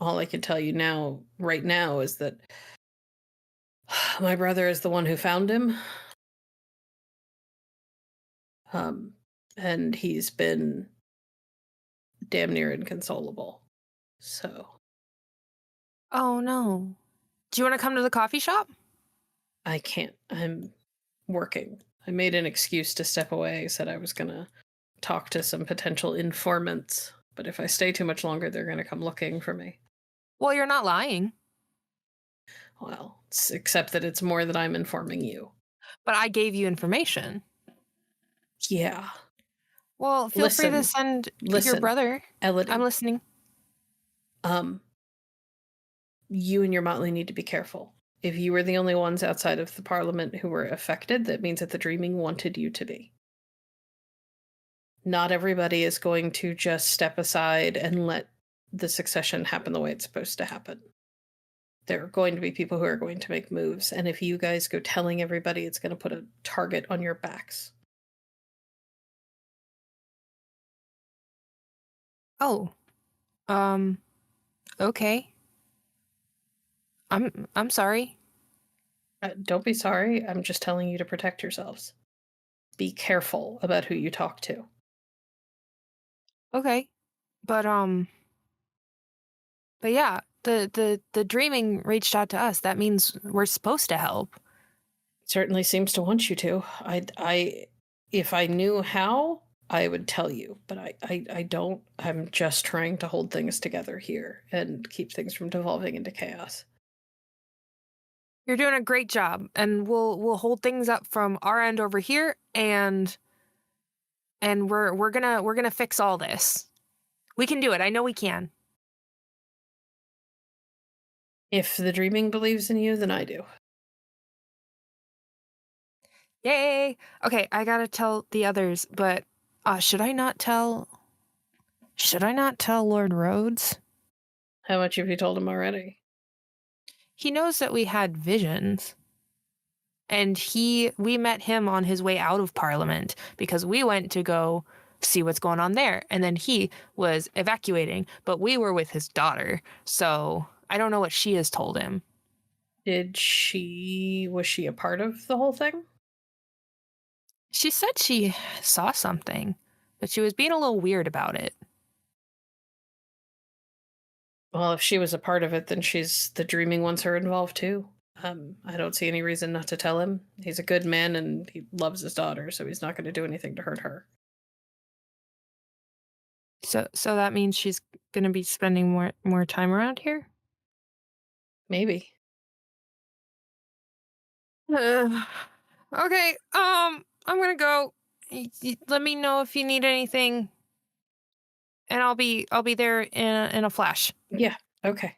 All I can tell you right now, is that my brother is the one who found him. And he's been damn near inconsolable. So. Oh no. Do you want to come to the coffee shop? I can't. I'm working. I made an excuse to step away. I said I was going to talk to some potential informants. But if I stay too much longer, they're going to come looking for me. Well, you're not lying. Well, except that it's more that I'm informing you. But I gave you information. Yeah. Well, feel free to send your brother. Elodie, I'm listening. You and your motley need to be careful. If you were the only ones outside of the Parliament who were affected, that means that the Dreaming wanted you to be. Not everybody is going to just step aside and let the succession happen the way it's supposed to happen. There are going to be people who are going to make moves, and if you guys go telling everybody, it's going to put a target on your backs. Oh. Okay. I'm sorry. Don't be sorry. I'm just telling you to protect yourselves. Be careful about who you talk to. Okay. But yeah, the dreaming reached out to us. That means we're supposed to help. It certainly seems to want you to. If I knew how, I would tell you, but I don't. I'm just trying to hold things together here and keep things from devolving into chaos. You're doing a great job, and we'll hold things up from our end over here, and we're gonna fix all this. We can do it. I know we can. If the dreaming believes in you, then I do. Yay! Okay, I gotta tell the others, but should I not tell Lord Rhodes? How much have you told him already? He knows that we had visions. And we met him on his way out of Parliament because we went to go see what's going on there. And then he was evacuating, but we were with his daughter. So I don't know what she has told him. Was she a part of the whole thing? She said she saw something, but she was being a little weird about it. Well, if she was a part of it, then the dreaming wants her involved too. I don't see any reason not to tell him. He's a good man and he loves his daughter, so he's not going to do anything to hurt her. So that means she's going to be spending more time around here? Maybe. Okay, I'm going to go. Let me know if you need anything. And I'll be there in a flash. Yeah, okay.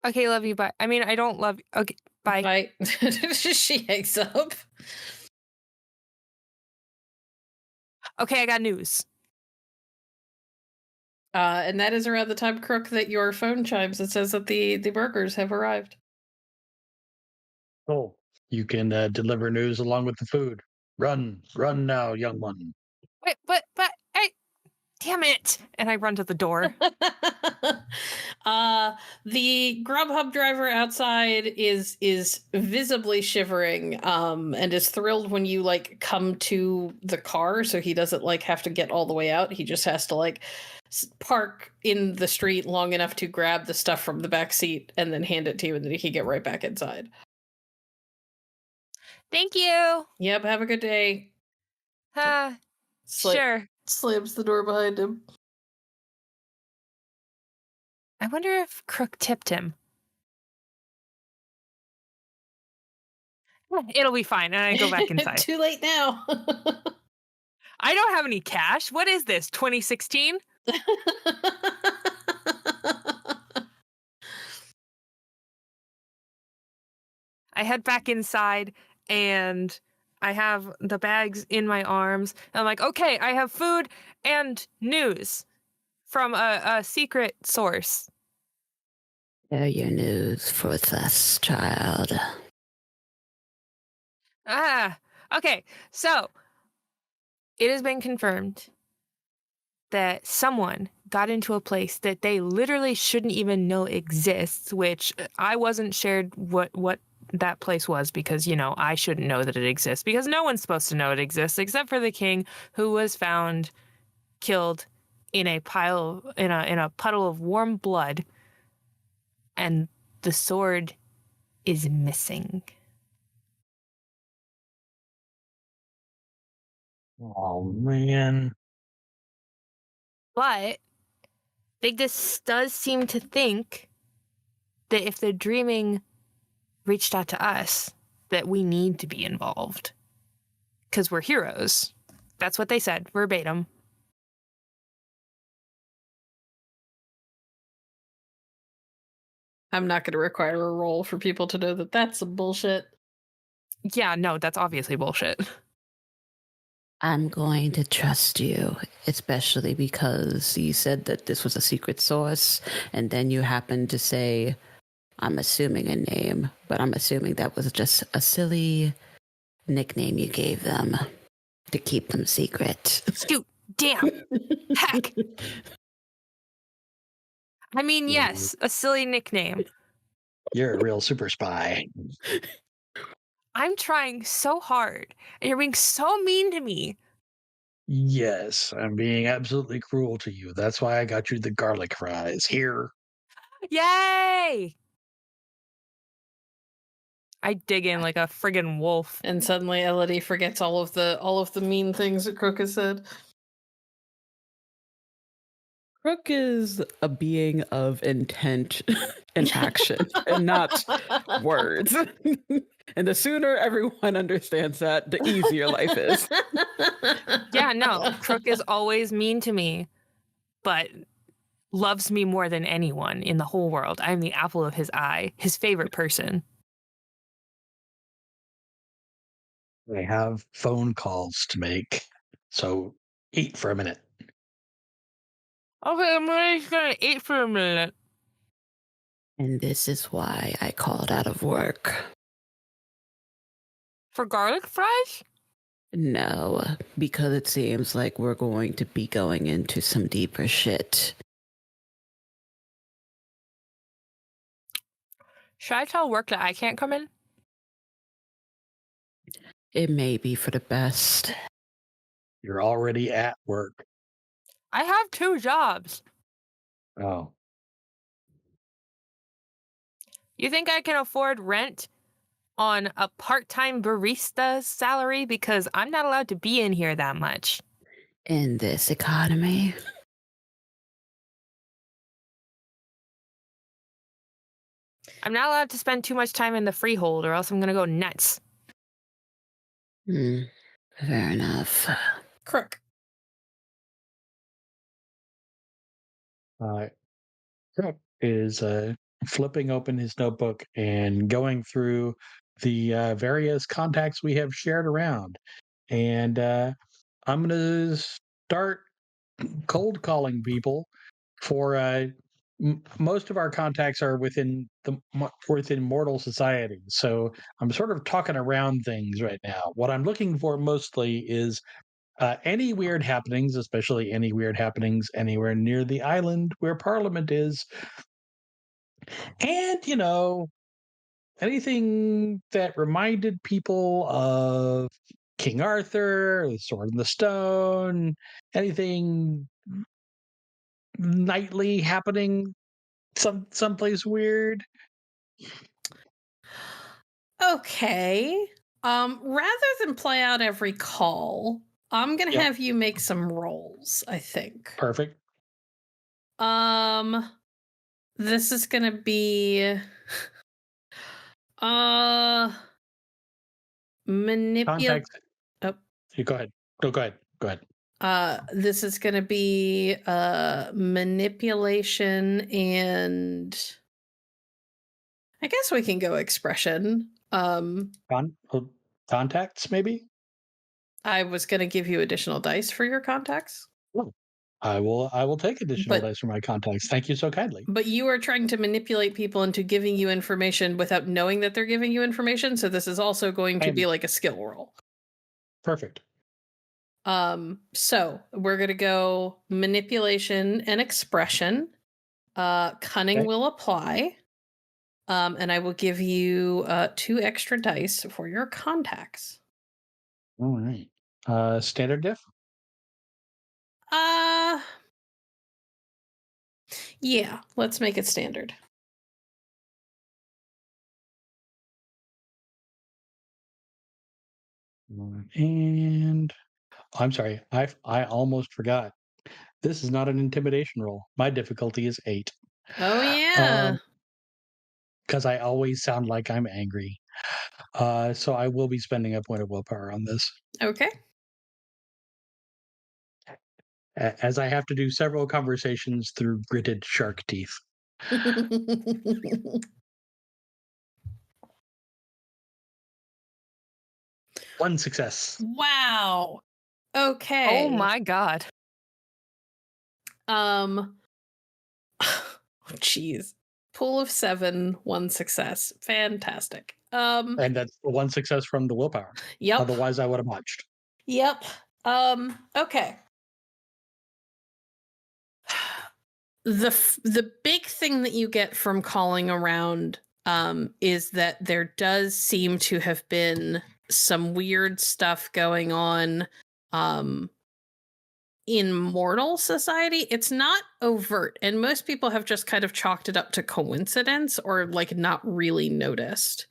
Okay, love you, bye. I mean, I don't love you. Okay, bye. Bye. She hangs up. Okay, I got news. And that is around the time, Crook, that your phone chimes. It says that the burgers have arrived. Oh, you can deliver news along with the food. Run now, young one. Wait, but damn it! And I run to the door. The Grubhub driver outside is visibly shivering, and is thrilled when you come to the car, so he doesn't have to get all the way out. He just has to park in the street long enough to grab the stuff from the back seat and then hand it to you, and then he can get right back inside. Thank you. Yep, have a good day. Sure. Slams the door behind him. I wonder if Crook tipped him. It'll be fine, and I go back inside. Too late now. I don't have any cash. What is this, 2016? I head back inside, and I have the bags in my arms. And I'm like, okay, I have food and news from a secret source. Share your news with us, child. Okay. So, it has been confirmed that someone got into a place that they literally shouldn't even know exists, which I wasn't shared what that place was because, I shouldn't know that it exists because no one's supposed to know it exists except for the king, who was found killed in a puddle of warm blood, and the sword is missing. Oh, man. But Vigdis does seem to think that if the dreaming reached out to us, that we need to be involved. Because we're heroes. That's what they said, verbatim. I'm not going to require a roll for people to know that that's some bullshit. Yeah, no, that's obviously bullshit. I'm going to trust you, especially because you said that this was a secret source, and then you happened to say, I'm assuming a name, but I'm assuming that was just a silly nickname you gave them to keep them secret. Shoot, damn, heck. I mean, Yeah. yes, a silly nickname. You're a real super spy. I'm trying so hard, and you're being so mean to me. Yes, I'm being absolutely cruel to you. That's why I got you the garlic fries. Here. Yay! I dig in like a friggin' wolf. And suddenly Elodie forgets all of the mean things that Crook has said. Crook is a being of intent and action and not words. And the sooner everyone understands that, the easier life is. Yeah, no, Crook is always mean to me, but loves me more than anyone in the whole world. I'm the apple of his eye, his favorite person. I have phone calls to make. So eat for a minute. Okay, I'm really just gonna eat for a minute. And this is why I called out of work. For garlic fries? No, because it seems like we're going to be going into some deeper shit. Should I tell work that I can't come in? It may be for the best. You're already at work. I have 2 jobs. Oh. You think I can afford rent on a part-time barista's salary? Because I'm not allowed to be in here that much. In this economy, I'm not allowed to spend too much time in the freehold or else I'm gonna go nuts. fair enough. Crook. Crook is flipping open his notebook and going through the various contacts we have shared around. And I'm going to start cold calling people for most of our contacts are within mortal society. So I'm sort of talking around things right now. What I'm looking for mostly is any weird happenings, especially any weird happenings anywhere near the island where Parliament is. And, anything that reminded people of King Arthur, the Sword in the Stone, anything nightly happening someplace weird. Okay. Rather than play out every call, I'm gonna Yep. have you make some rolls, I think. Perfect. This is gonna be Contacts. Oh. You go ahead. Go ahead. This is gonna be manipulation, and I guess we can go expression. Contacts, maybe? I was gonna give you additional dice for your contacts. Oh, I will take additional But- dice for my contacts. Thank you so kindly. But you are trying to manipulate people into giving you information without knowing that they're giving you information, so this is also going to be like a skill roll. Perfect. So we're gonna go manipulation and expression. Cunning Okay. will apply. And I will give you 2 extra dice for your contacts. All right. Standard diff? Yeah, let's make it standard. And I'm sorry, I almost forgot. This is not an intimidation roll. My difficulty is 8. Oh yeah. Because I always sound like I'm angry. So I will be spending a point of willpower on this. Okay. As I have to do several conversations through gritted shark teeth. 1 success. Wow. Okay. Oh my god. Jeez. Pool of 7, 1 success. Fantastic. And that's the one success from the willpower. Yep. Otherwise, I would have munched. Yep. Okay. The big thing that you get from calling around is that there does seem to have been some weird stuff going on in mortal society. It's not overt, and most people have just kind of chalked it up to coincidence or like not really noticed.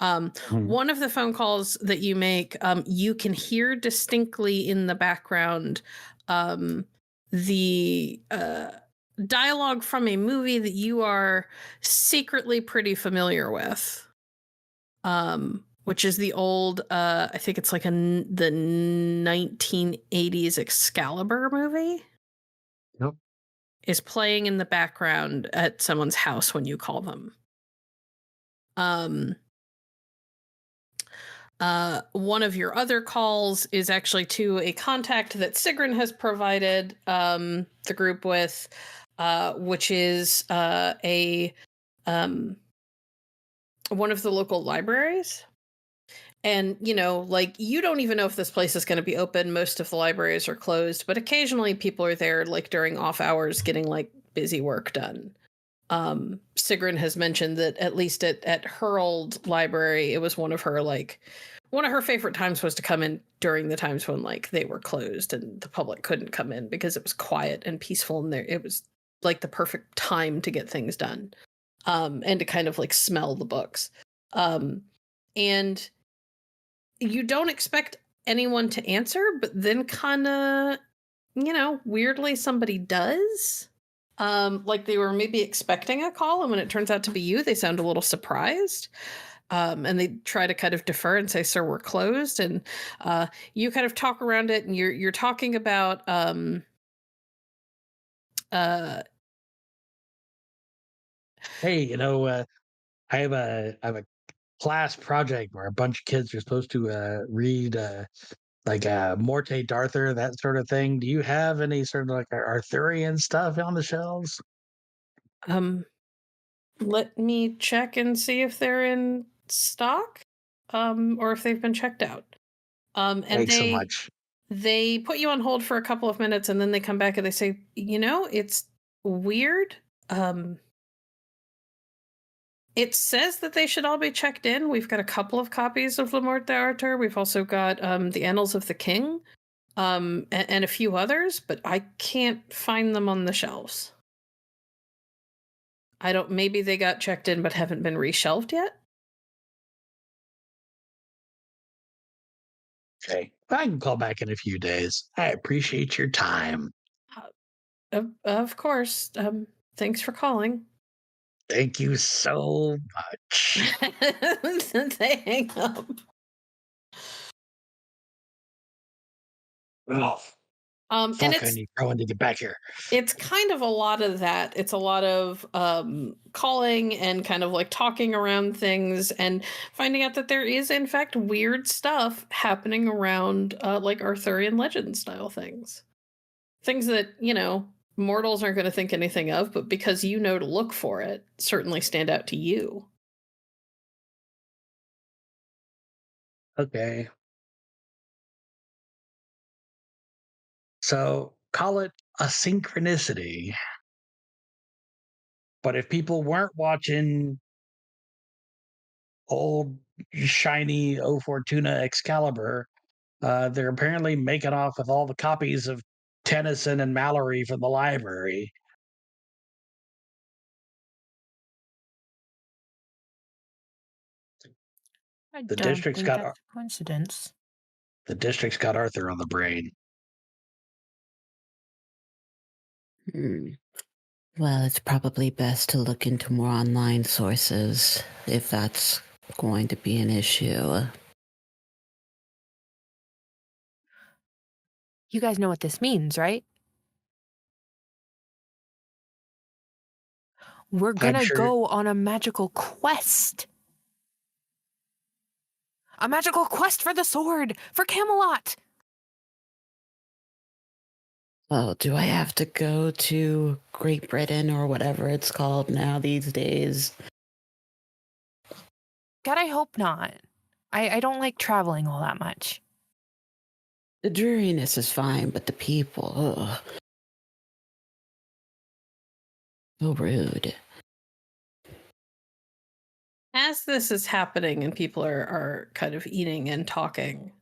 One of the phone calls that you make, you can hear distinctly in the background the dialogue from a movie that you are secretly pretty familiar with, which is the old, I think it's like the 1980s Excalibur movie. Yep. Is playing in the background at someone's house when you call them. One of your other calls is actually to a contact that Sigrun has provided the group with, which is one of the local libraries. And, you know, like, you don't even know if this place is going to be open. Most of the libraries are closed, but occasionally people are there, like, during off hours getting, like, busy work done. Sigrun has mentioned that at least at her old library, it was one of her favorite times was to come in during the times when, like, they were closed and the public couldn't come in because it was quiet and peaceful, and it was like the perfect time to get things done, and to kind of like smell the books. And you don't expect anyone to answer, but then kind of, you know, weirdly somebody does. Like they were maybe expecting a call, and when it turns out to be you, they sound a little surprised. And they try to kind of defer and say, "Sir, we're closed." And you kind of talk around it, and you're talking about Hey, you know, I have a class project where a bunch of kids are supposed to read like Morte Darther, that sort of thing. Do you have any sort of like Arthurian stuff on the shelves? Let me check and see if they're in stock, or if they've been checked out. And Thanks so much. they put you on hold for a couple of minutes, and then they come back and they say, "You know, it's weird. It says that they should all be checked in. We've got a couple of copies of Le Morte d'Arthur. We've also got the Annals of the King, and a few others, but I can't find them on the shelves. Maybe they got checked in but haven't been reshelved yet." Okay. I can call back in a few days. I appreciate your time. Of course. Thanks for calling. Thank you so much. They hang up. Oh, And fuck, I need Rowan to get back here. it's kind of a lot of that. It's a lot of calling and kind of like talking around things and finding out that there is, in fact, weird stuff happening around like Arthurian legend style things. Things that, you know, mortals aren't going to think anything of, but because you know to look for it, certainly stand out to you. Okay. So call it a synchronicity. But if people weren't watching old shiny O Fortuna Excalibur, they're apparently making off with all the copies of Tennyson and Mallory from the library. I The don't district's think got that's a coincidence. the district's got Arthur on the brain. Well, it's probably best to look into more online sources if that's going to be an issue. You guys know what this means, right? We're gonna sure. go on a magical quest. A magical quest for the sword, for Camelot. Well, do I have to go to Great Britain or whatever it's called now these days? God, I hope not. I don't like traveling all that much. The dreariness is fine, but the people, ugh. So rude. As this is happening and people are kind of eating and talking,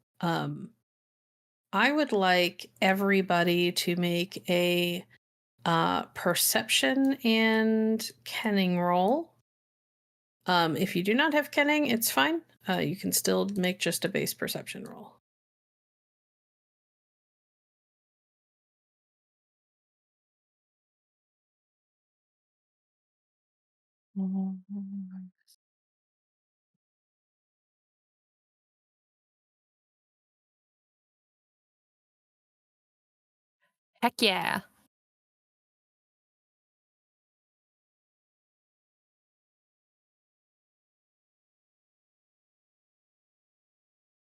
I would like everybody to make a perception and kenning roll. If you do not have kenning, it's fine. You can still make just a base perception roll. Heck yeah.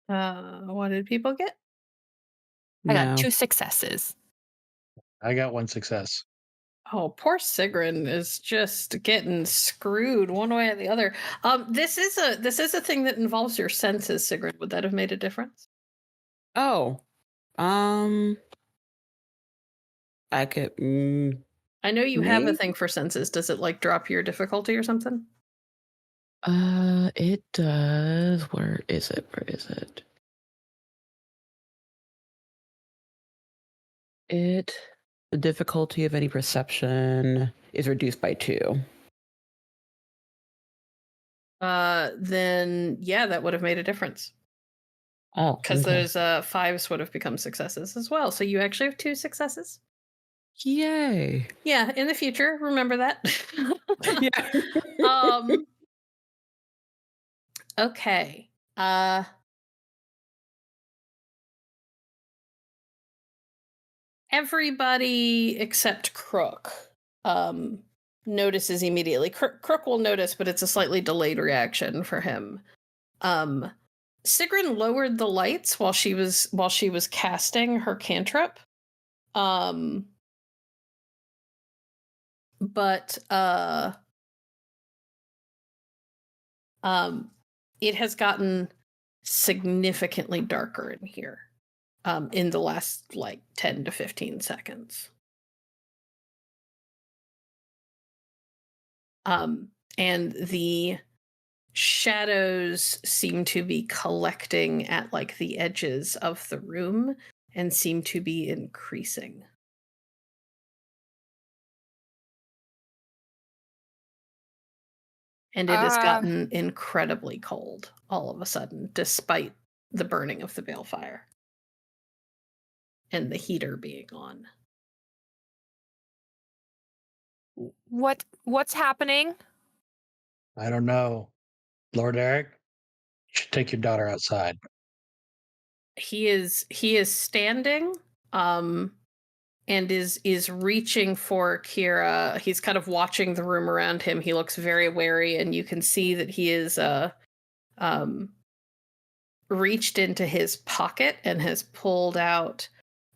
What did people get? I got No. 2 successes. I got 1 success. Oh, poor Sigrun is just getting screwed one way or the other. This is a thing that involves your senses, Sigrun. Would that have made a difference? Oh. I could. I know you have a Maybe? thing for senses. Does it like drop your difficulty or something? It does. Where is it? The difficulty of any perception is reduced by 2. Then yeah, that would have made a difference. Oh, Because okay. those 5s would have become successes as well. So you actually have 2 successes. Yay. Yeah, in the future, remember that. Yeah. Okay. Everybody except Crook notices immediately. Crook will notice, but it's a slightly delayed reaction for him. Sigrun lowered the lights while she was casting her cantrip. But it has gotten significantly darker in here in the last like 10 to 15 seconds. And the shadows seem to be collecting at like the edges of the room and seem to be increasing. And it has gotten incredibly cold all of a sudden, despite the burning of the balefire and the heater being on. What's happening? I don't know. Lord Eric, you should take your daughter outside. He is standing and is reaching for Kira. He's kind of watching the room around him. He looks very wary, and you can see that he is reached into his pocket and has pulled out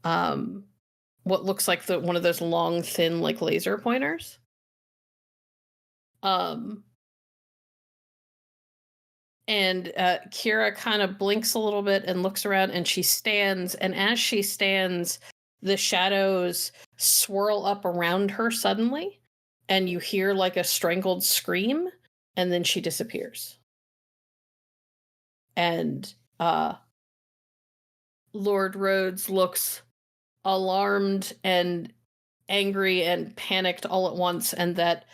what looks like one of those long, thin, like laser pointers. And Kira kind of blinks a little bit and looks around, and she stands. And as she stands, the shadows swirl up around her suddenly, and you hear like a strangled scream, and then she disappears. And Lord Rhodes looks alarmed and angry and panicked all at once, and that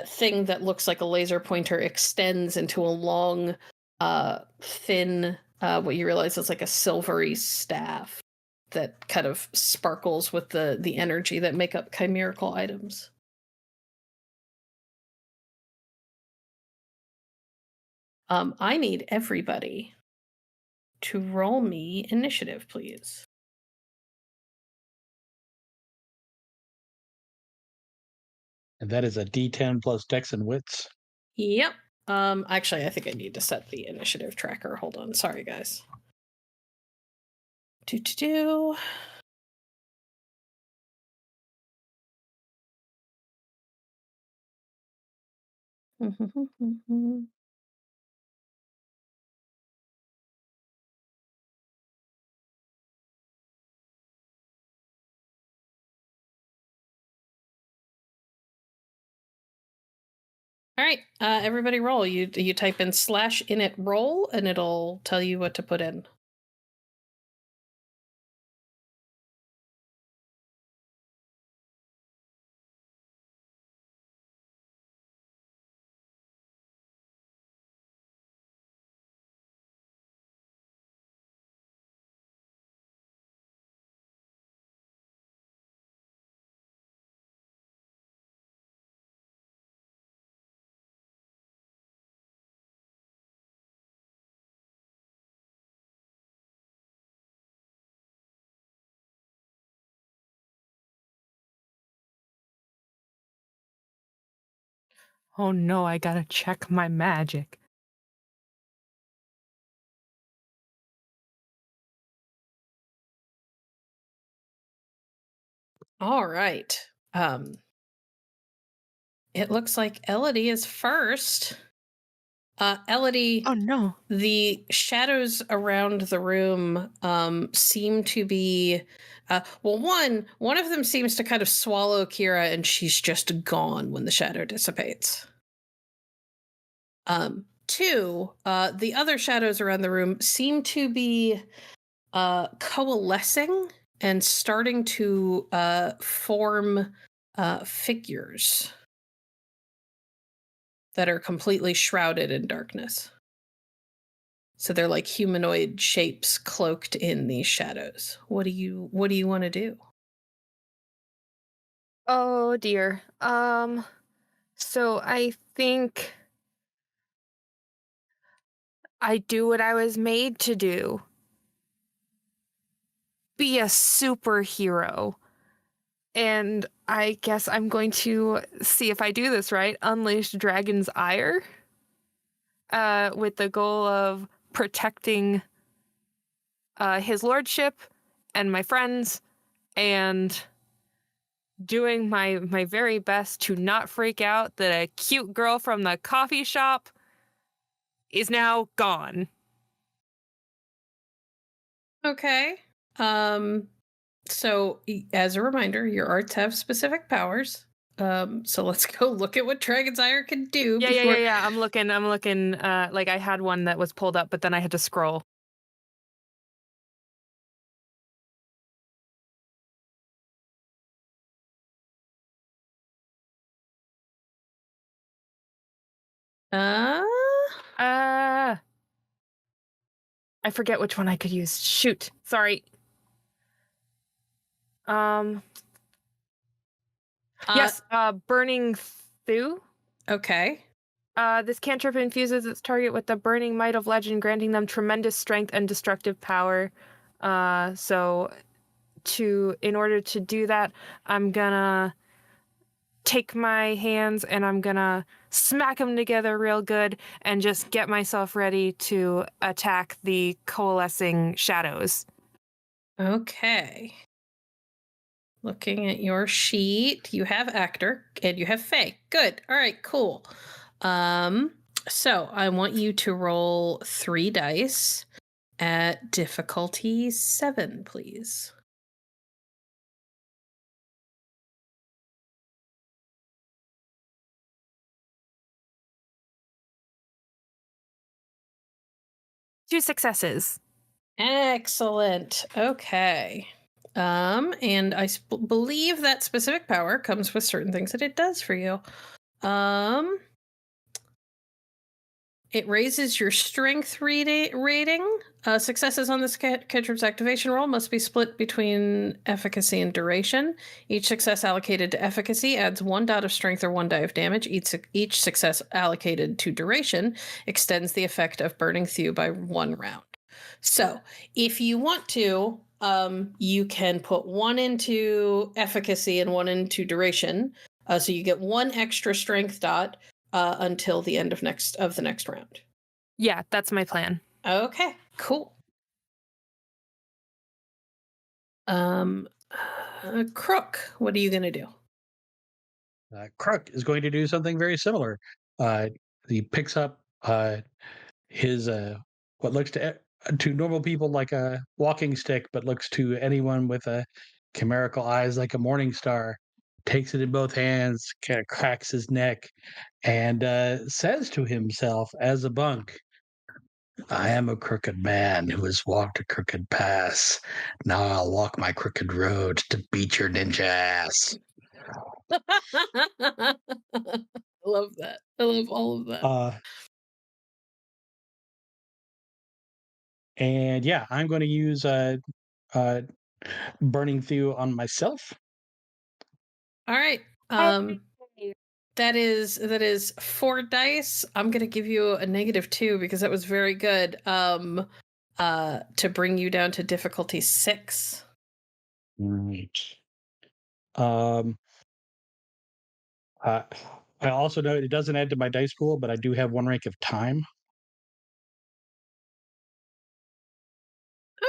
thing that looks like a laser pointer extends into a long, thin, what you realize is like a silvery staff that kind of sparkles with the energy that make up chimerical items. I need everybody to roll me initiative, please. And that is a D10 plus Dex and Wits. Yep. Actually, I think I need to set the initiative tracker. Hold on. Sorry, guys. All right, everybody roll. You type in /init roll, and it'll tell you what to put in. Oh no, I gotta check my magic. All right. It looks like Elodie is first. Elodie, Oh no. the shadows around the room seem to be well, one of them seems to kind of swallow Kira, and she's just gone when the shadow dissipates. Two, the other shadows around the room seem to be coalescing and starting to form figures that are completely shrouded in darkness. So they're like humanoid shapes cloaked in these shadows. What do you want to do? Oh dear. So I think I do what I was made to do. Be a superhero. And I guess I'm going to see if I do this right. Unleash Dragon's Ire. With the goal of protecting his lordship and my friends, and doing my very best to not freak out that a cute girl from the coffee shop is now gone. Okay. So as a reminder, your arts have specific powers. So let's go look at what Dragon's Ire can do. Yeah. I'm looking. Like I had one that was pulled up, but then I had to scroll. I forget which one I could use. Shoot. Sorry. Yes, Burning Thew. Okay. This cantrip infuses its target with the burning might of legend, granting them tremendous strength and destructive power. So in order to do that, I'm gonna take my hands and I'm gonna smack them together real good and just get myself ready to attack the coalescing shadows. Okay. Looking at your sheet, you have actor and you have Fae. Good. All right, cool. So I want you to roll 3 dice at difficulty 7, please. Two successes. Excellent. Okay. And I believe that specific power comes with certain things that it does for you. It raises your strength rating. Successes on this cantrip's activation roll must be split between efficacy and duration. Each success allocated to efficacy adds 1 dot of strength or 1 die of damage. Each success allocated to duration extends the effect of Burning Thew by 1 round. So if you want to, you can put 1 into efficacy and 1 into duration. So you get 1 extra strength dot until the end of the next round. Yeah, that's my plan. Okay, cool. Crook, what are you going to do? Crook is going to do something very similar. he picks up his what looks to normal people like a walking stick, but looks to anyone with a chimerical eyes like a morning star. Takes it in both hands, kind of cracks his neck, and says to himself as a bunk, "I am a crooked man who has walked a crooked path. Now I'll walk my crooked road to beat your ninja ass." I love that. I love all of that. And yeah, I'm going to use burning through on myself. All right. That is 4 dice. I'm gonna give you a -2 because that was very good. To bring you down to difficulty 6. Right. I also know it doesn't add to my dice pool, but I do have 1 rank of time.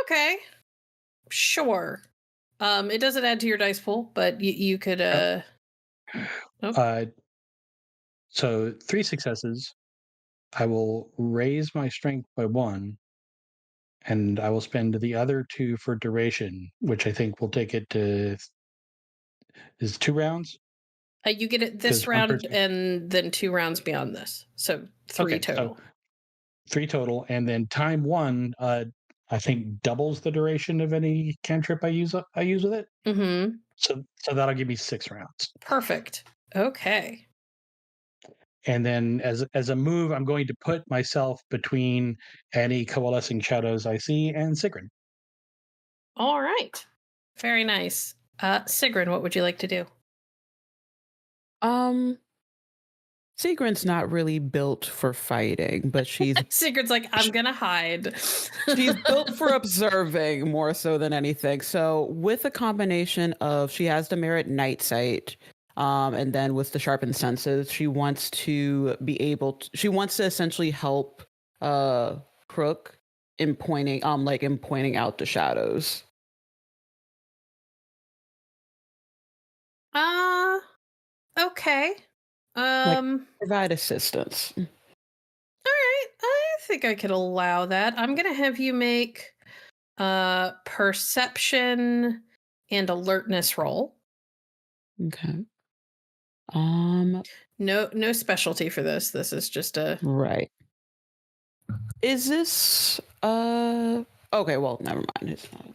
Okay. Sure. It doesn't add to your dice pool, but you could So 3 successes. I will raise my strength by 1, and I will spend the other 2 for duration, which I think will take it to is 2 rounds. you get it this 'Cause one round person- and then 2 rounds beyond this. So 3 Okay, total. so 3 total, and then time 1, I think doubles the duration of any cantrip I use with it. Mm-hmm. So that'll give me 6 rounds. Perfect. Okay. And then as a move, I'm going to put myself between any coalescing shadows I see and Sigrun. All right. Very nice. Sigrun, what would you like to do? Sigrun's not really built for fighting, but she's Sigrun's like, I'm gonna hide. she's built for observing more so than anything. So with a combination of she has the merit night sight, and then with the sharpened senses, she wants to be able to, she wants to essentially help Crook in pointing out the shadows. Okay. Provide assistance. All right. I think I could allow that. I'm gonna have you make perception and alertness roll. Okay. No specialty for this. This is just a Right. Is this okay, well, never mind. It's not.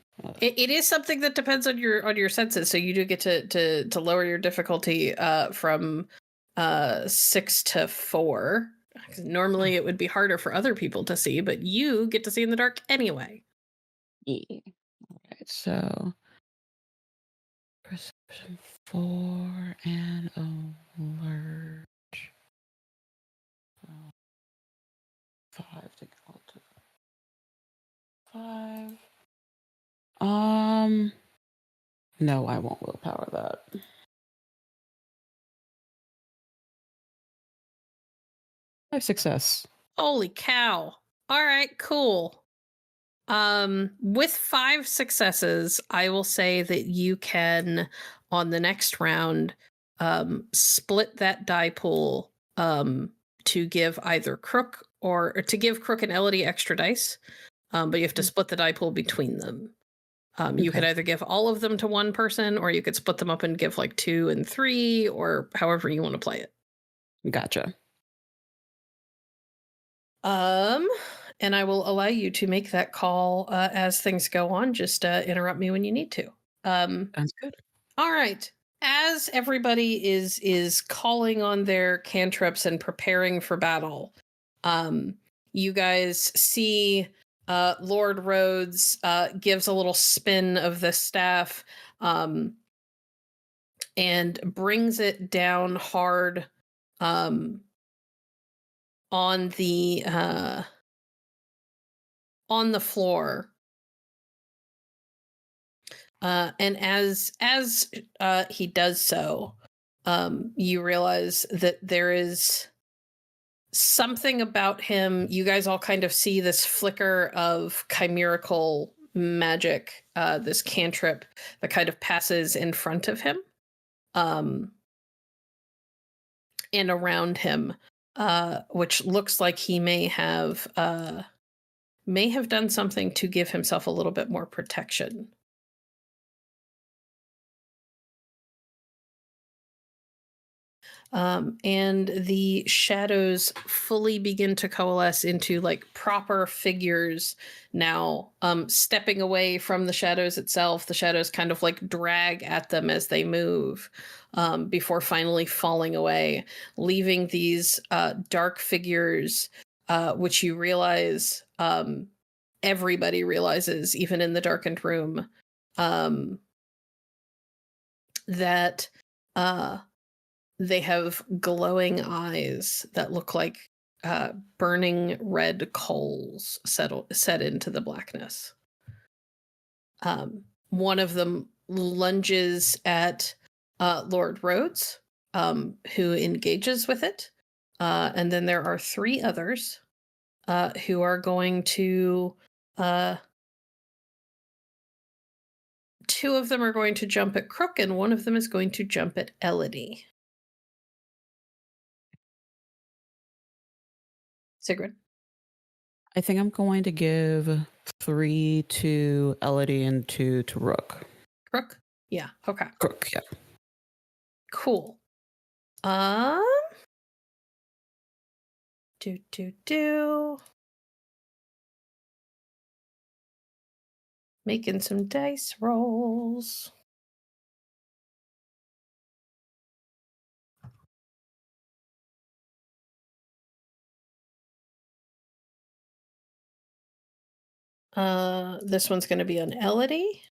It is something that depends on your senses, so you do get to lower your difficulty from 6 to 4. Normally it would be harder for other people to see, but you get to see in the dark anyway. Yeah. All right. So perception 4 and alert 5 to go to 5. No, I won't willpower that. I have success. Holy cow. All right, cool. With 5 successes, I will say that you can, on the next round, split that die pool to give either Crook or to give Crook and Elodie extra dice. But you have to split the die pool between them. You could either give all of them to one person, or you could split them up and give like 2 and 3, or however you want to play it. Gotcha. And I will allow you to make that call as things go on. Just interrupt me when you need to. Sounds good. All right. As everybody is calling on their cantrips and preparing for battle, you guys see Lord Rhodes gives a little spin of the staff and brings it down hard on the floor. And as he does so, you realize that there is something about him. You guys all kind of see this flicker of chimerical magic, this cantrip that kind of passes in front of him, and around him. which looks like he may have done something to give himself a little bit more protection. And the shadows fully begin to coalesce into like proper figures now, stepping away from the shadows itself. The shadows kind of like drag at them as they move, before finally falling away, leaving these dark figures, which you realize, everybody realizes, even in the darkened room, that they have glowing eyes that look like burning red coals set into the blackness. One of them lunges at Lord Rhodes, who engages with it. And then there are 3 others who are going to... 2 of them are going to jump at Crook, and 1 of them is going to jump at Elodie. Sigrun? I think I'm going to give 3 to Elodie and 2 to Rook. Crook? Yeah, okay. Crook, yeah. Cool. Making some dice rolls. This one's going to be on Elodie.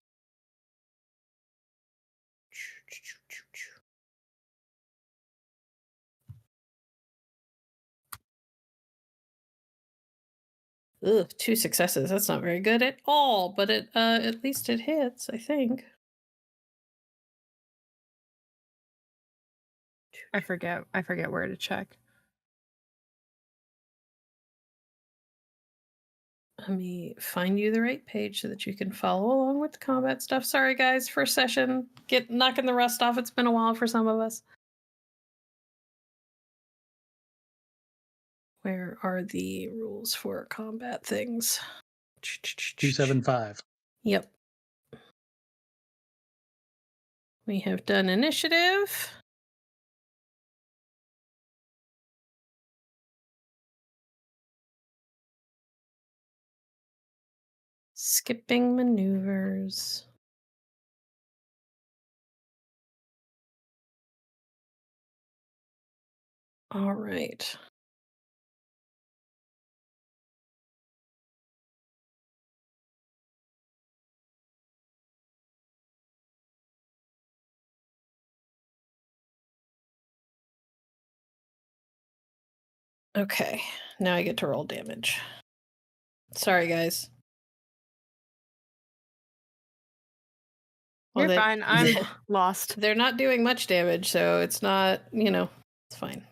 Ugh, 2 successes. That's not very good at all, but it at least it hits, I think. I forget where to check. Let me find you the right page so that you can follow along with the combat stuff. Sorry, guys, first session. Get knocking the rust off. It's been a while for some of us. Where are the rules for combat things? 275. Yep. We have done initiative. Skipping maneuvers. All right. Okay, now I get to roll damage. Sorry, guys. You're fine. I'm lost. They're not doing much damage, so it's not, it's fine.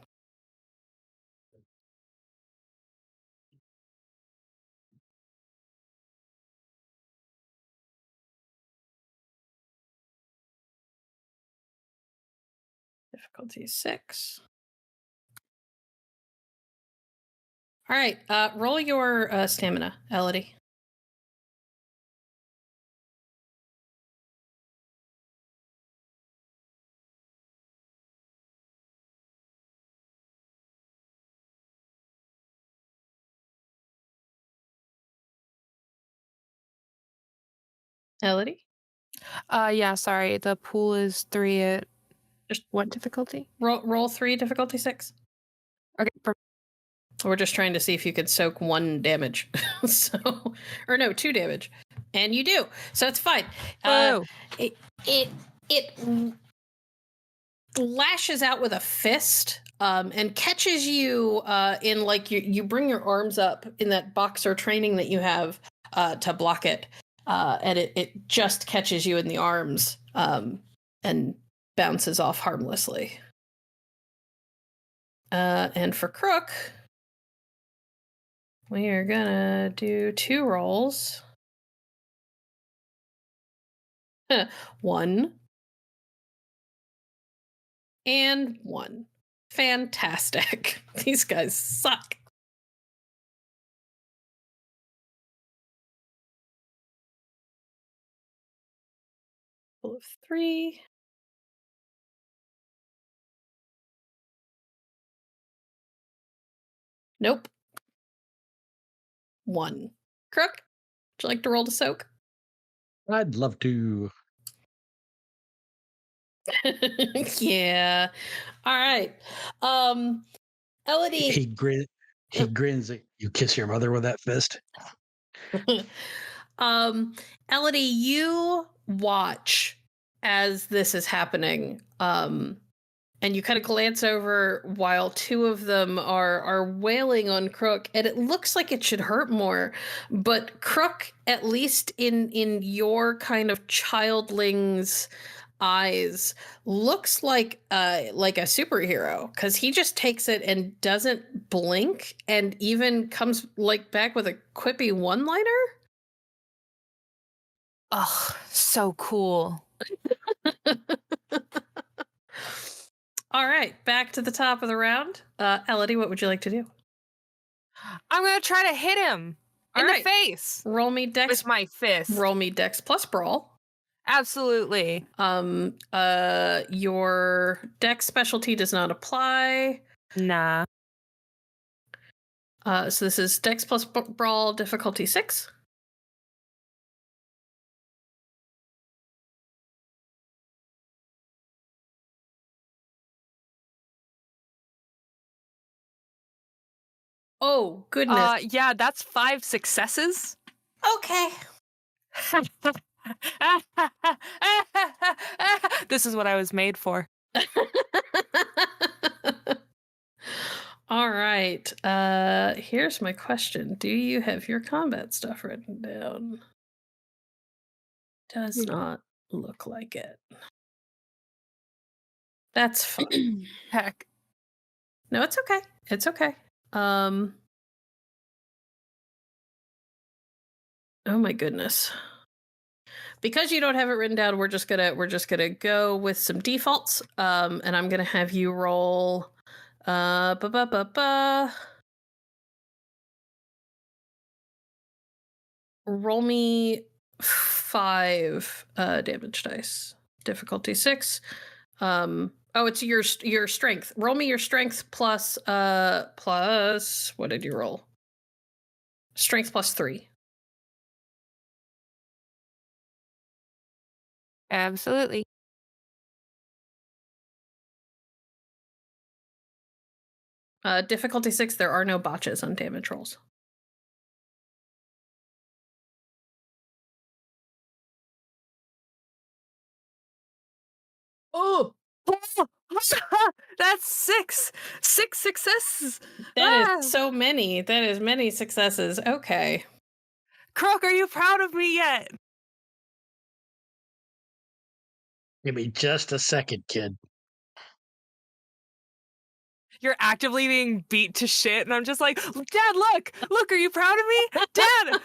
Difficulty 6. All right, roll your stamina, Elodie. Elodie? Yeah, sorry. The pool is 3 at Just what difficulty? Roll 3, difficulty 6. Okay. We're just trying to see if you could soak 1 damage. Or no, 2 damage. And you do. So it's fine. It lashes out with a fist, and catches you in like you bring your arms up in that boxer training that you have to block it. And it just catches you in the arms, and bounces off harmlessly. And for Crook, we are gonna do 2 rolls. 1 and 1. Fantastic. These guys suck. Full of 3. Nope. 1. Crook, would you like to roll to soak? I'd love to. Yeah. All right. Elodie. He grins at you. Kiss your mother with that fist. Elodie, you watch as this is happening. And you kind of glance over while 2 of them are wailing on Crook, and it looks like it should hurt more. But Crook, at least in your kind of childling's eyes, looks like a superhero, because he just takes it and doesn't blink, and even comes like back with a quippy one-liner. Oh, so cool. All right, back to the top of the round. Elodie, what would you like to do? I'm going to try to hit him in the face. Roll me dex with my fist. Roll me dex plus brawl. Absolutely. Your dex specialty does not apply. Nah. So this is dex plus brawl, difficulty 6. Oh, goodness. Yeah, that's 5 successes. Okay. This is what I was made for. All right. Here's my question. Do you have your combat stuff written down? Does not look like it. That's fine. Heck. No, it's okay. It's okay. Oh my goodness. Because you don't have it written down, we're just gonna go with some defaults. And I'm gonna have you roll roll me 5 damage dice. Difficulty 6. It's your strength. Roll me your strength plus what did you roll? Strength plus 3. Absolutely. Difficulty 6, there are no botches on damage rolls. Oh! That's 6! 6 successes! That is so many. That is many successes. Okay. Crook, are you proud of me yet? Give me just a second, kid. You're actively being beat to shit, and I'm just like, Dad, look! Look, are you proud of me? Dad!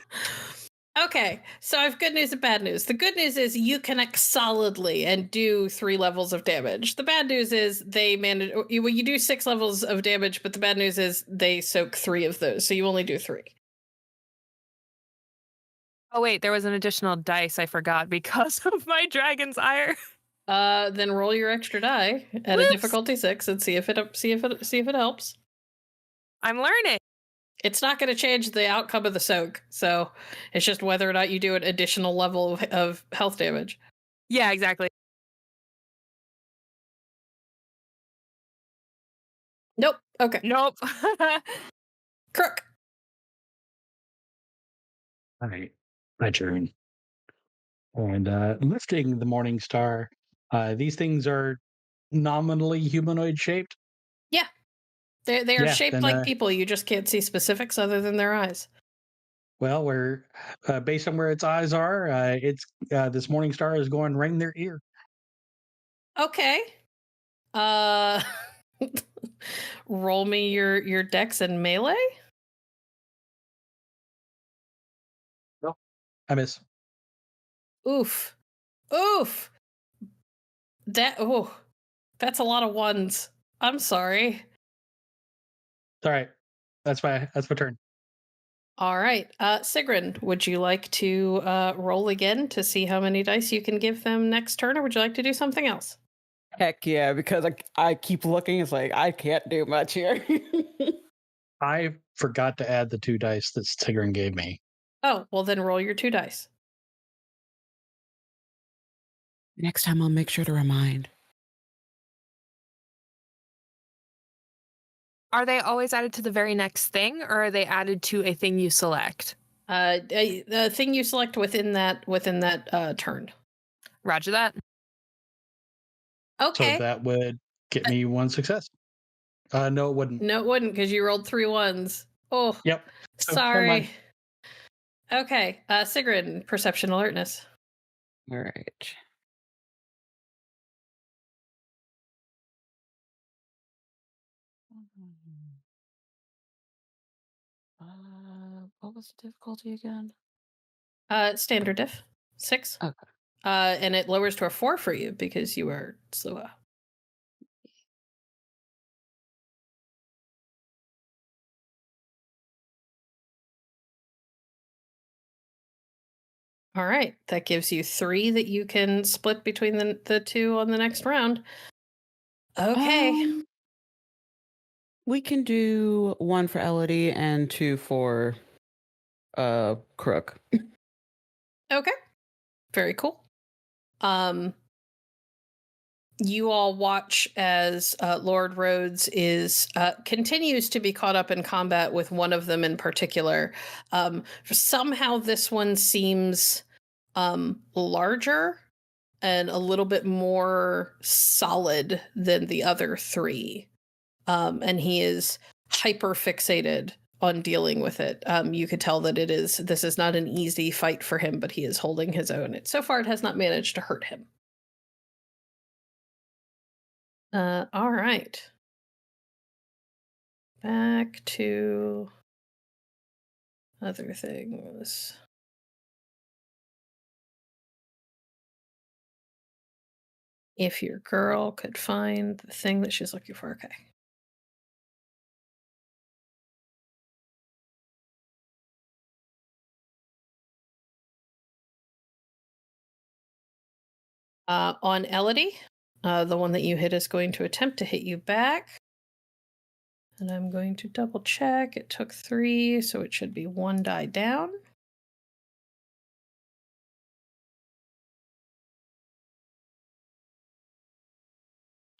Okay, so I have good news and bad news. The good news is you connect solidly and do 3 levels of damage. The bad news is they manage. Well, you do 6 levels of damage, but the bad news is they soak 3 of those, so you only do 3. Oh wait, there was an additional dice I forgot because of my dragon's ire. Then roll your extra die at a difficulty 6 and see if it helps. I'm learning. It's not going to change the outcome of the soak, so it's just whether or not you do an additional level of health damage. Yeah, exactly. Nope. Okay. Nope. Crook. All right, my turn. And lifting the Morning Star. These things are nominally humanoid shaped. Yeah. They are shaped then, like people. You just can't see specifics other than their eyes. Well, we're based on where its eyes are, it's this Morning Star is going right in their ear. Okay. Roll me your dex and melee. No, I miss. Oof. That's a lot of 1s. I'm sorry. It's all right. That's my turn. All right. Sigrun, would you like to roll again to see how many dice you can give them next turn, or would you like to do something else? Heck yeah, because I keep looking. It's like I can't do much here. I forgot to add the 2 dice that Sigrun gave me. Oh, well then roll your 2 dice. Next time I'll make sure to remind. Are they always added to the very next thing, or are they added to a thing you select? The thing you select within that turn. Roger that. Okay. So that would get me 1 success. No, it wouldn't. No, it wouldn't, because you rolled 3 ones. Oh, Yep. So, never sorry. mind. Okay, Sigrun, perception alertness. All right. What was the difficulty again? Standard diff, 6. Okay. And it lowers to a 4 for you because you are slower. All right, that gives you 3 that you can split between the 2 on the next round. Okay. We can do 1 for Elodie and 2 for Crook. Okay. Very cool. You all watch as Lord Rhodes continues to be caught up in combat with one of them in particular. Somehow this one seems larger and a little bit more solid than the other 3. And he is hyper fixated on dealing with it. You could tell that this is not an easy fight for him, but he is holding his own. So far, it has not managed to hurt him. All right. Back to other things. If your girl could find the thing that she's looking for. Okay. On Elodie, the one that you hit is going to attempt to hit you back. And I'm going to double check. It took 3, so it should be 1 die down.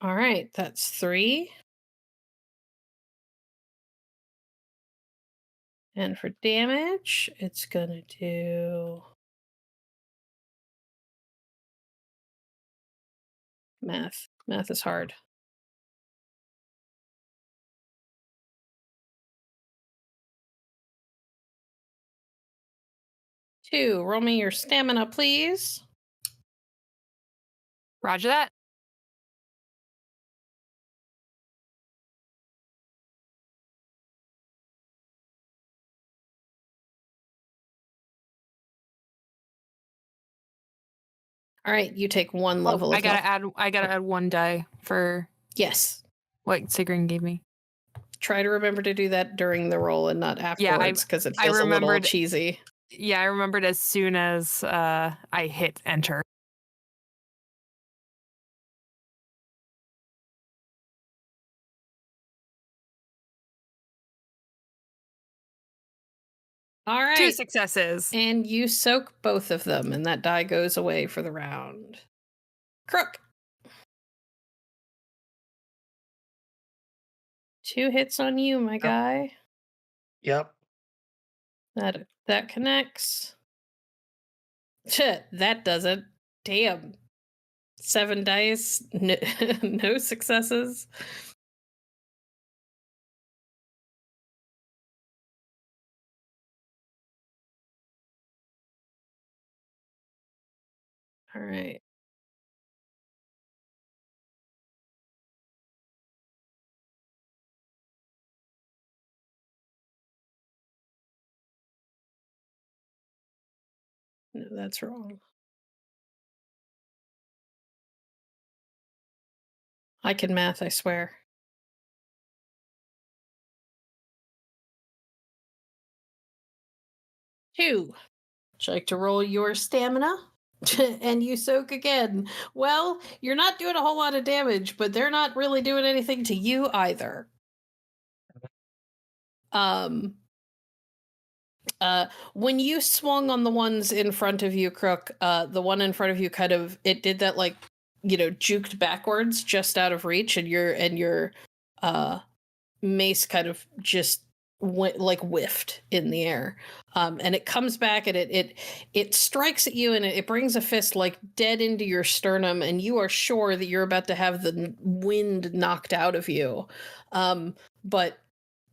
All right, that's 3. And for damage, it's going to do... Math. Math is hard. 2. Roll me your stamina, please. Roger that. All right, you take 1 level of I gotta add 1 die for Yes. what Sigrun gave me. Try to remember to do that during the roll and not afterwards, because it feels a little cheesy. Yeah, I remembered as soon as I hit enter. All right. 2 successes. And you soak both of them, and that die goes away for the round. Crook. 2 hits on you, my guy. Yep. That connects. That doesn't. Damn. 7 dice, no successes. All right. No, that's wrong. I can math, I swear. 2. Would you like to roll your stamina? And you soak again. Well, you're not doing a whole lot of damage, but they're not really doing anything to you either. When you swung on the ones in front of you, Crook, the one in front of you it did that juked backwards just out of reach, and your mace kind of just went whiffed in the air. And it comes back and it strikes at you, and it brings a fist dead into your sternum, and you are sure that you're about to have the wind knocked out of you. But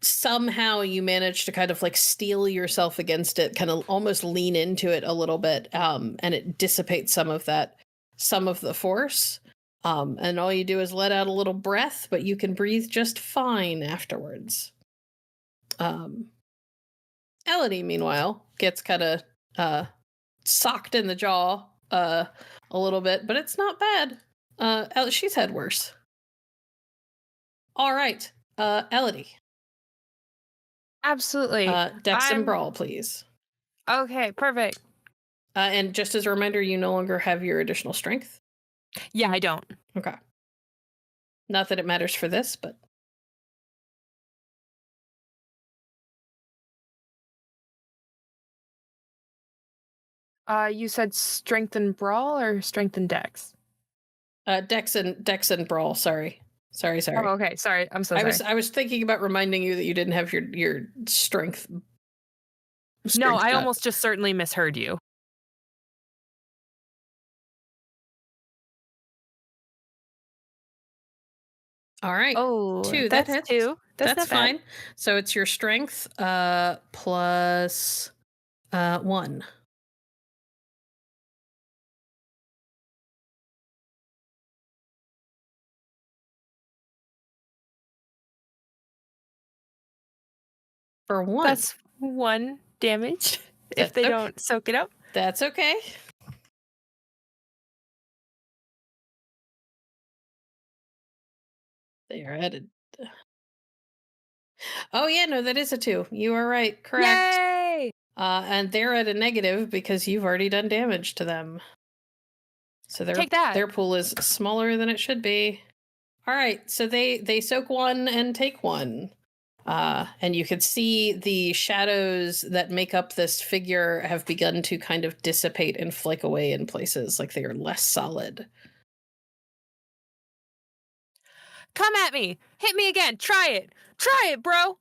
somehow you manage to kind of steel yourself against it, kind of almost lean into it a little bit, and it dissipates some of the force. And all you do is let out a little breath, but you can breathe just fine afterwards. Elodie, meanwhile, gets kind of socked in the jaw a little bit, but it's not bad. She's had worse. All right, Elodie. Absolutely. Dex and Brawl, please. Okay, perfect. And just as a reminder, you no longer have your additional strength. Yeah, I don't. Okay. Not that it matters for this, but... You said strength and brawl or strength and dex? Dex and Brawl, sorry. Sorry. Oh, okay. Sorry. I'm so sorry. I was thinking about reminding you that you didn't have your strength. No, I almost just certainly misheard you. All right. Oh, 2. That's that hits. 2. That's fine. So it's your strength plus 1. For 1. That's 1 damage if they don't soak it up. That's okay. They are added. Oh, yeah, no, that is a 2. You are right. Correct. Yay! And they're at a negative because you've already done damage to them. So their pool is smaller than it should be. All right, so they soak 1 and take 1. And you can see the shadows that make up this figure have begun to kind of dissipate and flake away in places, they are less solid. Come at me! Hit me again! Try it! Try it, bro!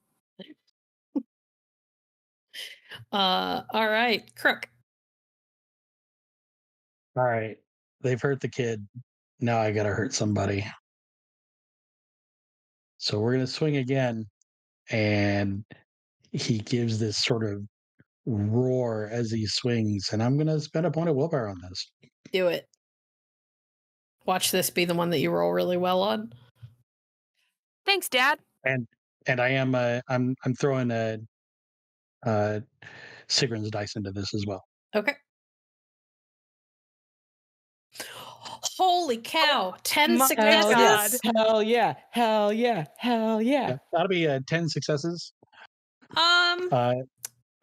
All right, Crook. All right. They've hurt the kid. Now I gotta hurt somebody. So we're gonna swing again, and he gives this sort of roar as he swings, and I'm gonna spend a point of willpower on this. Do it. Watch this be the one that you roll really well on. Thanks, Dad. And I am I'm throwing Sigrun's dice into this as well. Okay. Holy cow! 10 successes. Hell yeah! Hell yeah! Hell yeah! That'll be 10 successes.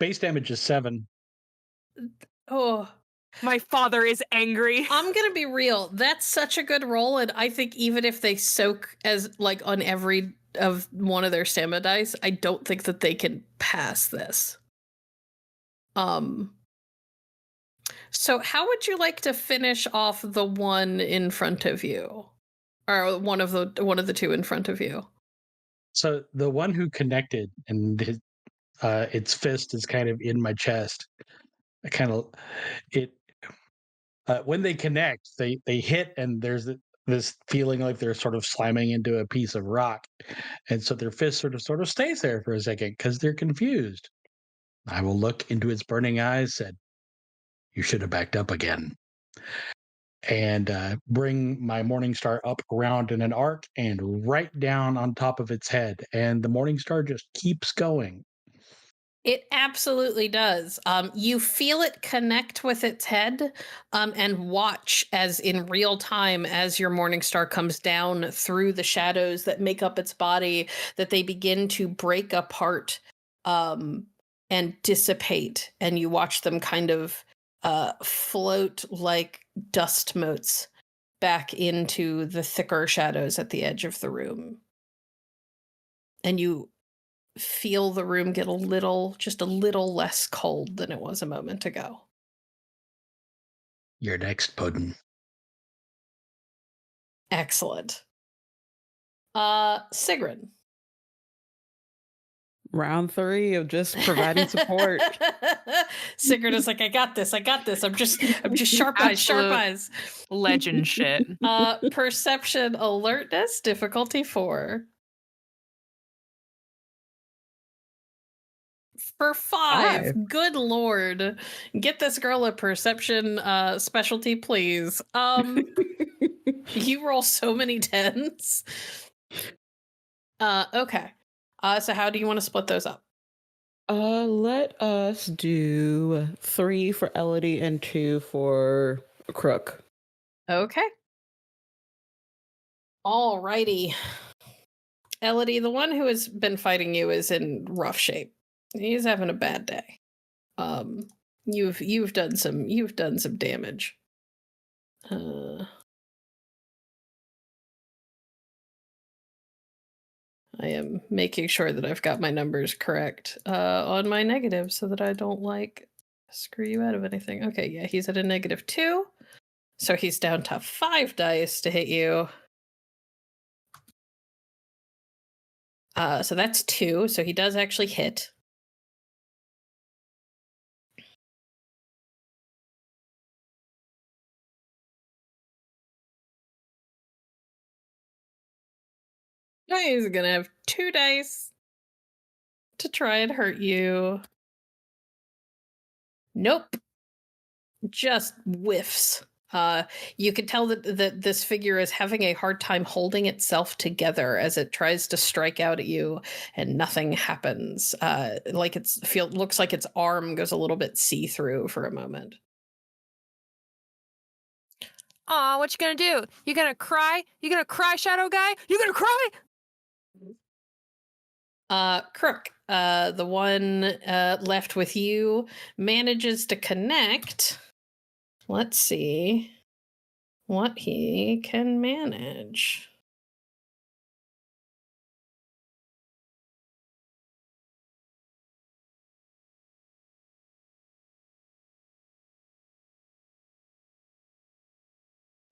Base damage is 7. Oh, my father is angry. I'm gonna be real. That's such a good roll, and I think even if they soak as on every of one of their stamina dice, I don't think that they can pass this. So how would you like to finish off the one in front of you, or one of the 2 in front of you? So the one who connected, and its fist is kind of in my chest. When they connect, they hit, and there's this feeling like they're sort of slamming into a piece of rock, and so their fist sort of stays there for a second because they're confused. I will look into its burning eyes, said, "You should have backed up again," and bring my morning star up around in an arc and right down on top of its head, and the morning star just keeps going. It absolutely does. You feel it connect with its head, and watch as in real time as your morning star comes down through the shadows that make up its body, that they begin to break apart and dissipate, and you watch them kind of float like dust motes back into the thicker shadows at the edge of the room. And you feel the room get just a little less cold than it was a moment ago. Your next pudding. Excellent. Sigrun. Round 3 of just providing support. Sigrun is like, I got this. I'm just sharp eyes. Legend shit. Perception alertness, difficulty 4. For 5. Good lord. Get this girl a perception specialty, please. You roll so many 10s. Okay. So how do you want to split those up? Let us do 3 for Elodie and 2 for Crook. Okay. Alrighty. Elodie, the one who has been fighting you is in rough shape. He's having a bad day. You've done some damage. I am making sure that I've got my numbers correct on my negative so that I don't screw you out of anything. Okay, yeah, he's at a -2. So he's down to 5 dice to hit you. So that's 2. So he does actually hit. He's gonna have 2 dice to try and hurt you. Nope. Just whiffs. You can tell that this figure is having a hard time holding itself together as it tries to strike out at you, and nothing happens. Looks like its arm goes a little bit see-through for a moment. Aw, what you gonna do? You gonna cry? You gonna cry, Shadow Guy? You gonna cry? Crook, the one left with you, manages to connect. Let's see what he can manage.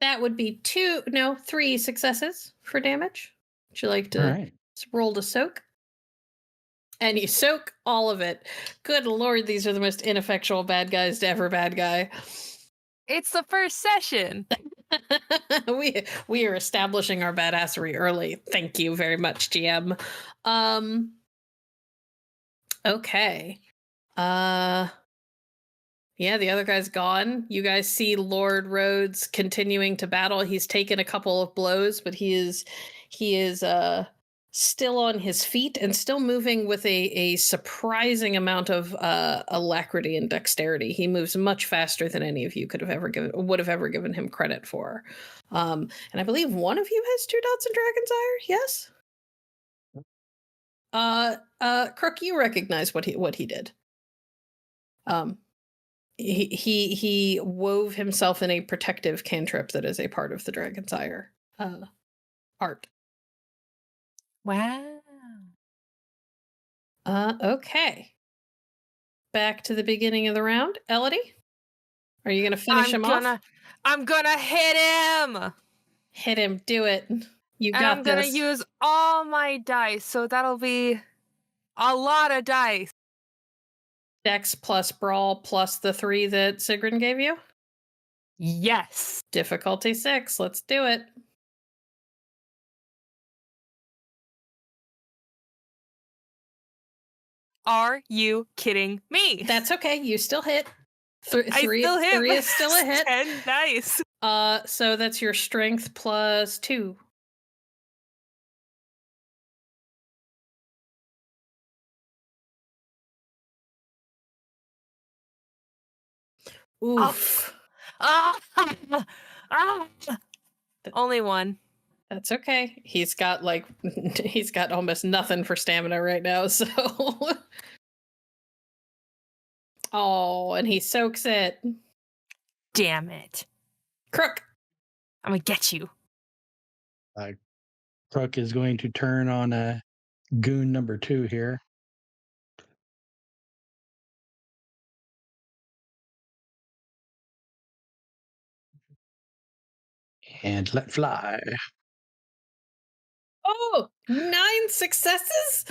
That would be 3 successes for damage. Would you like to roll to soak? And you soak all of it. Good lord, these are the most ineffectual bad guys to ever bad guy. It's the first session. we are establishing our badassery early. Thank you very much, GM. Okay. Yeah, the other guy's gone. You guys see Lord Rhodes continuing to battle. He's taken a couple of blows, but he is still on his feet and still moving with a surprising amount of alacrity and dexterity. He moves much faster than any of you would have ever given him credit for. And I believe one of you has 2 dots in Dragon's Ire. Yes. Crook, you recognize what he did. He wove himself in a protective cantrip that is a part of the Dragon's Ire art. Wow. Okay. Back to the beginning of the round. Elodie, are you going to finish him off? I'm gonna hit him. Hit him. Do it. You got this. I'm gonna use all my dice, so that'll be a lot of dice. Dex plus Brawl plus the 3 that Sigrun gave you? Yes. Difficulty 6. Let's do it. Are you kidding me? That's okay. You still hit. I still hit. 3 is still a hit. 10 dice. So that's your strength plus 2. Oof. Only 1. That's okay. He's got almost nothing for stamina right now, so Oh, and he soaks it. Damn it. Crook. I'm gonna get you. Crook is going to turn on goon number 2 here. And let fly. Oh, 9 successes?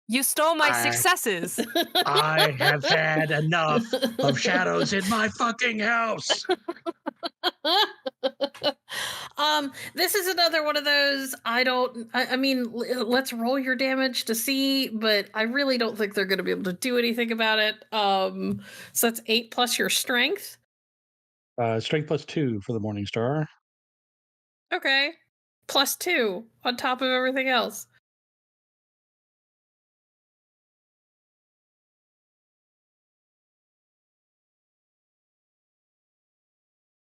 You stole my successes. I have had enough of shadows in my fucking house. This is another one of those, I mean, let's roll your damage to see, but I really don't think they're going to be able to do anything about it. So that's 8 plus your strength. Strength plus 2 for the Morning Star. Okay. Plus 2 on top of everything else.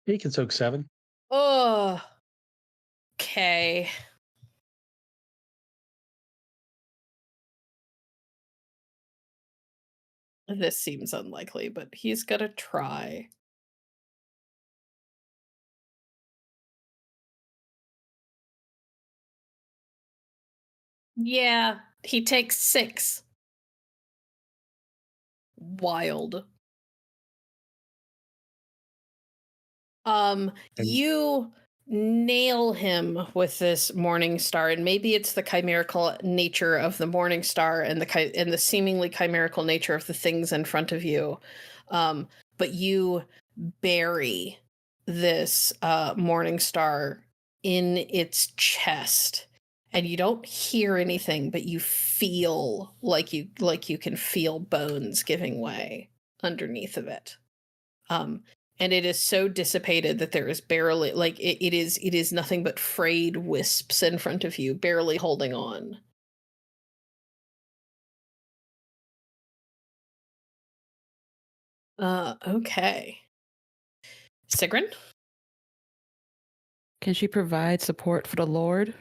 He can soak 7. Oh. Okay. This seems unlikely, but he's gonna try. Yeah, he takes 6. Wild. You nail him with this Morning Star, and maybe it's the chimerical nature of the Morning Star and the seemingly chimerical nature of the things in front of you. But you bury this Morning Star in its chest, and you don't hear anything, but you feel like you can feel bones giving way underneath of it. And it is so dissipated that there is barely, like, it is nothing but frayed wisps in front of you, barely holding on. Okay. Sigrun? Can she provide support for the Lord?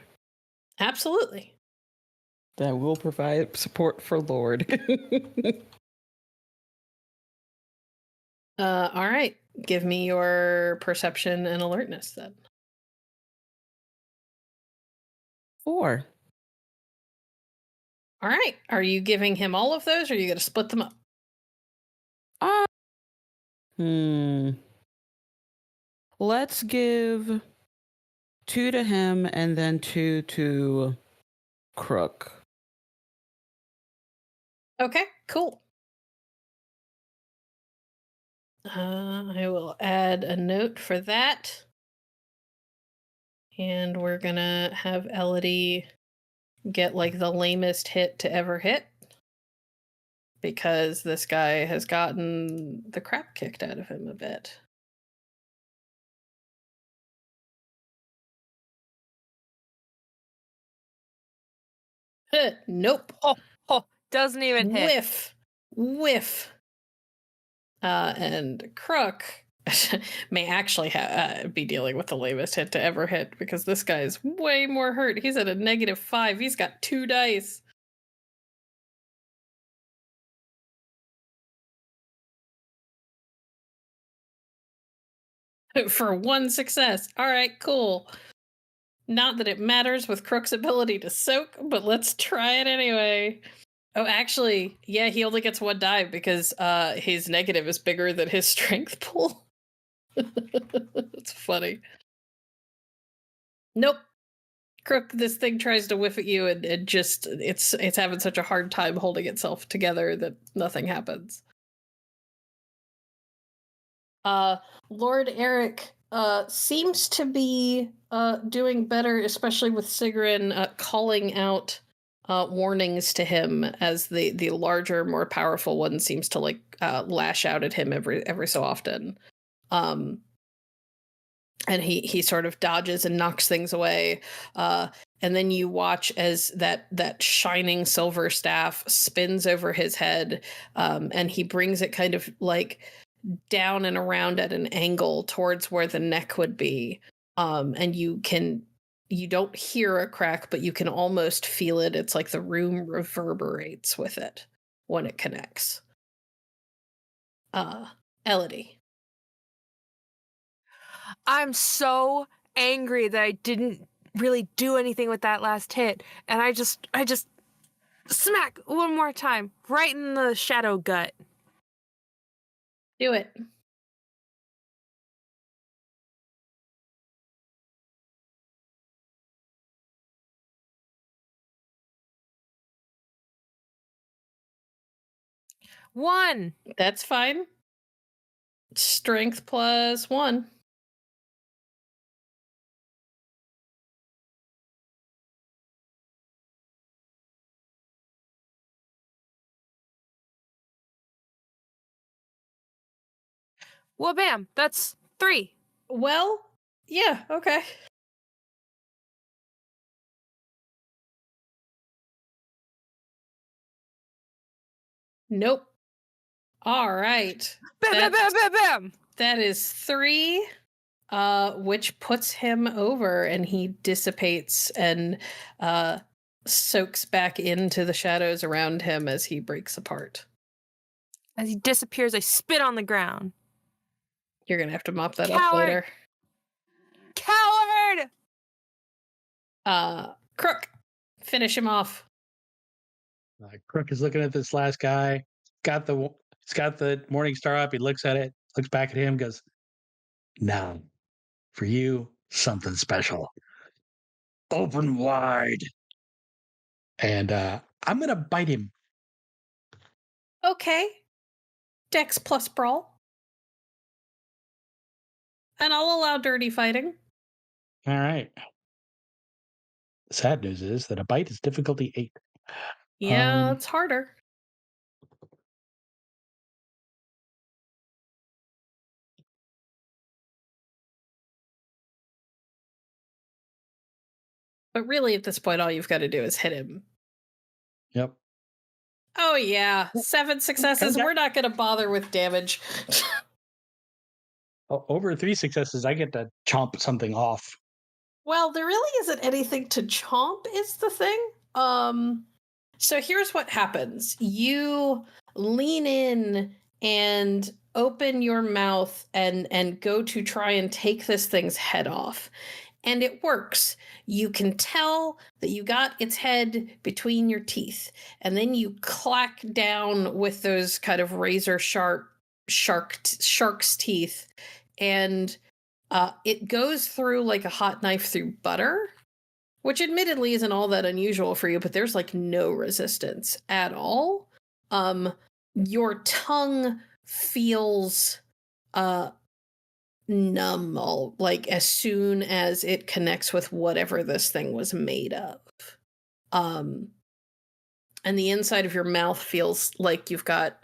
Absolutely. That will provide support for Lord. All right. Give me your perception and alertness then. 4. All right. Are you giving him all of those, or are you going to split them up? Let's give 2 to him and then 2 to Crook. Okay, cool. I will add a note for that. And we're going to have Elodie get like the lamest hit to ever hit, because this guy has gotten the crap kicked out of him a bit. Nope. Oh, doesn't even hit. Whiff. And Crook may actually be dealing with the lamest hit to ever hit, because this guy is way more hurt. He's at a -5. He's got 2 dice. For 1 success. All right, cool. Not that it matters with Crook's ability to soak, but let's try it anyway. Oh, actually, yeah, he only gets 1 die because his negative is bigger than his strength pool. That's funny. Nope. Crook, this thing tries to whiff at you, and it just it's having such a hard time holding itself together that nothing happens. Lord Eric seems to be doing better, especially with Sigrun calling out warnings to him, as the larger, more powerful one seems to like lash out at him every so often. And he sort of dodges and knocks things away. And then you watch as that shining silver staff spins over his head, and he brings it kind of like down and around at an angle towards where the neck would be. And you don't hear a crack, but you can almost feel it. It's like the room reverberates with it when it connects. Elodie. I'm so angry that I didn't really do anything with that last hit, and I just smack one more time right in the shadow gut. Do it. One. That's fine. Strength +1. Well, bam. That's 3. Well, yeah, okay. Nope. All right. Bam, bam, bam, bam, bam. That is 3, which puts him over, and he dissipates and soaks back into the shadows around him as he breaks apart. As he disappears, I spit on the ground. You're going to have to mop that up Coward! later. Coward! Crook, finish him off. Crook is looking at this last guy. He's got the morning star up. He looks at it, looks back at him, goes, "Now, for you, something special. Open wide." And I'm gonna bite him. Okay. Dex plus brawl. And I'll allow dirty fighting. All right. The sad news is that a bite is difficulty 8. Yeah, it's harder. But really, at this point, all you've got to do is hit him. Yep. Oh, yeah. 7 successes. Okay. We're not going to bother with damage. Over 3 successes, I get to chomp something off. Well, there really isn't anything to chomp, is the thing. So here's what happens. You lean in and open your mouth and go to try and take this thing's head off. And it works. You can tell that you got its head between your teeth. And then you clack down with those kind of razor sharp shark's teeth. And it goes through like a hot knife through butter, which admittedly isn't all that unusual for you, but there's like no resistance at all. Your tongue feels numb like as soon as it connects with whatever this thing was made of. And the inside of your mouth feels like you've got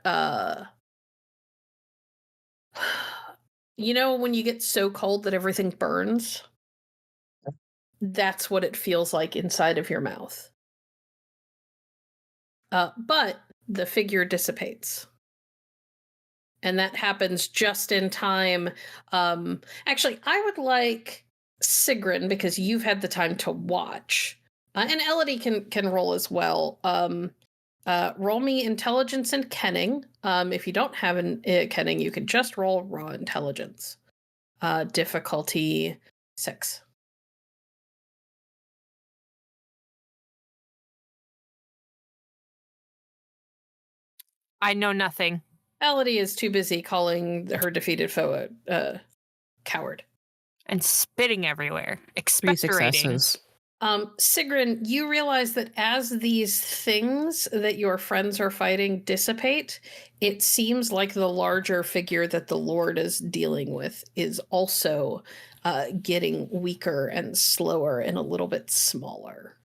you know when you get so cold that everything burns? That's what it feels like inside of your mouth. But the figure dissipates. And that happens just in time. Actually, I would like Sigrun, because you've had the time to watch. And Elodie can roll as well. Roll me intelligence and kenning. If you don't have kenning, you can just roll raw intelligence. Difficulty 6. I know nothing. Elodie is too busy calling her defeated foe a coward. And spitting everywhere. 3 Expectorating. successes. Sigrun, you realize that as these things that your friends are fighting dissipate, it seems like the larger figure that the Lord is dealing with is also getting weaker and slower and a little bit smaller.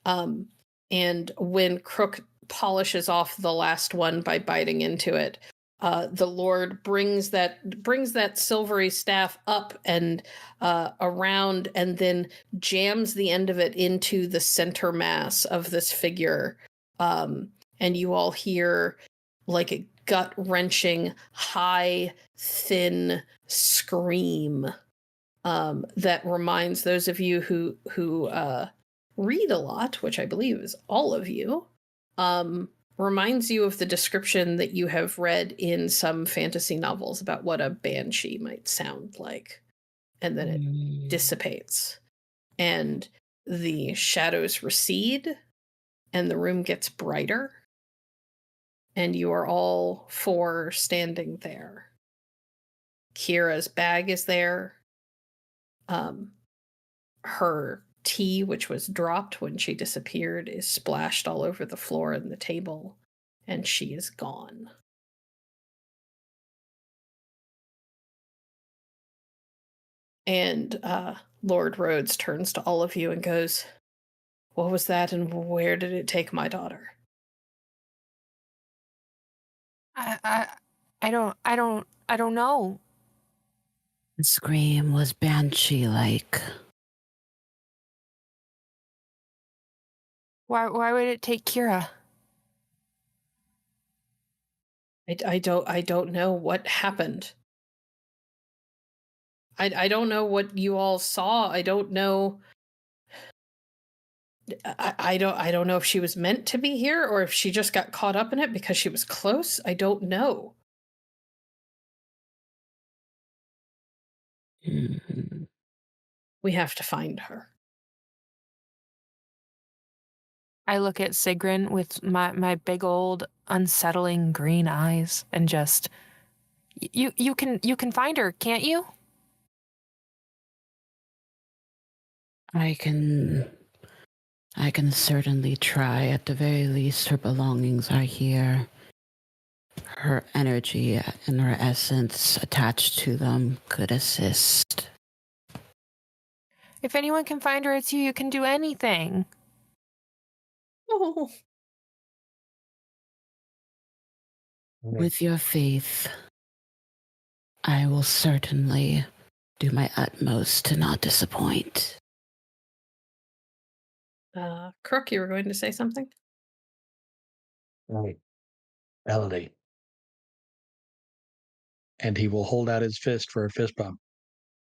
And when Crook polishes off the last one by biting into it, the Lord brings that silvery staff up and around, and then jams the end of it into the center mass of this figure. And you all hear like a gut-wrenching, high, thin scream that reminds those of you who read a lot, which I believe is all of you, reminds you of the description that you have read in some fantasy novels about what a banshee might sound like. And then it dissipates. And the shadows recede, and the room gets brighter. And you are all four standing there. Kira's bag is there. Her tea, which was dropped when she disappeared, is splashed all over the floor and the table, and she is gone. And Lord Rhodes turns to all of you and goes, "What was that, and where did it take my daughter?" I don't know. The scream was banshee-like. Why would it take Kira? I don't know what happened. I don't know what you all saw. I don't know. I don't know if she was meant to be here or if she just got caught up in it because she was close. I don't know. Mm-hmm. We have to find her. I look at Sigrun with my big old unsettling green eyes and just you can find her, can't you? I can certainly try. At the very least, her belongings are here. Her energy and her essence attached to them could assist. If anyone can find her, it's you. You can do anything. Oh. With your faith, I will certainly do my utmost to not disappoint. Crook, you were going to say something? Right. Elodie. And he will hold out his fist for a fist bump.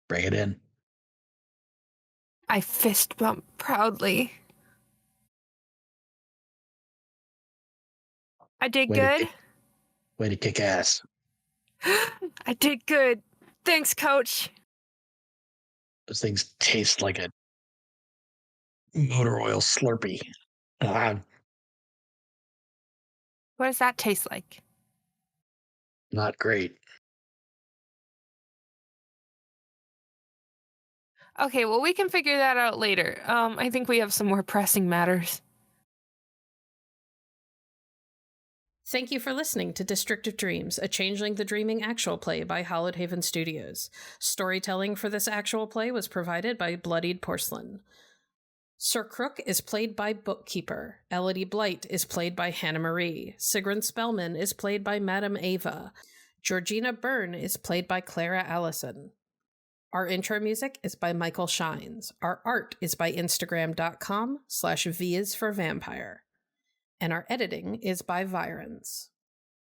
Bring it in. I fist bump proudly. I did good. Way to kick ass. I did good. Thanks, Coach. Those things taste like a motor oil Slurpee. What does that taste like? Not great. Okay, well, we can figure that out later. I think we have some more pressing matters. Thank you for listening to District of Dreams, a Changeling the Dreaming actual play by Hallowed Haven Studios. Storytelling for this actual play was provided by Bloodied Porcelain. Sir Crook is played by Bookkeeper. Elodie Blight is played by Hannah Marie. Sigrun Spellman is played by Madame Ava. Georgina Byrne is played by Clara Allison. Our intro music is by Michael Shynes. Our art is by Instagram.com/V is for vampire. And our editing is by Virons.